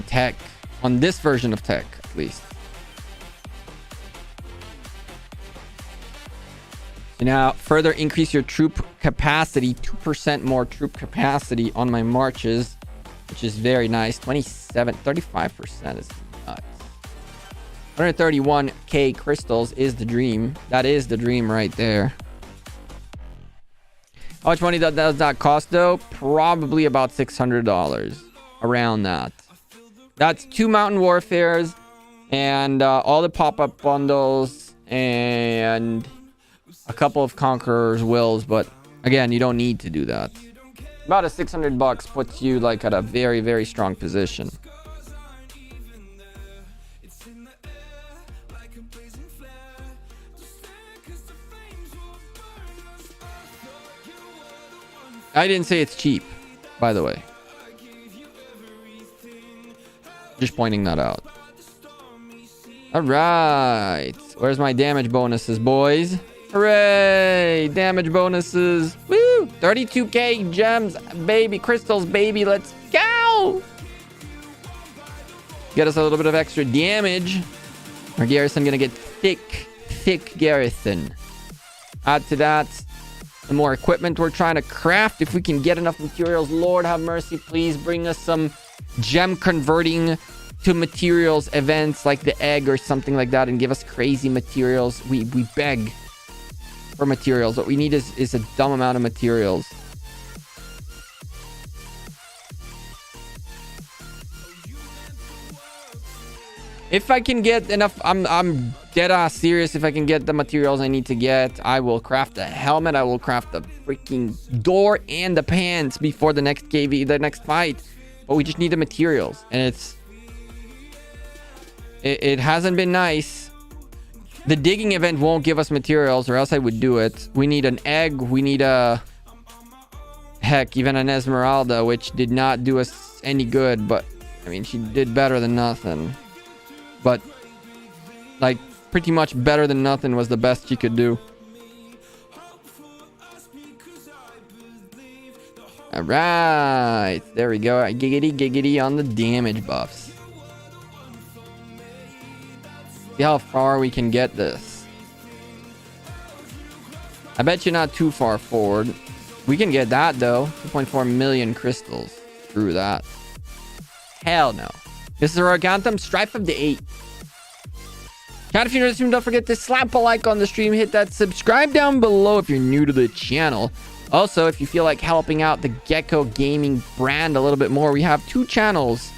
tech. On this version of tech, at least. So now, further increase your troop capacity. 2% more troop capacity on my marches, which is very nice. 35% is nuts. 131k crystals is the dream. That is the dream right there. How much money does that cost, though? Probably about $600. Around that. That's 2 Mountain Warfares and all the pop-up bundles and a couple of Conqueror's Wills. But again, you don't need to do that. About a $600 puts you like at a very, very strong position. I didn't say it's cheap, by the way. Just pointing that out. All right. Where's my damage bonuses, boys? Hooray! Damage bonuses. Woo! 32k gems, baby. Crystals, baby. Let's go! Get us a little bit of extra damage. Our Garrison gonna get thick Garrison. Add to that the more equipment we're trying to craft. If we can get enough materials, Lord have mercy, please bring us some gem converting to materials events like the egg or something like that and give us crazy materials. We beg for materials. What we need is a dumb amount of materials. If I can get enough, I'm dead ass serious. If I can get the materials I need to get, I will craft a helmet. I will craft the freaking door and the pants before the next KV, the next fight. But we just need the materials, and it hasn't been nice. The digging event won't give us materials, or else I would do it. We need an egg. We need even an Esmeralda, which did not do us any good. But I mean, she did better than nothing. But like pretty much better than nothing was the best she could do. All right, there we go. Giggity on the damage buffs. See how far we can get this. I bet you're not too far forward. We can get that though. 2.4 million crystals through that. Hell no. This is our Organthum Strife of the 8. Chat, if you're new to the stream, don't forget to slap a like on the stream. Hit that subscribe down below if you're new to the channel. Also, if you feel like helping out the Gecko Gaming brand a little bit more, we have 2 channels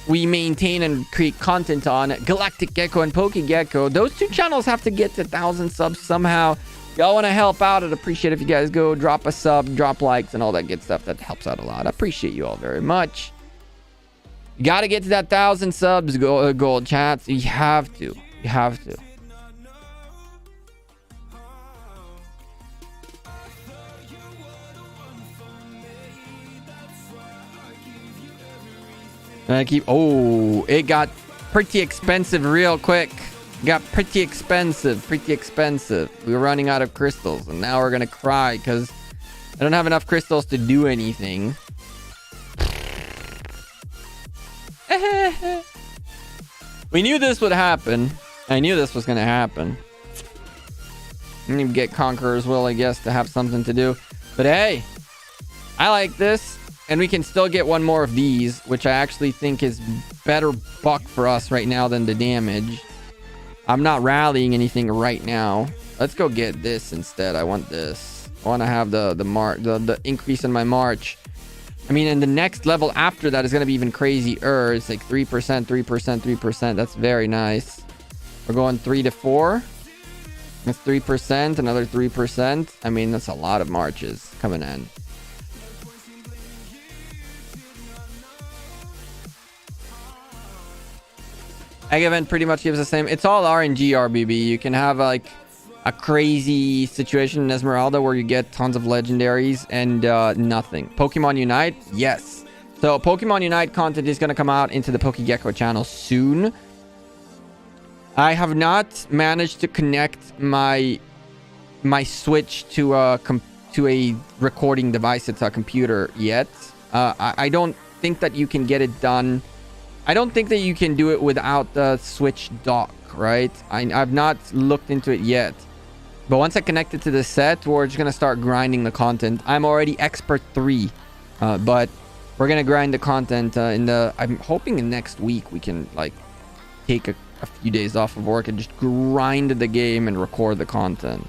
we maintain and create content on, Galactic Gecko and Poke Gecko. Those 2 channels have to get to 1,000 subs somehow. Y'all want to help out, I'd appreciate if you guys go drop a sub, drop likes, and all that good stuff. That helps out a lot. I appreciate you all very much. You got to get to that 1,000 subs, gold chats. You have to. You have to. And I keep... Oh, it got pretty expensive real quick. Got pretty expensive. We were running out of crystals. And now we're going to cry because I don't have enough crystals to do anything. We knew this would happen. I knew this was going to happen. I need to get Conqueror's Will, I guess, to have something to do. But hey, I like this. And we can still get one more of these, which I actually think is better buck for us right now than the damage. I'm not rallying anything right now. Let's go get this instead. I want this. I want to have the increase in my march. I mean, and the next level after that is going to be even crazier. It's like 3%, 3%. That's very nice. We're going 3 to 4. That's 3%, another 3%. I mean, that's a lot of marches coming in. Egg event pretty much gives the same. It's all RNG RBB. You can have like a crazy situation in Esmeralda where you get tons of legendaries and nothing. Pokemon Unite, yes. So Pokemon Unite content is going to come out into the PokeGecko channel soon. I have not managed to connect my Switch to a recording device. It's a computer yet. I don't think that you can get it done. I don't think that you can do it without the Switch dock, right? I've not looked into it yet. But once I connect it to the set, we're just going to start grinding the content. I'm already expert 3, but we're going to grind the content I'm hoping in next week we can like take a few days off of work and just grind the game and record the content.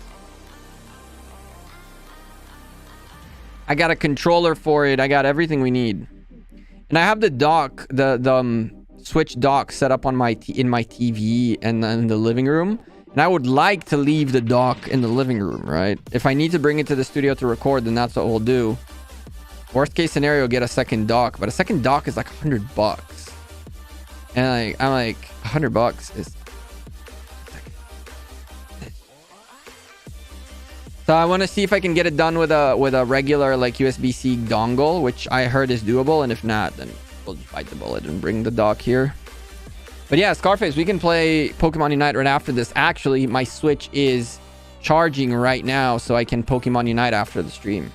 I got a controller for it. I got everything we need. And I have the dock, the Switch dock set up on in my TV and in the living room. And I would like to leave the dock in the living room, right? If I need to bring it to the studio to record, then that's what we'll do. Worst case scenario, get a second dock. But a second dock is like $100. And I'm like, $100 is... So I want to see if I can get it done with a regular like USB-C dongle, which I heard is doable. And if not, then we'll just bite the bullet and bring the dock here. But yeah, Scarface, we can play Pokemon Unite right after this. Actually, my Switch is charging right now, so I can Pokemon Unite after the stream.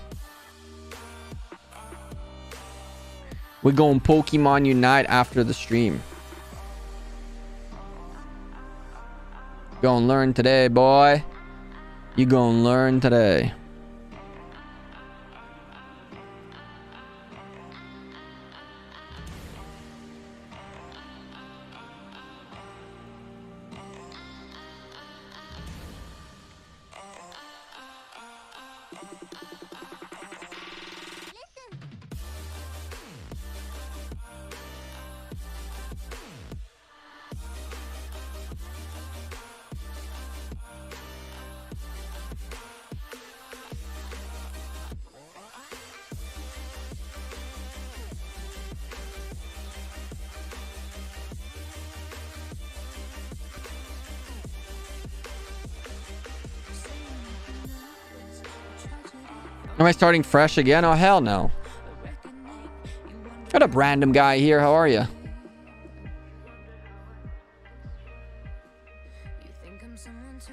We're going Pokemon Unite after the stream. Gonna learn today, boy. You gonna learn today. Am I starting fresh again? Oh, hell no. What up, random guy here? How are you?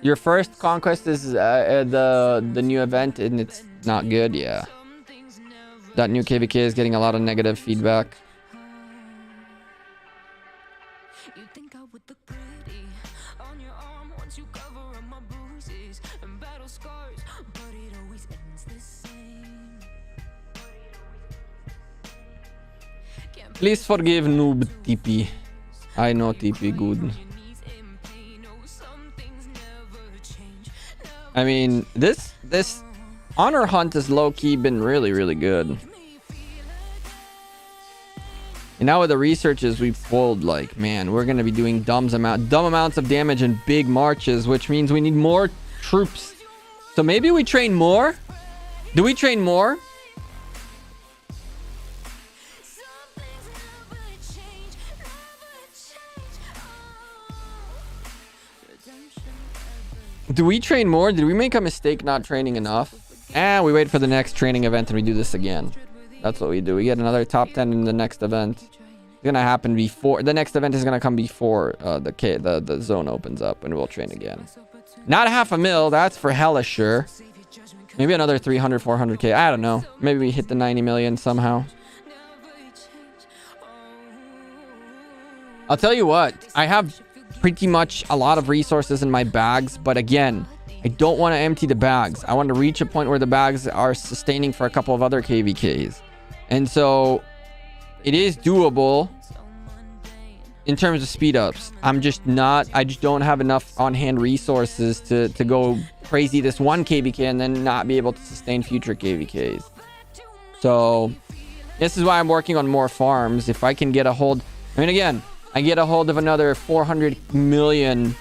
Your first conquest is the new event and it's not good? Yeah. That new KVK is getting a lot of negative feedback. Please forgive noob TP. I know TP good. I mean, this honor hunt has low-key been really good. And now with the researches we've pulled, like, man, we're gonna be doing dumb amounts of damage in big marches, which means we need more troops. So maybe we train more? Do we train more? Do we train more? Did we make a mistake not training enough? And we wait for the next training event and we do this again. That's what we do. We get another top 10 in the next event. It's gonna happen before the next event is gonna come before the zone opens up, and we'll train again. Not 500,000, that's for hella sure. Maybe another 300, 400k. I don't know. Maybe we hit the 90 million somehow. I'll tell you what, I have pretty much a lot of resources in my bags, but again, I don't want to empty the bags. I want to reach a point where the bags are sustaining for a couple of other KVKs. And so it is doable in terms of speed ups. I just don't have enough on-hand resources to go crazy this one KVK and then not be able to sustain future KVKs. So this is why I'm working on more farms. If I can get a hold, I mean, again, I get a hold of another 400 million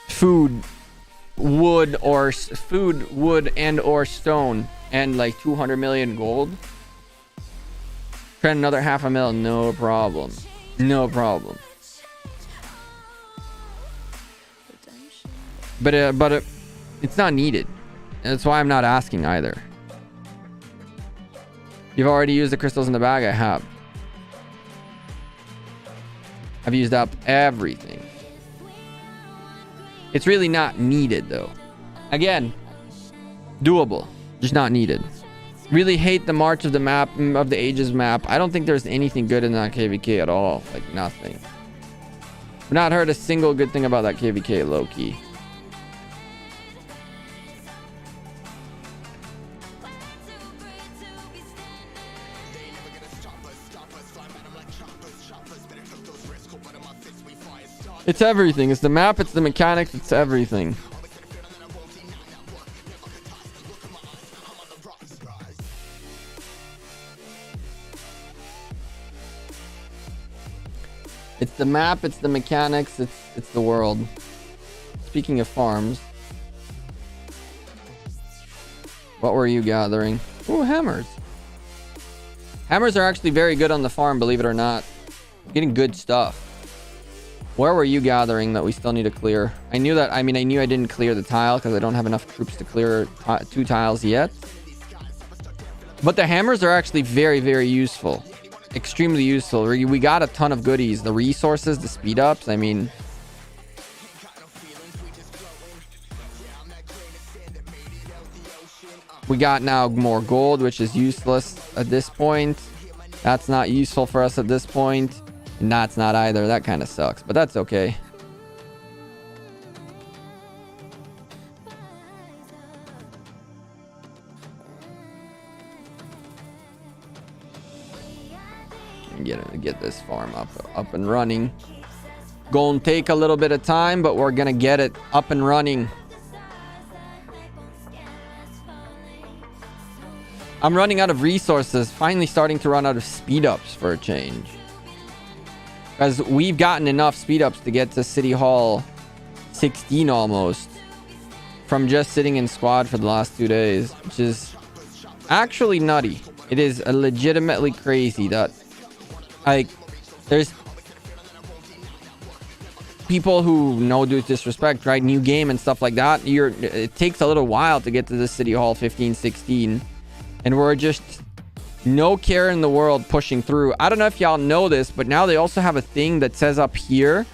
food, wood, and or stone, and like 200 million gold. Trend another 500,000, no problem. No problem. But it's not needed. That's why I'm not asking either. You've already used the crystals in the bag? I have. I've used up everything. It's really not needed, though. Again, doable, just not needed. Really hate the March of the map, of the Ages map. I don't think there's anything good in that KVK at all. Like, nothing. I've not heard a single good thing about that KVK, low-key. It's everything. It's the map, it's the mechanics, it's everything. It's the map, it's the mechanics, it's the world. Speaking of farms, what were you gathering? Ooh, hammers. Hammers are actually very good on the farm, believe it or not. Getting good stuff. Where were you gathering that we still need to clear? I knew that, I knew I didn't clear the tile because I don't have enough troops to clear 2 tiles yet. But the hammers are actually very, very useful. Extremely useful. We got a ton of goodies. The resources, the speed ups, we got now more gold, which is useless at this point. That's not useful for us at this point. And that's not either. That kind of sucks, but that's okay. Get this farm up and running. Gonna take a little bit of time, but we're gonna get it up and running. I'm running out of resources. Finally starting to run out of speed ups for a change. Because we've gotten enough speed ups to get to City Hall 16 almost. From just sitting in squad for the last 2 days. Which is actually nutty. It is legitimately crazy that, like, there's people who know disrespect, right? New game and stuff like that. It takes a little while to get to the City Hall 15, 16. And we're just no care in the world pushing through. I don't know if y'all know this, but now they also have a thing that says up here,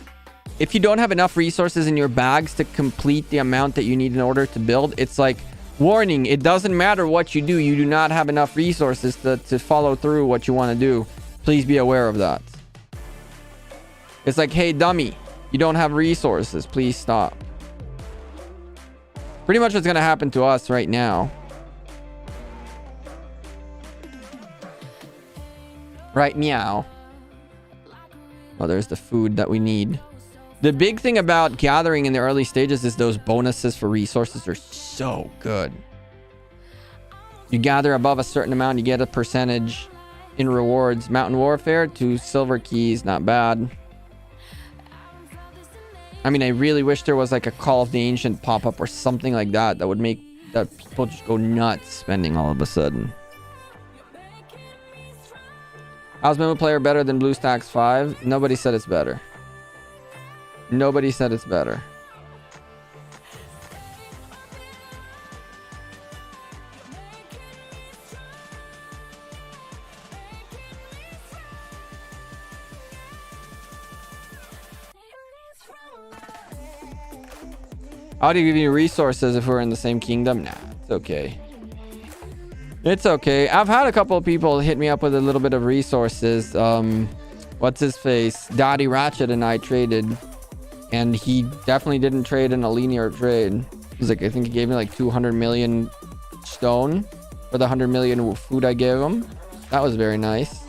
if you don't have enough resources in your bags to complete the amount that you need in order to build, it's like, warning, it doesn't matter what you do. You do not have enough resources to follow through what you want to do. Please be aware of that. It's like, hey, dummy, you don't have resources. Please stop. Pretty much what's going to happen to us right now. Right, meow. Oh, there's the food that we need. The big thing about gathering in the early stages is those bonuses for resources are so good. You gather above a certain amount, you get a percentage in rewards. Mountain Warfare, 2 silver keys, not bad. I really wish there was like a Call of the Ancient pop-up or something like that that would make that people just go nuts spending all of a sudden. How's Memo Player better than BlueStacks 5? Nobody said it's better. Nobody said it's better. How do you give you resources if we're in the same kingdom? Nah, it's okay. It's okay. I've had a couple of people hit me up with a little bit of resources. What's his face? Dottie Ratchet and I traded. And he definitely didn't trade in a linear trade. He's like, I think he gave me like 200 million stone for the 100 million food I gave him. That was very nice.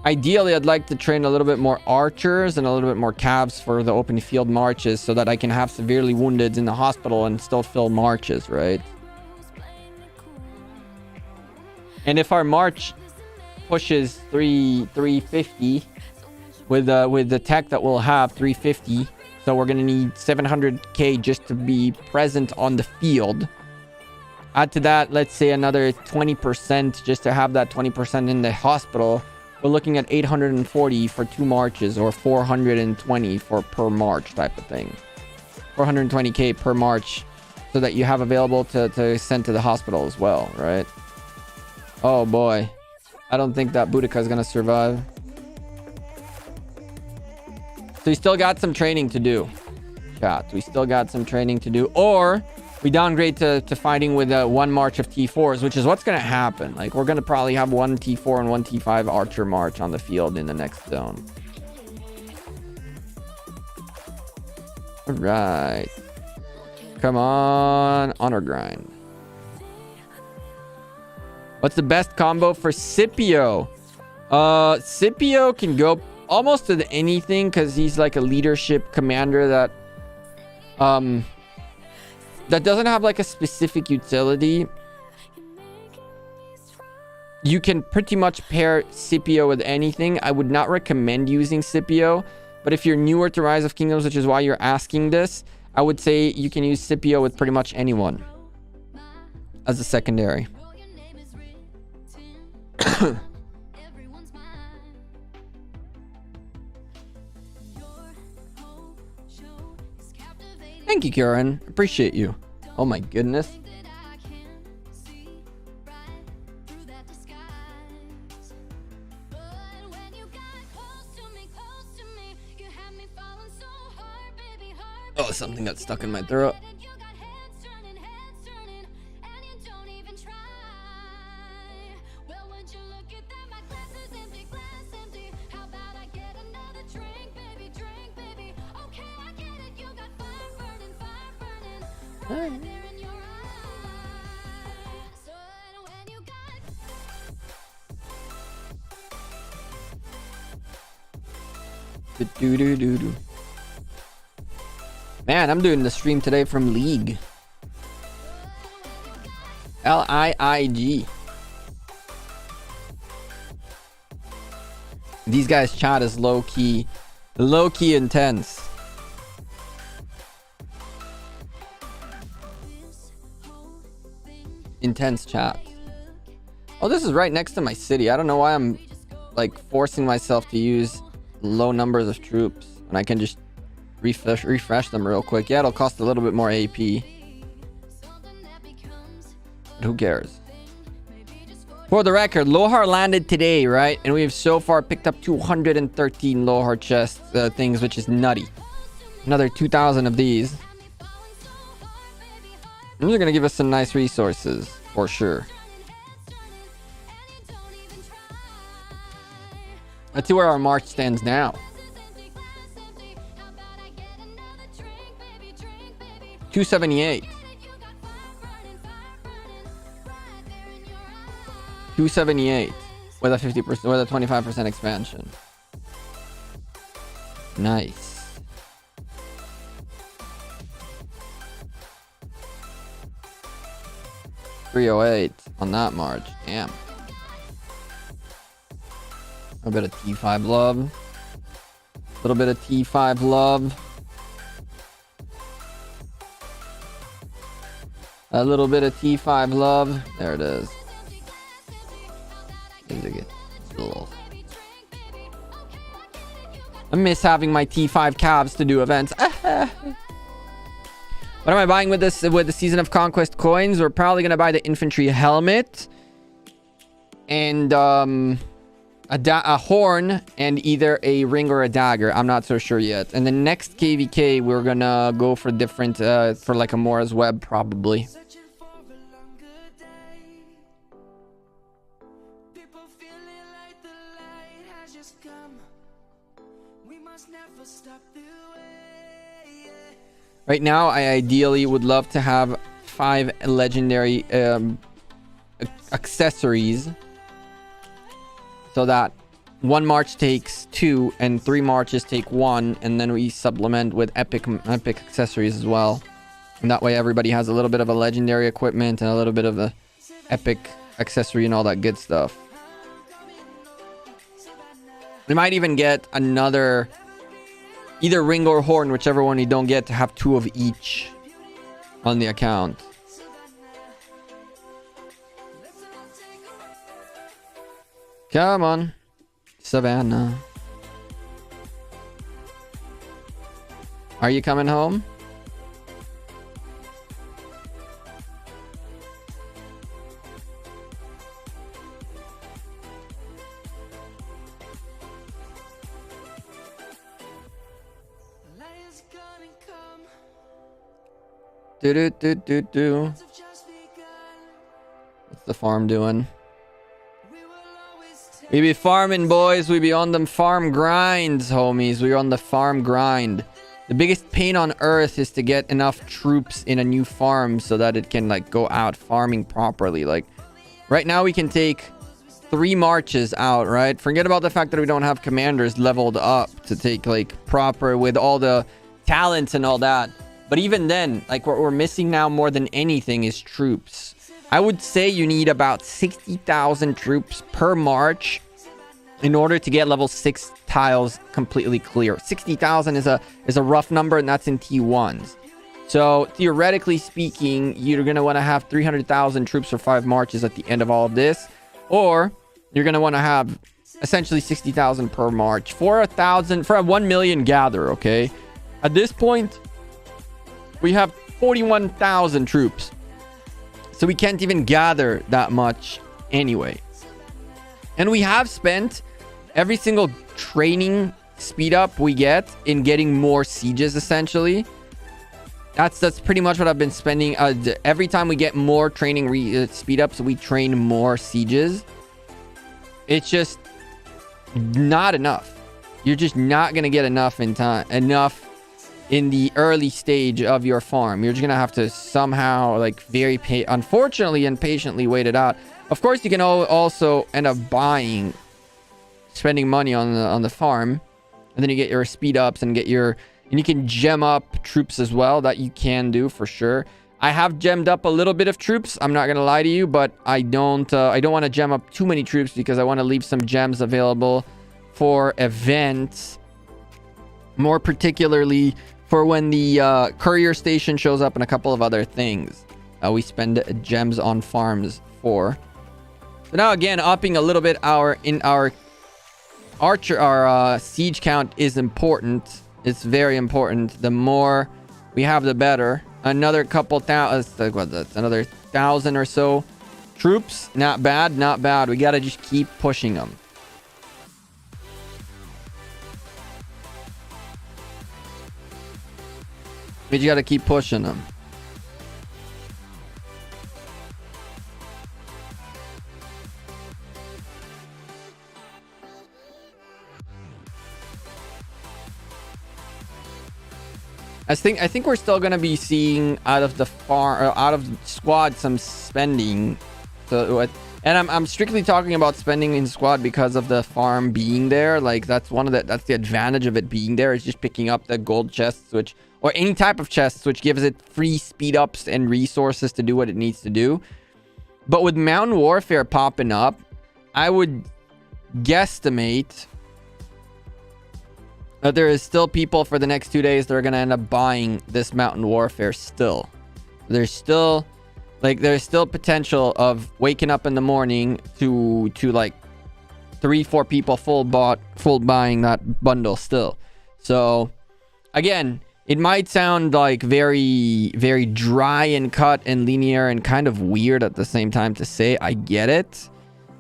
Ideally, I'd like to train a little bit more archers and a little bit more cabs for the open field marches so that I can have severely woundeds in the hospital and still fill marches, right? And if our march pushes 350 with the tech that we'll have, 350, so we're gonna need 700k just to be present on the field. Add to that, let's say another 20% just to have that 20% in the hospital. We're looking at 840 for 2 marches or 420 for per march type of thing. 420k per march so that you have available to send to the hospital as well, right? Oh boy. I don't think that Boudica is gonna survive. So we still got some training to do. Chat. We still got some training to do. Or we downgrade to fighting with one march of T4s, which is what's gonna happen. Like, we're gonna probably have one T4 and one T5 archer march on the field in the next zone. All right. Come on. Honor grind. What's the best combo for Scipio? Scipio can go almost to anything because he's like a leadership commander that doesn't have like a specific utility. You can pretty much pair Scipio with anything. I would not recommend using Scipio, but if you're newer to Rise of Kingdoms, which is why you're asking this, I would say you can use Scipio with pretty much anyone as a secondary. Thank you, Kieran. Appreciate you. Oh my goodness. Oh, something got stuck in my throat. Man, I'm doing the stream today from League. Liig. These guys' chat is low-key intense. Intense chat. Oh, this is right next to my city. I don't know why I'm like forcing myself to use low numbers of troops when I can just refresh them real quick. Yeah, it'll cost a little bit more AP, but who cares? For the record, Lohar landed today, right? And we have so far picked up 213 Lohar chest things, which is nutty. Another 2,000 of these. These are gonna give us some nice resources for sure. Let's see where our march stands now. 278. 278 with a 50%, with a 25% expansion. Nice. $308 on that march. Damn. A bit of T5 love. A little bit of T5 love. A little bit of T5 love. There it is. I miss having my T5 cabs to do events. What am I buying with this, with the Season of Conquest coins? We're probably gonna buy the infantry helmet and a horn and either a ring or a dagger. I'm not so sure yet. And the next KVK we're gonna go for different for like a Mora's Web probably. Right now, I ideally would love to have 5 legendary accessories so that 1 march takes 2 and 3 marches take 1, and then we supplement with epic accessories as well. And that way everybody has a little bit of a legendary equipment and a little bit of the epic accessory and all that good stuff. We might even get another either ring or horn, whichever one you don't get, to have 2 of each on the account. Come on, Savannah. Are you coming home? Do. What's the farm doing? We be farming, boys. We be on them farm grinds, homies. We're on the farm grind. The biggest pain on earth is to get enough troops in a new farm so that it can like go out farming properly. Like right now we can take 3 marches out, right? Forget about the fact that we don't have commanders leveled up to take like proper with all the talents and all that. But even then, like what we're missing now more than anything is troops. I would say you need about 60,000 troops per march in order to get level 6 tiles completely clear. 60,000 is a rough number, and that's in T1s. So theoretically speaking, you're going to want to have 300,000 troops for 5 marches at the end of all of this. Or you're going to want to have essentially 60,000 per march for a 1 million gather, okay? At this point, we have 41,000 troops. So we can't even gather that much anyway. And we have spent every single training speed up we get in getting more sieges, essentially. That's pretty much what I've been spending. Every time we get more training speed ups, we train more sieges. It's just not enough. You're just not going to get enough in time. Enough in the early stage of your farm. You're just gonna have to somehow like unfortunately and patiently wait it out. Of course, you can also end up spending money on the farm, and then you get your speed ups and you can gem up troops as well. That you can do for sure. I have gemmed up a little bit of troops, I'm not gonna lie to you, but I don't want to gem up too many troops because I want to leave some gems available for events, more particularly for when the courier station shows up and a couple of other things. We spend gems on farms for. So now again, upping a little bit our siege count is important. It's very important. The more we have, the better. Another couple thousand, that's another 1,000 or so troops. Not bad, not bad. We gotta just keep pushing them. But you gotta keep pushing them. I think we're still gonna be seeing out of the squad some spending. So, and I'm strictly talking about spending in squad because of the farm being there. Like that's the advantage of it being there, is just picking up the gold chests, or any type of chests, which gives it free speed ups and resources to do what it needs to do. But with mountain warfare popping up, I would guesstimate that there is still people for the next 2 days that are going to end up buying this mountain warfare still. There's still potential of waking up in the morning to like 3-4 people full buying that bundle still. So again, it might sound like very, very dry and cut and linear and kind of weird at the same time to say. I get it.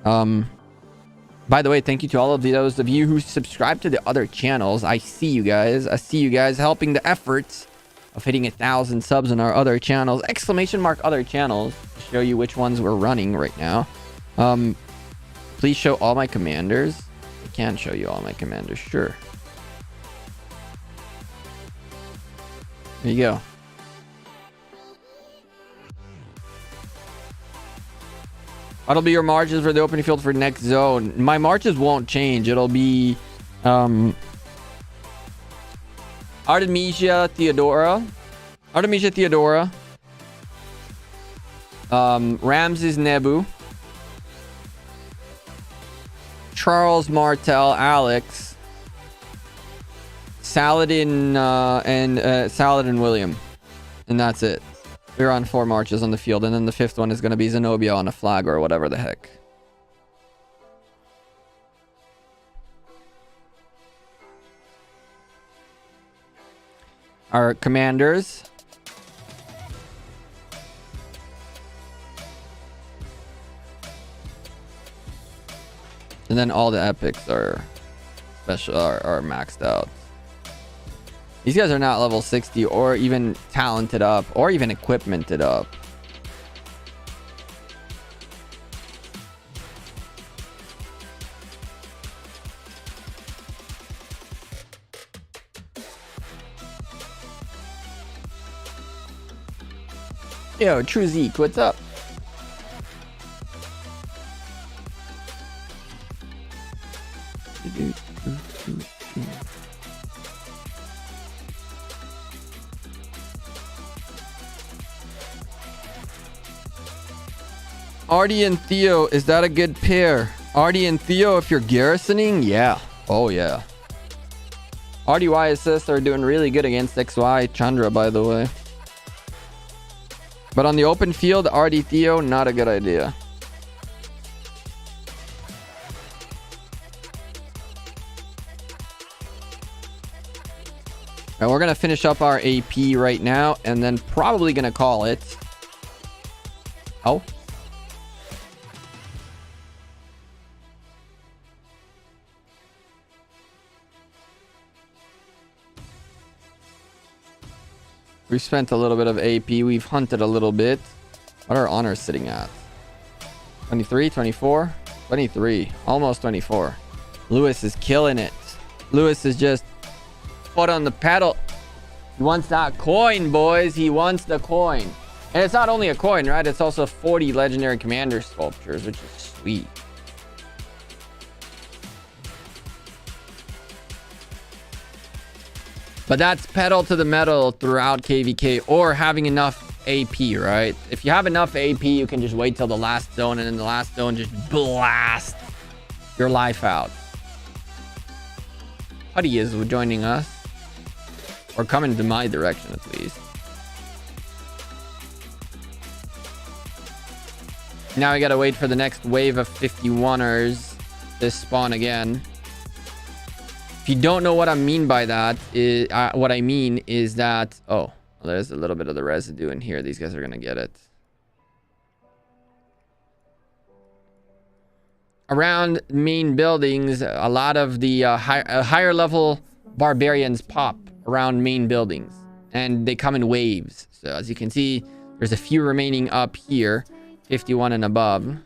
By the way, thank you to all of those of you who subscribe to the other channels. I see you guys. I see you guys helping the efforts of hitting 1,000 subs on our other channels. ! Other channels to show you which ones we're running right now. Please show all my commanders. I can show you all my commanders, sure. There you go. What'll be your marches for the opening field for next zone? My marches won't change. It'll be Artemisia Theodora, Ramses Nebu, Charles Martel, Alex, Saladin, and Saladin William, and that's it. We're on 4 marches on the field, and then the 5th one is going to be Zenobia on a flag or whatever the heck. Our commanders. And then all the epics are special, are maxed out. These guys are not level 60 or even talented up or even equipmented up. Yo, True Zeke, what's up? Artie and Theo, is that a good pair? Artie and Theo, if you're garrisoning, yeah. Oh, yeah. Artie Y assists are doing really good against XY Chandra, by the way. But on the open field, Artie Theo, not a good idea. And we're going to finish up our AP right now and then probably going to call it. Oh. We've spent a little bit of AP. We've hunted a little bit. What are honors sitting at? 23, 24, 23, almost 24. Lewis is killing it. Lewis is just foot on the pedal. He wants that coin, boys. He wants the coin. And it's not only a coin, right? It's also 40 legendary commander sculptures, which is sweet. But that's pedal to the metal throughout KVK or having enough AP, right? If you have enough AP, you can just wait till the last zone, and in the last zone, just blast your life out. Putty is joining us. Or coming to my direction, at least. Now we gotta wait for the next wave of 51ers to spawn again. If you don't know what I mean by that, what I mean is that... Oh, well, there's a little bit of the residue in here. These guys are gonna get it. Around main buildings, a lot of the higher level barbarians pop around main buildings. And they come in waves. So as you can see, there's a few remaining up here. 51 and above.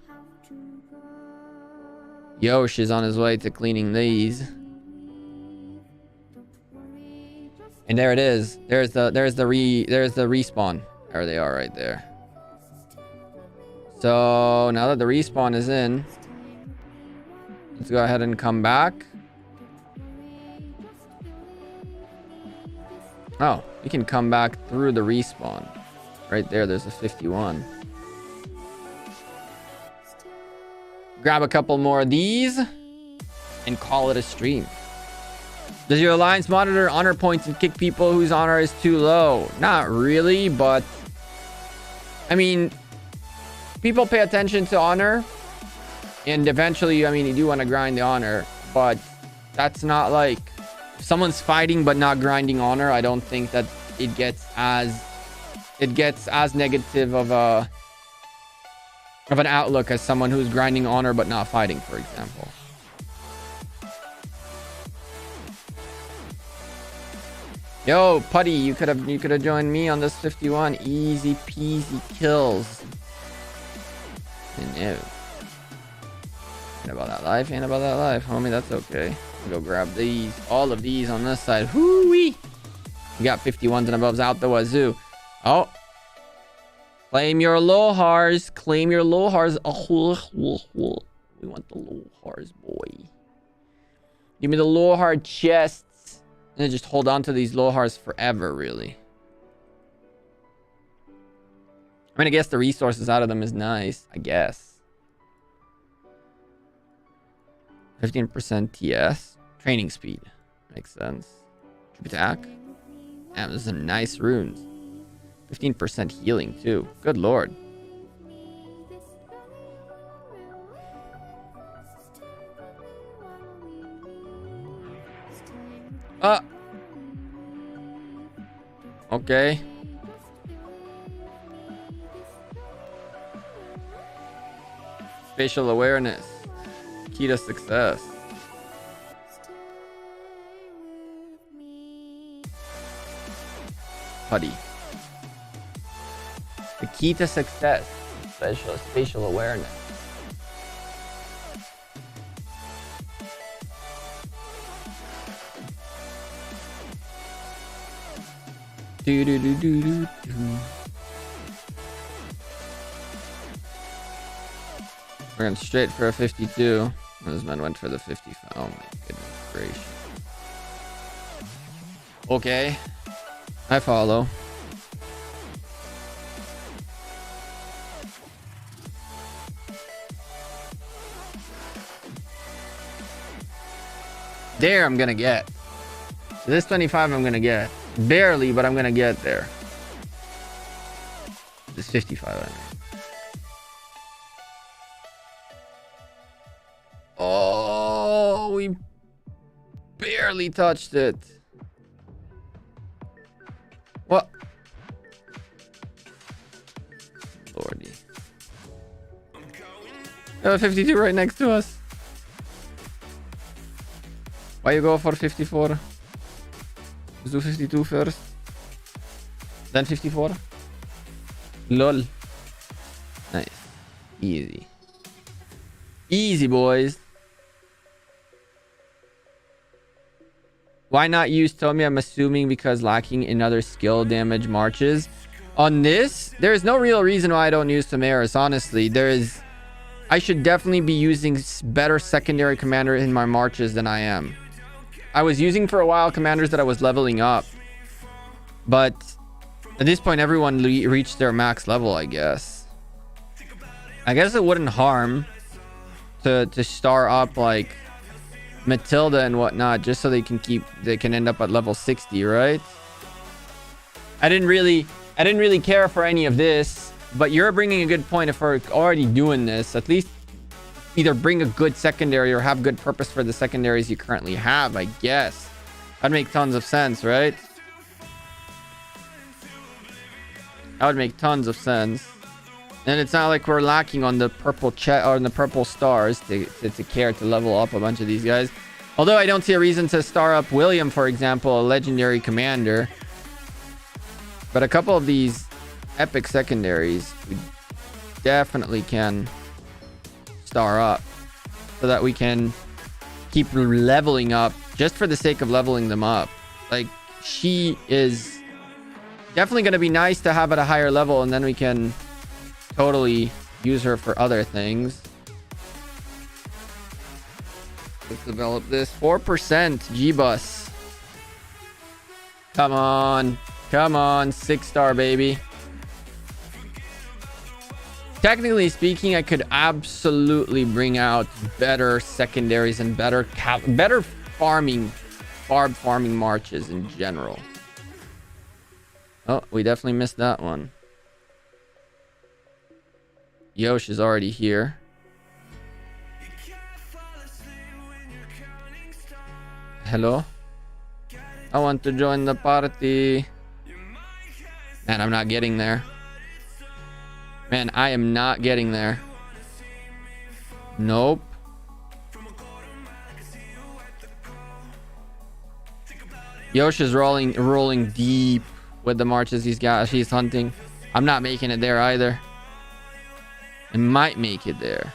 Yosh is on his way to cleaning these. And there it is. There's the respawn. There they are right there. So now that the respawn is in, let's go ahead and come back. Oh, we can come back through the respawn. Right there, there's a 51. Grab a couple more of these and call it a stream. Does your alliance monitor honor points and kick people whose honor is too low? Not really, but I mean, people pay attention to honor, and eventually, I mean, you do want to grind the honor, but that's not like if someone's fighting but not grinding honor. I don't think that it gets as negative of an outlook as someone who's grinding honor but not fighting, for example. Yo, Putty, you could have joined me on this 51. Easy peasy kills. No. Ain't about that life, ain't about that life, homie. That's okay. I'll go grab these, all of these on this side. Hoo-wee! You got 51s and aboves out the wazoo. Oh. Claim your lohars. Claim your lohars. Oh, we want the lohars, boy. Give me the lohar chests. And just hold on to these lohars forever, really. I mean, I guess the resources out of them is nice, I guess. 15% TS. Training speed. Makes sense. Troop attack. Damn, those are some nice runes. 15% healing, too. Good lord. Okay. Spatial awareness. Key to success. putty. The key to success, spatial awareness. Do do do do do do. We're going straight for a 52. This man went for the 55. Oh my goodness gracious. Okay, I follow. There, I'm gonna get. This 25, I'm gonna get. Barely, but I'm gonna get there. This 55, I mean. Oh, we barely touched it. What? Lordy. Oh, 52 right next to us. Why you go for 54? Let's do 52 first. Then 54. Lol. Nice. Easy. Easy, boys. Why not use Tommy? I'm assuming because lacking in other skill damage marches. On this, there is no real reason why I don't use Tamaris, honestly. I should definitely be using better secondary commander in my marches than I am. I was using for a while commanders that I was leveling up. But at this point, everyone reached their max level, I guess. I guess it wouldn't harm to star up like Matilda and whatnot, just so they can end up at level 60, right? I didn't really care for any of this, but you're bringing a good point. If we're already doing this, at least either bring a good secondary or have good purpose for the secondaries you currently have, I guess. That'd make tons of sense, right? That would make tons of sense. And it's not like we're lacking on the purple or on the purple stars to care to level up a bunch of these guys. Although I don't see a reason to star up William, for example, a legendary commander. But a couple of these epic secondaries we definitely can star up so that we can keep leveling up just for the sake of leveling them up. Like, she is definitely going to be nice to have at a higher level, and then we can totally use her for other things. Let's develop this. 4% G-Bus. Come on. Come on. 6-star, baby. Technically speaking, I could absolutely bring out better secondaries and better farming, barb farming marches in general. Oh, we definitely missed that one. Yosh is already here. Hello? I want to join the party. Man, I'm not getting there. Man, I am not getting there. Nope. Yosh is rolling deep with the marches he's hunting. I'm not making it there either. I might make it there.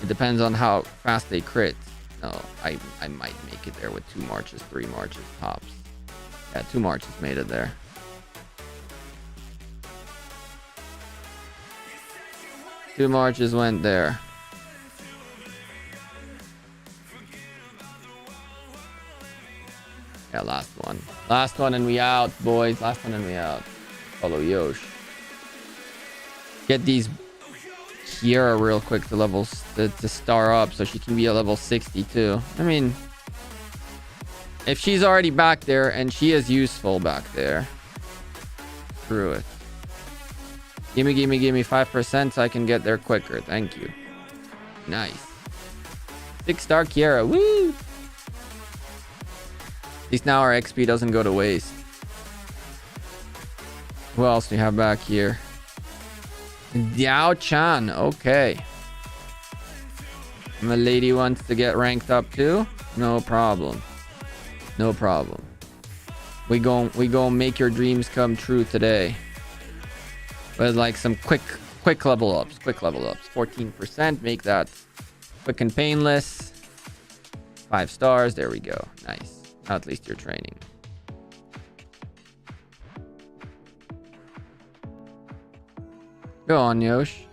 It depends on how fast they crit. No, I might make it there with 2 marches, 3 marches tops. Yeah, 2 marches made it there. Two marches went there. Yeah, last one. Last one and we out, boys. Last one and we out. Follow Yosh. Get these Kiera real quick to star up so she can be a level 62. I mean, if she's already back there and she is useful back there, screw it. Gimme 5% so I can get there quicker. Thank you. Nice. 6-star Kiera. Woo! At least now our XP doesn't go to waste. Who else do we have back here? Diao Chan. Okay. My lady wants to get ranked up too. No problem. No problem. we gon' make your dreams come true today. With like some quick level ups. 14%. Make that quick and painless. 5 stars. There we go. Nice. Now at least you're training. Go on, Yosh.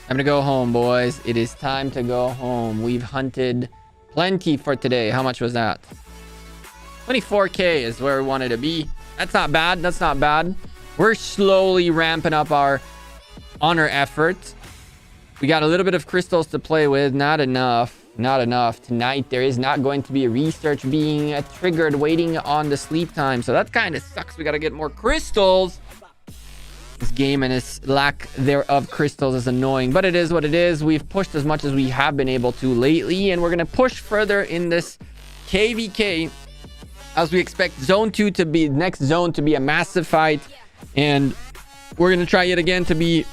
Time to go home, boys. It is time to go home. We've hunted plenty for today. How much was that? 24k is where we wanted to be. That's not bad. That's not bad. We're slowly ramping up our honor effort. We got a little bit of crystals to play with. Not enough. Not enough. Tonight, there is not going to be a research being triggered waiting on the sleep time. So that kind of sucks. We got to get more crystals. This game and its lack thereof crystals is annoying, but it is what it is. We've pushed as much as we have been able to lately, and we're going to push further in this KVK as we expect zone 2 to be next zone to be a massive fight, and we're going to try yet again to be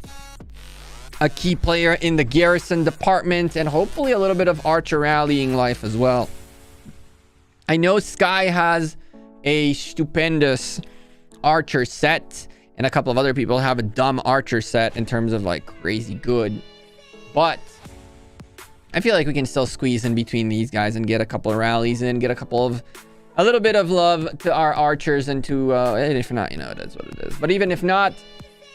a key player in the Garrison department and hopefully a little bit of archer rallying life as well. I know Sky has a stupendous archer set, and a couple of other people have a dumb archer set in terms of like crazy good. But I feel like we can still squeeze in between these guys and get a couple of rallies in, get a little bit of love to our archers and to, if not, you know, it is what it is. But even if not,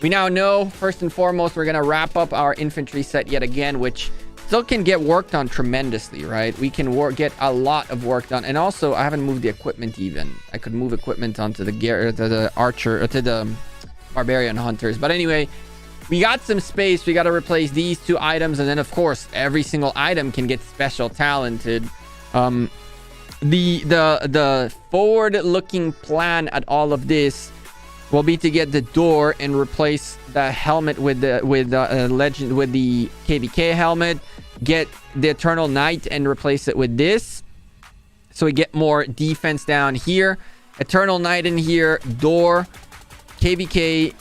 we now know, first and foremost, we're going to wrap up our infantry set yet again, which still can get worked on tremendously, right? We can get a lot of work done. And also, I haven't moved the equipment even. I could move equipment onto the archer, to the Barbarian hunters. But anyway, we got some space. We got to replace these 2 items, and then of course every single item can get special talented. The forward looking plan at all of this will be to get the door and replace the helmet with the legend, with the KVK helmet, get the Eternal Knight and replace it with this, so we get more defense down here. Eternal Knight in here, door, KVK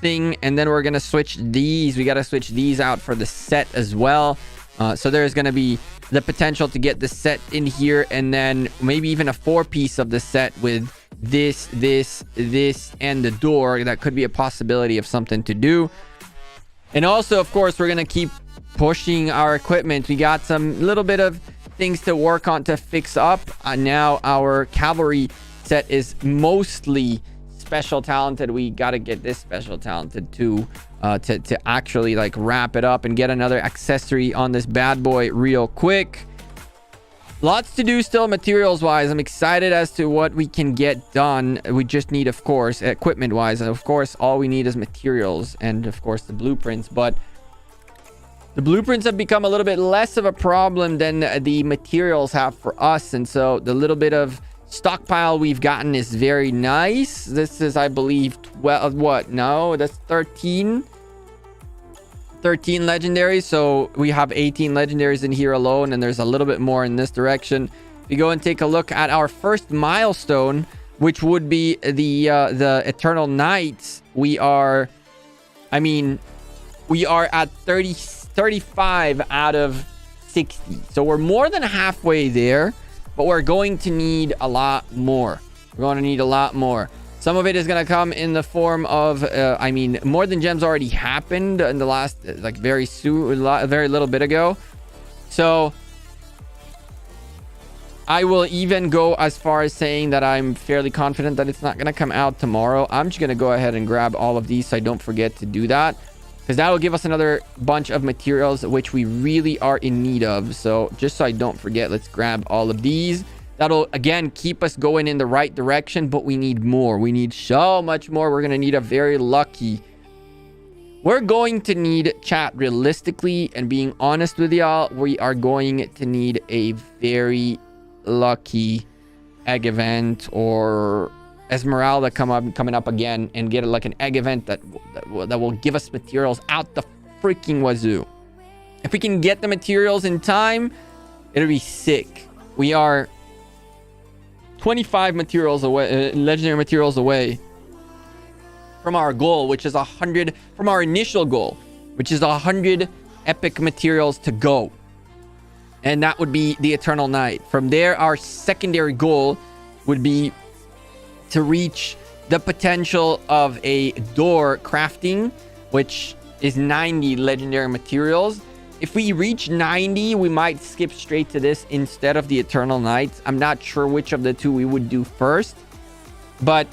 thing, and then we're gonna switch these. We gotta switch these out for the set as well. So there's gonna be the potential to get the set in here, and then maybe even a 4-piece of the set with this, and the door. That could be a possibility of something to do. And also, of course, we're gonna keep pushing our equipment. We got some little bit of things to work on to fix up. Now our cavalry set is mostly special talented. We got to get this special talented too, to actually like wrap it up and get another accessory on this bad boy real quick. Lots to do still materials wise. I'm excited as to what we can get done. We just need, of course, equipment wise, and of course all we need is materials and of course the blueprints. But the blueprints have become a little bit less of a problem than the materials have for us, and so the little bit of stockpile we've gotten is very nice. This is, I believe, 12, what? No, that's 13 legendaries. So we have 18 legendaries in here alone, and there's a little bit more in this direction. If you go and take a look at our first milestone, which would be the Eternal Knights, we are at 35 out of 60. So we're more than halfway there. But we're going to need a lot more. We're going to need a lot more. Some of it is going to come in the form of, more than gems already happened in the last, like very little bit ago. So I will even go as far as saying that I'm fairly confident that it's not going to come out tomorrow. I'm just going to go ahead and grab all of these so I don't forget to do that, because that will give us another bunch of materials which we really are in need of. So just so I don't forget, let's grab all of these. That'll again keep us going in the right direction, but we need more. We need so much more. We're gonna need a very lucky We're going to need, chat, realistically and being honest with y'all, we are going to need a very lucky egg event or Esmeralda coming up again and get like an egg event that will give us materials out the freaking wazoo. If we can get the materials in time, it'll be sick. We are 25 materials away, legendary materials away from our goal, which is 100, from our initial goal, which is 100 epic materials to go. And that would be the Eternal Night. From there, our secondary goal would be to reach the potential of a door crafting, which is 90 legendary materials. If we reach 90, we might skip straight to this instead of the Eternal Night. I'm not sure which of the two we would do first. But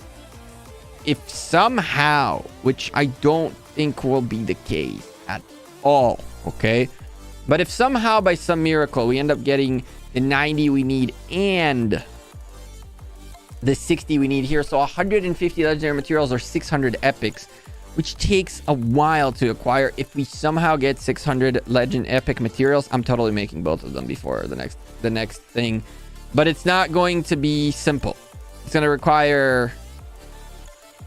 if somehow, which I don't think will be the case at all, okay? But if somehow by some miracle we end up getting the 90 we need and the 60 we need here, so 150 legendary materials or 600 epics, which takes a while to acquire. If we somehow get 600 legend epic materials, I'm totally making both of them before the next thing. But it's not going to be simple. It's going to require...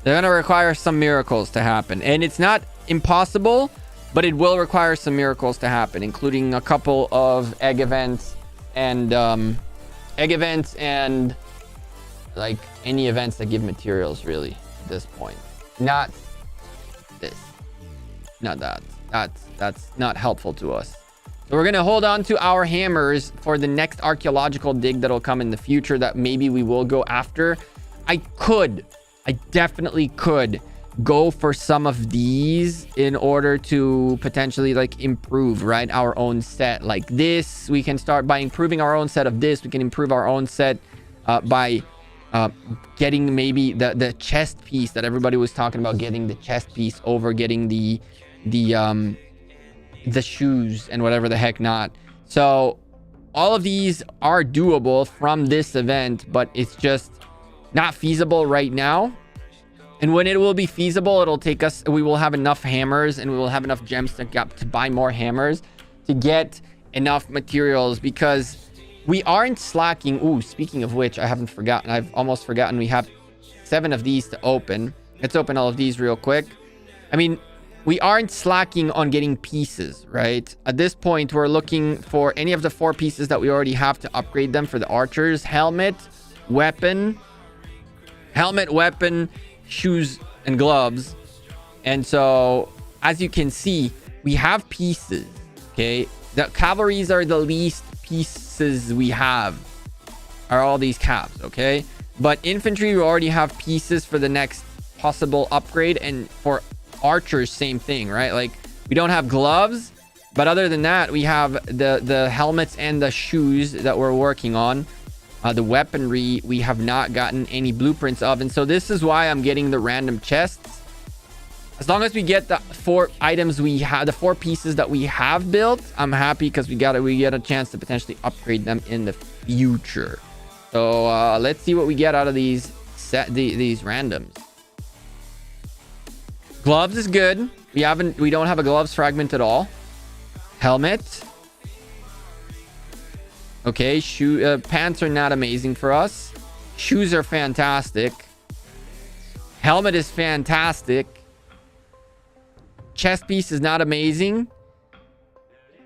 They're going to require some miracles to happen. And it's not impossible, but it will require some miracles to happen, including a couple of egg events and like any events that give materials, really, at this point. Not this. Not that. That's not helpful to us. So we're going to hold on to our hammers for the next archaeological dig that'll come in the future that maybe we will go after. I definitely could go for some of these in order to potentially like improve, right, our own set. Like this, we can start by improving our own set of this. We can improve our own set by getting maybe the chest piece that everybody was talking about, getting the chest piece over getting the shoes and whatever the heck not. So all of these are doable from this event, but it's just not feasible right now. And when it will be feasible, it'll take us, we will have enough hammers and we will have enough gems to buy more hammers to get enough materials, because we aren't slacking. Ooh, speaking of which, I've almost forgotten we have 7 of these to open. Let's open all of these real quick. I mean, we aren't slacking on getting pieces, right? At this point, we're looking for any of the 4 pieces that we already have to upgrade them for the archers: helmet, weapon, shoes, and gloves. And so, as you can see, we have pieces, okay? The cavalries are the least pieces we have, are all these cabs, okay? But infantry, we already have pieces for the next possible upgrade. And for archers, same thing, right? Like, we don't have gloves, but other than that, we have the helmets and the shoes that we're working on. The weaponry, we have not gotten any blueprints of. And so this is why I'm getting the random chests. As long as we get the 4 items we have, the 4 pieces that we have built, I'm happy, because we get a chance to potentially upgrade them in the future. So let's see what we get out of these randoms. Gloves is good. We don't have a gloves fragment at all. Helmet. Okay, pants are not amazing for us. Shoes are fantastic. Helmet is fantastic. Chest piece is not amazing.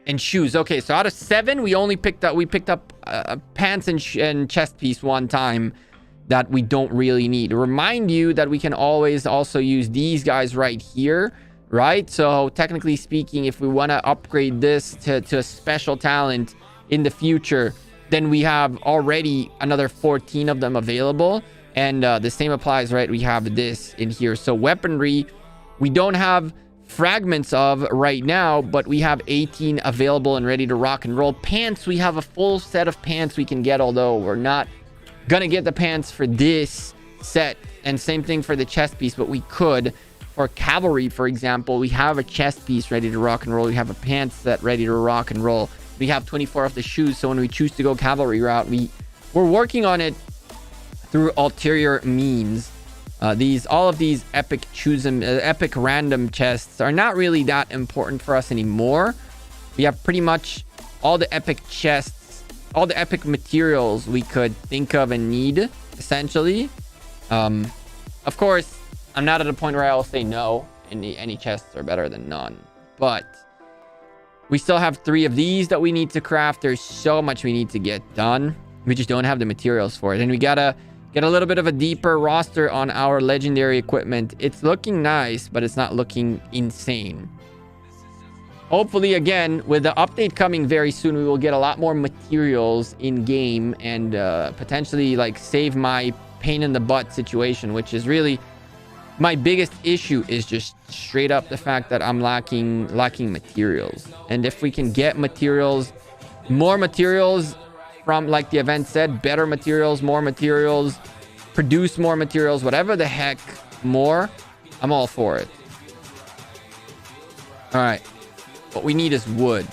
And shoes. Okay, so out of 7, we picked up pants and chest piece one time that we don't really need. Remind you that we can always also use these guys right here, right? So technically speaking, if we want to upgrade this to a special talent in the future, then we have already another 14 of them available. And the same applies, right? We have this in here. So weaponry, we don't have fragments of right now, but we have 18 available and ready to rock and roll. Pants, we have a full set of pants we can get, although we're not gonna get the pants for this set. And same thing for the chest piece, but we could. For cavalry, for example, we have a chest piece ready to rock and roll. We have a pants set ready to rock and roll. We have 24 of the shoes, so when we choose to go cavalry route, we're working on it through ulterior means. All of these epic random chests are not really that important for us anymore. We have pretty much all the epic chests, all the epic materials we could think of and need, essentially. Of course, I'm not at a point where I'll say no. Any chests are better than none. But we still have 3 of these that we need to craft. There's so much we need to get done. We just don't have the materials for it. And we gotta get a little bit of a deeper roster on our legendary equipment. It's looking nice, but it's not looking insane. Hopefully, again, with the update coming very soon, we will get a lot more materials in game and potentially like save my pain in the butt situation, which is really my biggest issue, is just straight up the fact that I'm lacking materials. And if we can get materials, more materials from, like the event said, better materials, more materials, produce more materials, whatever the heck more, I'm all for it. All right. What we need is wood.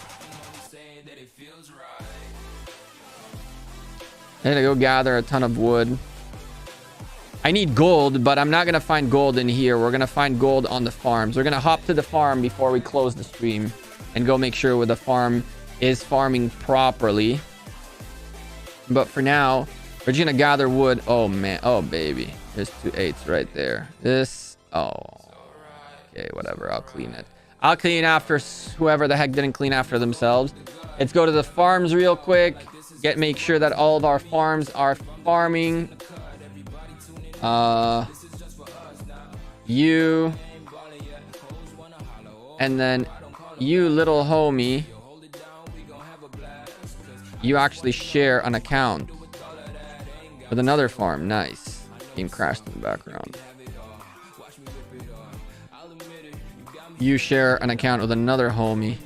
I gotta go gather a ton of wood. I need gold, but I'm not going to find gold in here. We're going to find gold on the farms. We're going to hop to the farm before we close the stream and go make sure where the farm is farming properly. But for now, we're just going to gather wood. Oh, man. Oh, baby. There's 2 8s right there. This. Oh. Okay, whatever. I'll clean it. I'll clean after whoever the heck didn't clean after themselves. Let's go to the farms real quick. Make sure that all of our farms are farming. You, and then you, little homie, you actually share an account with another farm. Nice. Game crashed in the background. You share an account with another homie.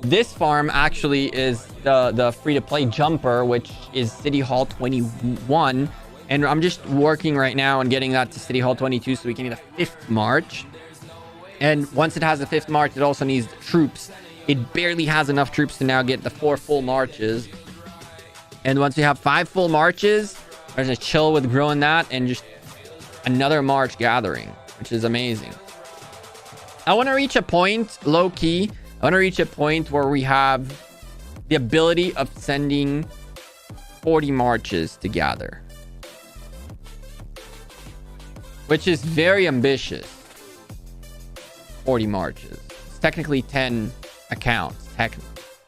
This farm actually is the free-to-play jumper, which is City Hall 21. And I'm just working right now on getting that to City Hall 22 so we can get a 5th march. And once it has a 5th march, it also needs troops. It barely has enough troops to now get the 4 full marches. And once we have 5 full marches, we're going to chill with growing that and just another march gathering, which is amazing. I want to reach a point, low-key, I want to reach a point where we have the ability of sending 40 marches to gather, which is very ambitious. 40 marches. It's technically 10 accounts.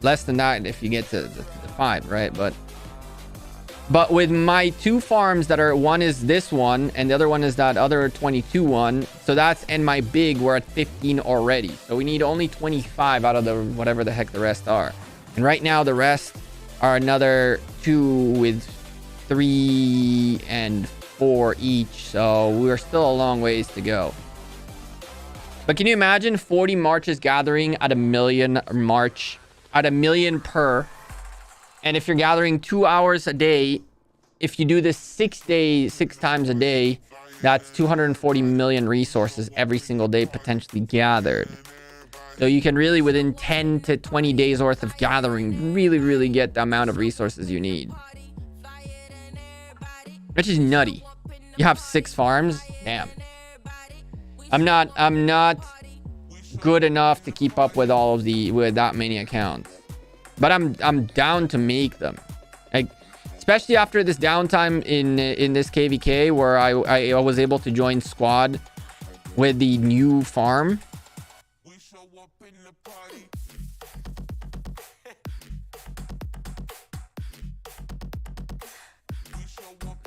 Less than that if you get to the 5, right? But with my 2 farms that are, one is this one and the other one is that other 22 one. So that's, and my big, we're at 15 already. So we need only 25 out of the whatever the heck the rest are. And right now the rest are another 2 with 3 and 4 each. So we're still a long ways to go. But can you imagine 40 marches gathering at 1 million march, at 1 million per? And if you're gathering 2 hours a day, if you do this 6 times a day, that's 240 million resources every single day potentially gathered. So you can really, within 10 to 20 days worth of gathering, really get the amount of resources you need. Which is nutty. You have 6 farms? Damn. I'm not good enough to keep up with with that many accounts. But I'm down to make them, like, especially after this downtime in this KVK where I was able to join squad with the new farm.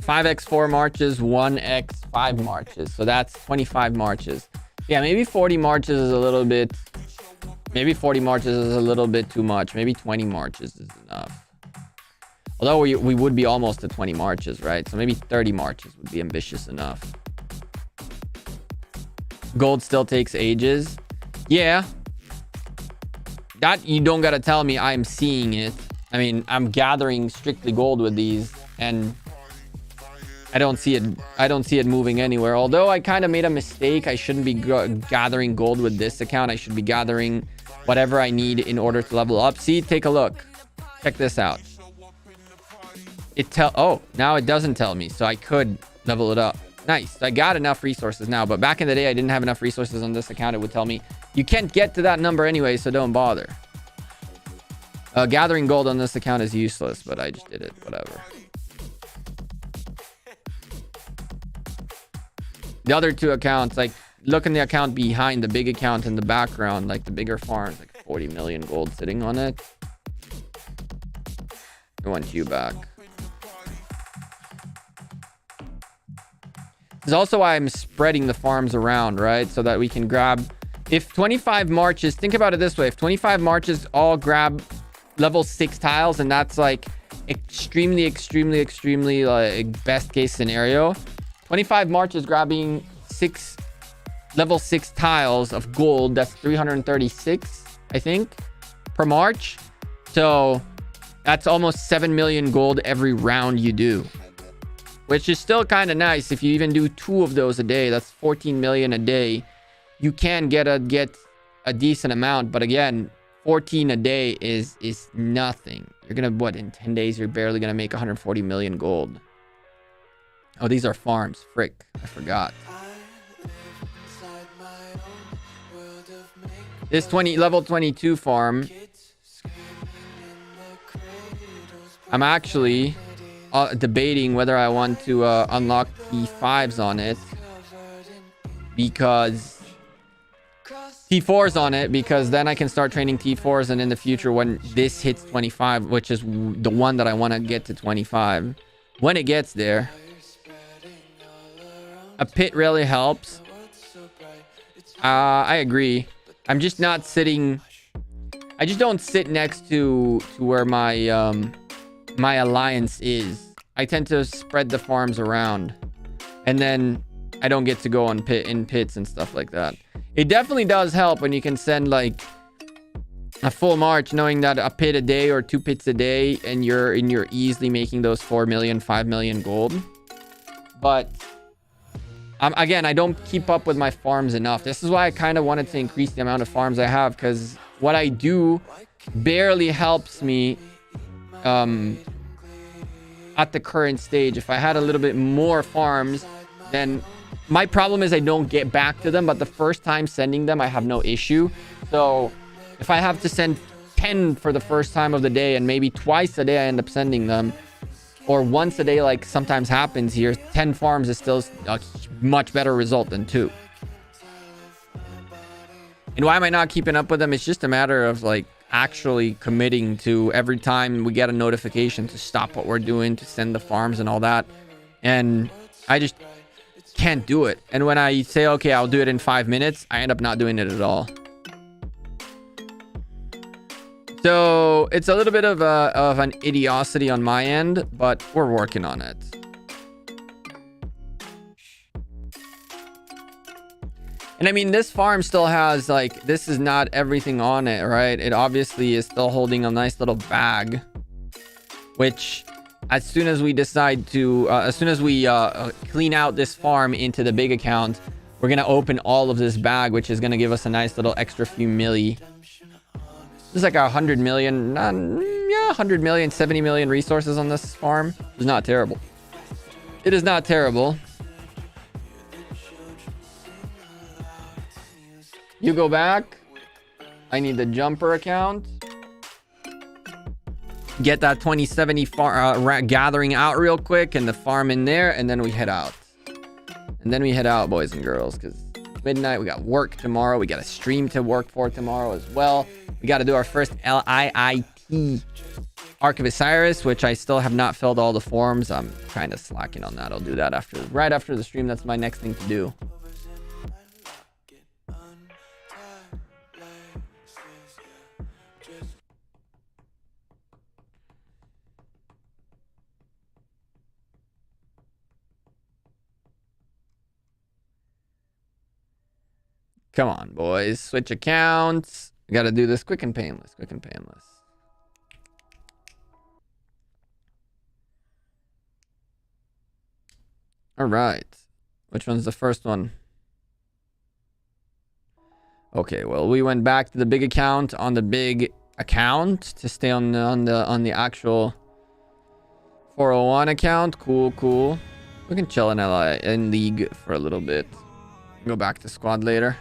5x4 marches, 1x5 marches, so that's 25 marches. Yeah, maybe 40 marches is a little bit. Maybe 40 marches is a little bit too much. Maybe 20 marches is enough. Although we would be almost at 20 marches, right? So maybe 30 marches would be ambitious enough. Gold still takes ages. Yeah. That you don't gotta tell me, I'm seeing it. I mean, I'm gathering strictly gold with these and I don't see it moving anywhere. Although I kind of made a mistake. I shouldn't be gathering gold with this account. I should be gathering whatever I need in order to level up. See, take a look. Check this out. Oh, now it doesn't tell me, so I could level it up. Nice. I got enough resources now, but back in the day I didn't have enough resources on this account. It would tell me you can't get to that number anyway, so don't bother. Gathering gold on this account is useless, but I just did it. Whatever. The other two accounts, like, look in the account behind the big account in the background, like the bigger farms, like 40 million gold sitting on it. I want you back. This is also why I'm spreading the farms around, right? So that we can grab... If 25 marches... Think about it this way. If 25 marches all grab level 6 tiles, and that's like extremely like best case scenario. 25 marches grabbing level 6 tiles of gold. That's 336, I think, per march. So that's almost 7 million gold every round you do, which is still kind of nice. If you even do 2 of those a day, that's 14 million a day. You can get a decent amount, but again, 14 a day is nothing. You're gonna, what, in 10 days you're barely gonna make 140 million gold. Oh, these are farms. Frick, I forgot. This level 22 farm, I'm actually debating whether I want to unlock T5s on it, because T4s on it, because then I can start training T4s, and in the future when this hits 25, which is the one that I want to get to 25, when it gets there, a pit really helps. I agree. I'm just not sitting... I just don't sit next to where my my alliance is. I tend to spread the farms around, and then I don't get to go on in pits and stuff like that. It definitely does help when you can send like a full march, knowing that a pit a day or 2 pits a day, and you're easily making those 4 million, 5 million gold. But again, I don't keep up with my farms enough. This is why I kind of wanted to increase the amount of farms I have, because what I do barely helps me at the current stage. If I had a little bit more farms, then my problem is I don't get back to them, but the first time sending them, I have no issue. So if I have to send 10 for the first time of the day, and maybe twice a day I end up sending them, or once a day like sometimes happens here, 10 farms is still a much better result than 2. And why am I not keeping up with them? It's just a matter of like actually committing to every time we get a notification to stop what we're doing, to send the farms and all that. And I just can't do it. And when I say, okay, I'll do it in 5 minutes, I end up not doing it at all. So it's a little bit of an idiocity on my end, but we're working on it. And I mean, this farm still has, like, this is not everything on it, right? It obviously is still holding a nice little bag, which as soon as we decide to, as soon as we clean out this farm into the big account, we're going to open all of this bag, which is going to give us a nice little extra few milli. There's like 100 million, 100 million, 70 million resources on this farm. It's not terrible. It is not terrible. You go back. I need the jumper account. Get that 2070 gathering out real quick, and the farm in there, and then we head out. And then we head out, boys and girls, because midnight. We got work tomorrow. We got a stream to work for tomorrow as well. We got to do our first LIIT Ark of Osiris, which I still have not filled all the forms. I'm kind of slacking on that. I'll do that right after the stream. That's my next thing to do. Come on, boys. Switch accounts. We got to do this quick and painless. Quick and painless. All right. Which one's the first one? Okay, well, we went back to the big account on the big account to stay on the actual 401 account. Cool. We can chill in league for a little bit. Go back to squad later.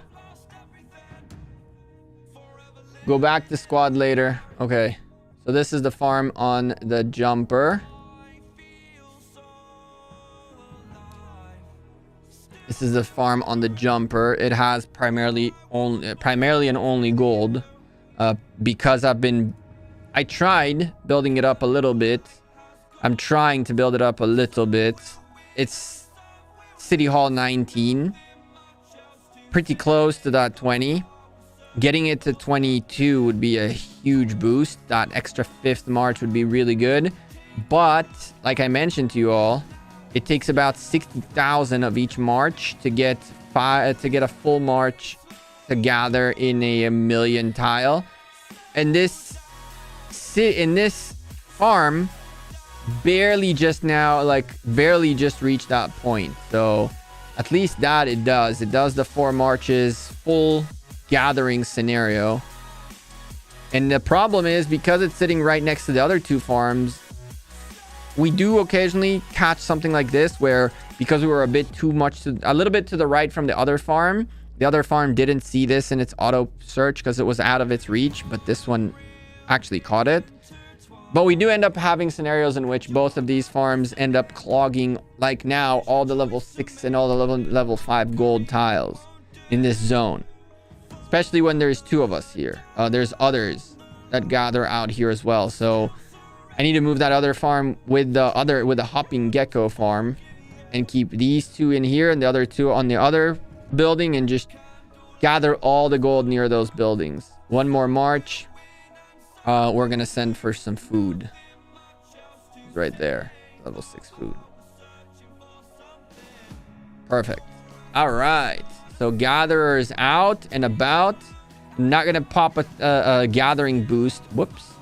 Okay. So this is the farm on the jumper. It has primarily and only gold. Because I tried building it up a little bit. I'm trying to build it up a little bit. It's City Hall 19. Pretty close to that 20. Getting it to 22 would be a huge boost. That extra 5th march would be really good. But like I mentioned to you all, it takes about 60,000 of each march to get a full march to gather in a million tile. And this farm barely just reached that point. So at least that it does the 4 marches full gathering scenario. And the problem is, because it's sitting right next to the other 2 farms, we do occasionally catch something like this where, because we were a little bit to the right from the other farm didn't see this in its auto search because it was out of its reach, but this one actually caught it. But we do end up having scenarios in which both of these farms end up clogging, like now, all the level 6 and all the level 5 gold tiles in this zone. Especially when there's 2 of us here. There's others that gather out here as well. So I need to move that other farm with the hopping gecko farm and keep these 2 in here and the other 2 on the other building, and just gather all the gold near those buildings. One more march. We're gonna send for some food. Right there. Level 6 food. Perfect. All right. So gatherers out and about. I'm not gonna pop a gathering boost. Whoops.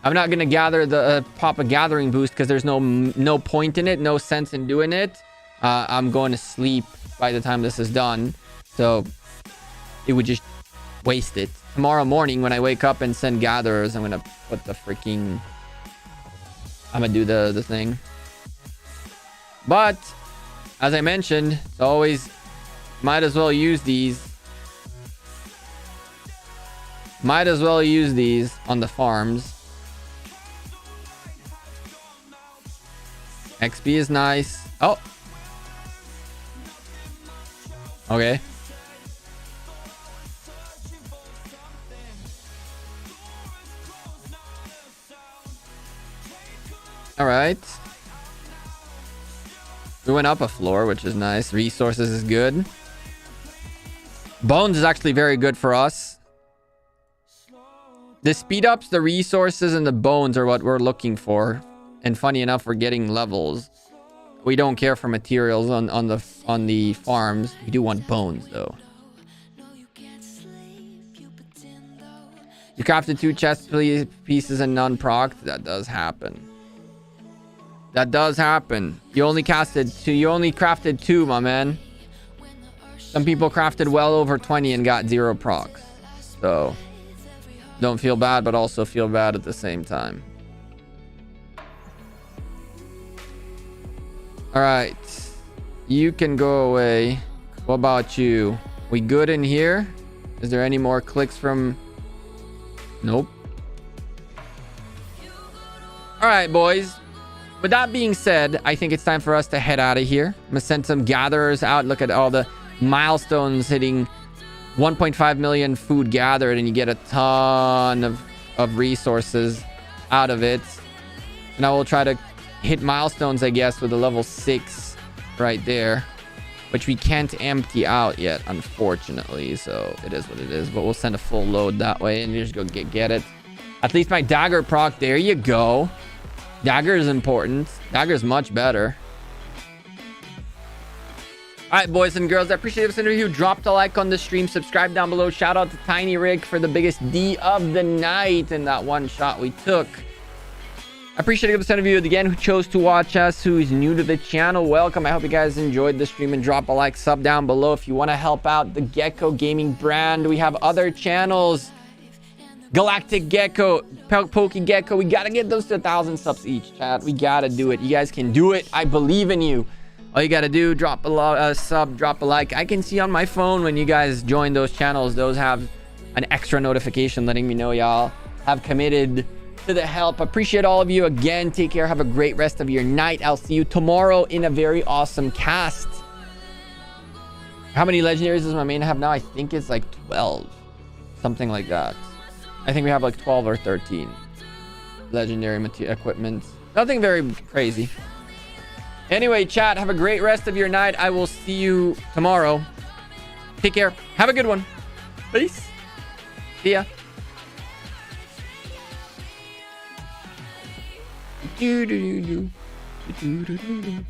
I'm not gonna pop a gathering boost because there's no point in it, no sense in doing it. I'm going to sleep by the time this is done, so it would just waste it. Tomorrow morning when I wake up and send gatherers, I'm gonna put the freaking. I'm gonna do the thing. But as I mentioned, it's always. Might as well use these on the farms. XP is nice. Oh. Okay. All right. We went up a floor, which is nice. Resources is good. Bones is actually very good for us. The speed ups, the resources, and the bones are what we're looking for. And funny enough, we're getting levels. We don't care for materials on the farms. We do want bones though. You crafted 2 chest pieces and none proc. That does happen. You only crafted 2, my man. Some people crafted well over 20 and got 0 procs. So don't feel bad, but also feel bad at the same time. All right. You can go away. What about you? We good in here? Is there any more clicks from... Nope. All right, boys. With that being said, I think it's time for us to head out of here. I'm gonna send some gatherers out. Look at all the milestones hitting 1.5 million food gathered, and you get a ton of resources out of it. And I will try to hit milestones, I guess, with a level 6 right there, which we can't empty out yet, unfortunately. So it is what it is, but we'll send a full load that way and just go get it. At least my dagger proc. There you go. Dagger is important. Dagger is much better. All right, boys and girls, I appreciate this interview. Drop the like on the stream, subscribe down below. Shout out to Tiny Rig for the biggest D of the night in that one shot we took. I appreciate this interview again. Who chose to watch us, who is new to the channel, welcome. I hope you guys enjoyed the stream, and drop a like, sub down below if you want to help out the Gecko Gaming brand. We have other channels. Galactic Gecko, Pokey Gecko. We got to get those to 1,000 subs each, chat. We got to do it. You guys can do it. I believe in you. All you got to do, drop a sub, drop a like. I can see on my phone when you guys join those channels. Those have an extra notification letting me know y'all have committed to the help. Appreciate all of you. Again, take care. Have a great rest of your night. I'll see you tomorrow in a very awesome cast. How many legendaries does my main have now? I think it's like 12. Something like that. I think we have like 12 or 13 legendary equipment. Nothing very crazy. Anyway, chat, have a great rest of your night. I will see you tomorrow. Take care. Have a good one. Peace. See ya. Do do do do do do do do.